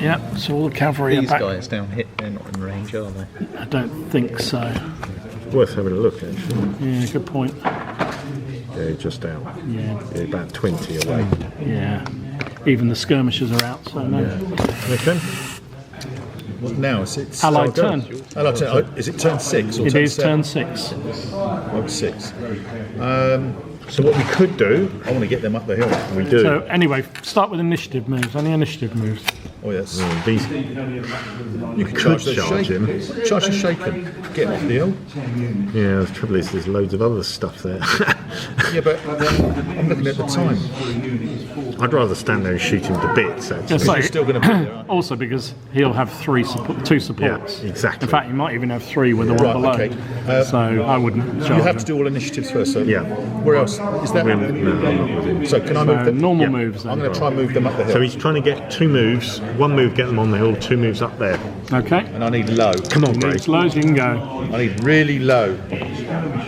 Yeah, so all the cavalry are These back. guys down here, they're not in range, are they? I don't think so. Worth having a look, actually. Yeah, good point. Yeah, just out. Yeah, Yeah, about 20 away. yeah. Even the skirmishers are out, so no. Okay. What now? It's Allied turn. Allied turn. Oh, is it turn 6 or It turn is 7? turn 6. Oh, 6. So what we could do, I want to get them up the hill. we do. So anyway, start with initiative moves. Any initiative moves? Oh, yes. These You can could charge the charge shaken. him. Charge the shaken. Get off the hill. Yeah, the trouble is there's loads of other stuff there. Yeah, but I'm looking at the time. I'd rather stand there and shoot him to bits, actually. Just You're say, still going to be there, aren't also because he'll have 2 supports. Yeah, exactly. In fact, he might even have 3 with the one Right, below. okay. So I wouldn't you? charge You have him. to do all initiatives first. So Yeah. where else? Is that? No, I'm not with him. So can I move them? normal Yeah. moves then. I'm going to try and move them up the hill. So he's trying to get 2 moves. 1 move, get them on the hill. 2 moves up there. Okay. And I need low. Come on, Ray. As low as you can go. I need really low.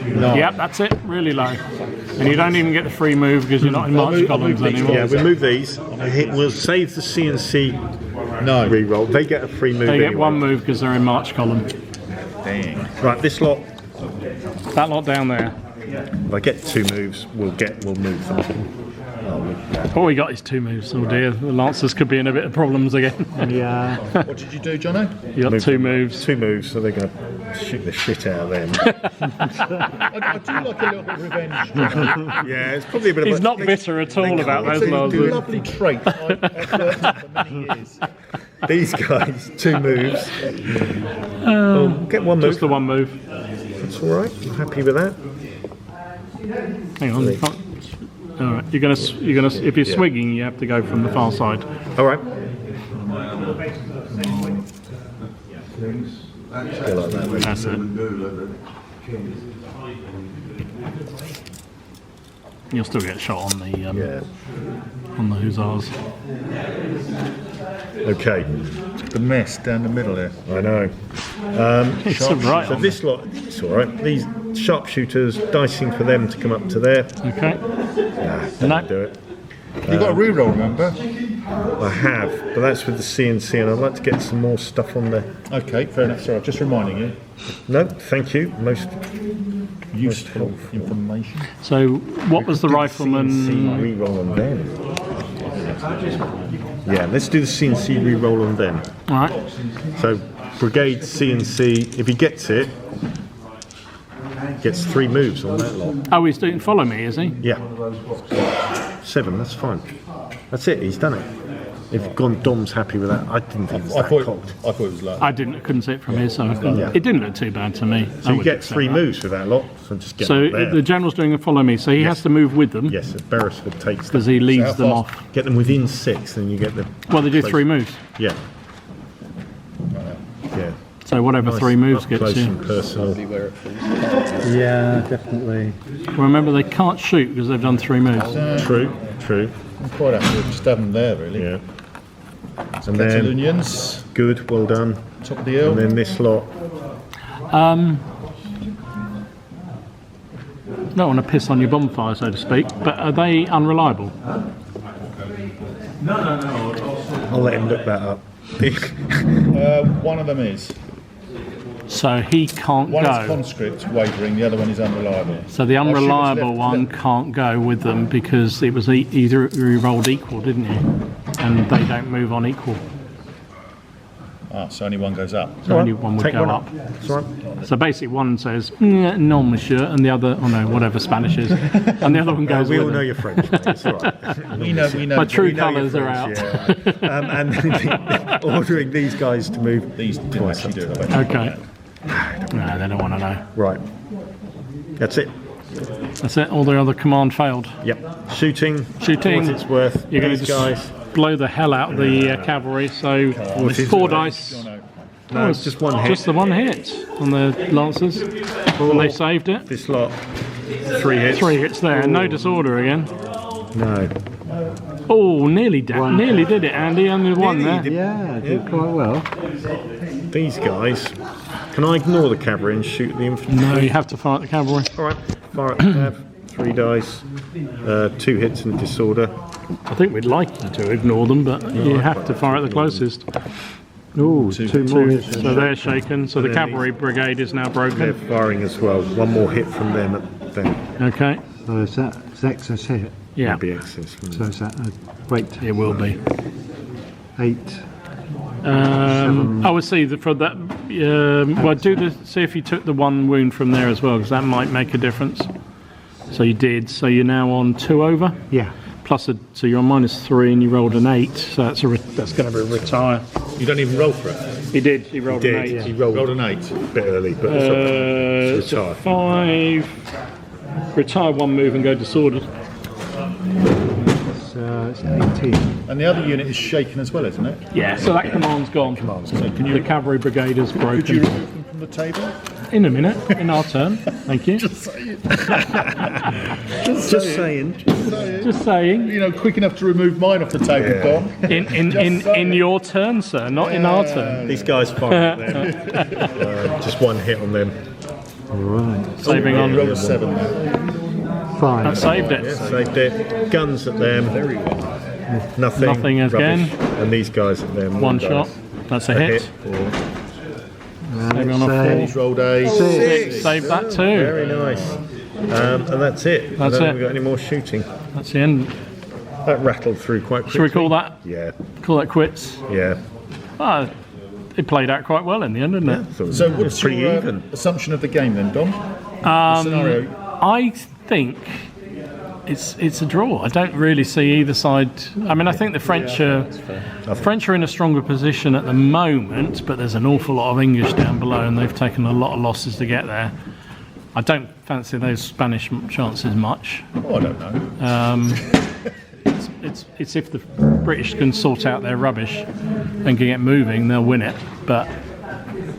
No. Yep, that's it. Really low. And you don't even get the free move because you're not in march I'll columns move these anymore. Yeah, we move these. We'll save the CNC No. reroll. They get a free move They get anyway. 1 move because they're in march column. Dang. Right, this lot, That lot down there. if I get 2 moves, we'll move them. All we got is 2 moves. Oh dear, the Lancers could be in a bit of problems again. Yeah. What did you do, Jono? You got 2 moves. 2 moves, so they're going to shoot the shit out of them. I do like a little bit of revenge. Yeah, it's probably a bit of He's a... not bitter at all about It's those a Lancers. lovely trait I've learned for many years. These guys, 2 moves. Oh, get 1 move. Just the 1 move. That's all right. I'm happy with that. Hang on. You can't. All right. You're gonna. If you're swigging, you have to go from the far side. All right. That's it. You'll still get shot on the Yeah. on the hussars. Okay. The mess down the middle there. I know. It's right So on this lot, it's all right. These sharpshooters, dicing for them to come up to there. there. Okay. Don't No. do it. You've got a reroll, remember? I have, but that's with the CNC, and I'd like to get some more stuff on there. Okay, fair enough. Sorry, I'm just reminding you. No, thank you. Most Useful information. So, what was the CNC rifleman? re-roll on them. Yeah, let's do the CNC re-roll on them. All right. So, Brigade CNC, if he gets it, gets 3 moves on that lot. Oh, he's doing follow me, is he? Yeah. 7, that's fine. That's it, he's done it. If Dom's happy with that, I didn't think it was that cocked. I thought it was low. Couldn't see it from here, so I couldn't. Yeah. It didn't look too bad to me. So you get 3 moves with that lot, so just get So them there. the general's doing a follow me, so he has to move with them Yes, if Beresford takes because them. he leads how them fast? off. Get them within 6, then you get the... Well, they do close- 3 moves, Yeah. Yeah. so whatever Nice 3 moves up gets close you. and personal. Yeah, definitely. Remember, they can't shoot because they've done 3 moves. True, true. I'm quite happy with just having them there, really. Yeah. And then, Catalonians, good, well done. top of the hill. And then this lot. Don't want to piss on your bonfire, so to speak, but are they unreliable? I'll let him look that up. One of them is. So he can't One is go. conscript wavering, the other one is unreliable. So the unreliable one can't go with them because it was either you rolled equal, didn't you? And they don't move on equal. So only one goes up. So only one would Take go one up. It's all right. So basically one says, non monsieur, and the other, oh no, whatever Spanish is, and the other one goes We with all know them. you're French, mate. It's all right. We know. My true We know you're colours are French, out. yeah. And ordering these guys to move. These didn't actually do it. Okay. No, they don't want to know. Right. That's it. That's it, all the other command failed. Yep. Shooting. Shooting. For what it's worth. You're going to These just guys. blow the hell out of the cavalry, so What is 4 it? dice. No, it's just one hit. Just the 1 hit on the Lancers. And they saved it. This lot. 3 hits. 3 hits there, no disorder again. No. Oh, nearly did it, Andy. Only 1 there. Yeah, did quite well. These guys. Can I ignore the cavalry and shoot the infantry? No, you have to fire at the cavalry. All right. Fire at the cav. 3 dice. 2 hits and disorder. I think we'd like you to ignore them, but you have to fire at the closest. Ooh, 2 more hits. So they're shaken. So the then cavalry brigade is now They're broken. firing as well. 1 more hit from them at them. Okay. So is that excess hit? Yeah, Be excess. So is that wait, it will be. 8. I would see that for that. Well, see if you took the 1 wound from there as well, because that might make a difference. So you did. So you're now on 2 over. Yeah. So you're on -3 and you rolled an 8. So that's going to be a retire. You don't even roll for it. He did. He rolled an 8. He rolled Rolled an 8. a bit early, but it's It's a retire. 5. Retire 1 move and go disordered. It's 18. And the other unit is shaken as well, isn't it? Yeah. So that command's gone. So can you The cavalry brigade is could you broken. remove them from the table? In a minute, in our turn. Thank you. Just saying. Just saying. You know, quick enough to remove mine off the table, Dom. In your turn, sir, not in our turn. These guys fire at them. Just 1 hit on them. Right. Saving on. Roll a 7 there. 5. That saved it. Saved it. Guns at them. Nothing. Nothing again. Rubbish. And these guys at them. 1 dice. shot. That's a hit. Saving on a 4. He's rolled a 6. Save that too. Very nice. And that's it. That's I don't it. think we've got any more shooting. That's the end. That rattled through quite quickly. Should we call that Yeah. quits? Yeah. It played out quite well in the end, didn't it? So what's pretty your even. assumption of the game then, Dom? The scenario. I think it's a draw. I don't really see either side. I mean, I think the French are in a stronger position at the moment, but there's an awful lot of English down below, and they've taken a lot of losses to get there. I don't fancy those Spanish chances much. Oh, I don't know. It's if the British can sort out their rubbish and can get moving, they'll win it. But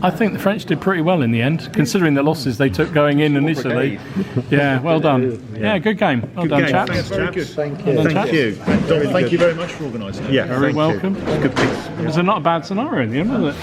I think the French did pretty well in the end, considering the losses they took going in initially. Yeah, well done. Yeah, good game. Well done, game. chaps. Thanks, Very good. Thank Well you. done, Thank chaps. you. Dom, thank you very much for organising it. Yeah, Very thank you. welcome. Good piece. It was not a bad scenario in the end, was it?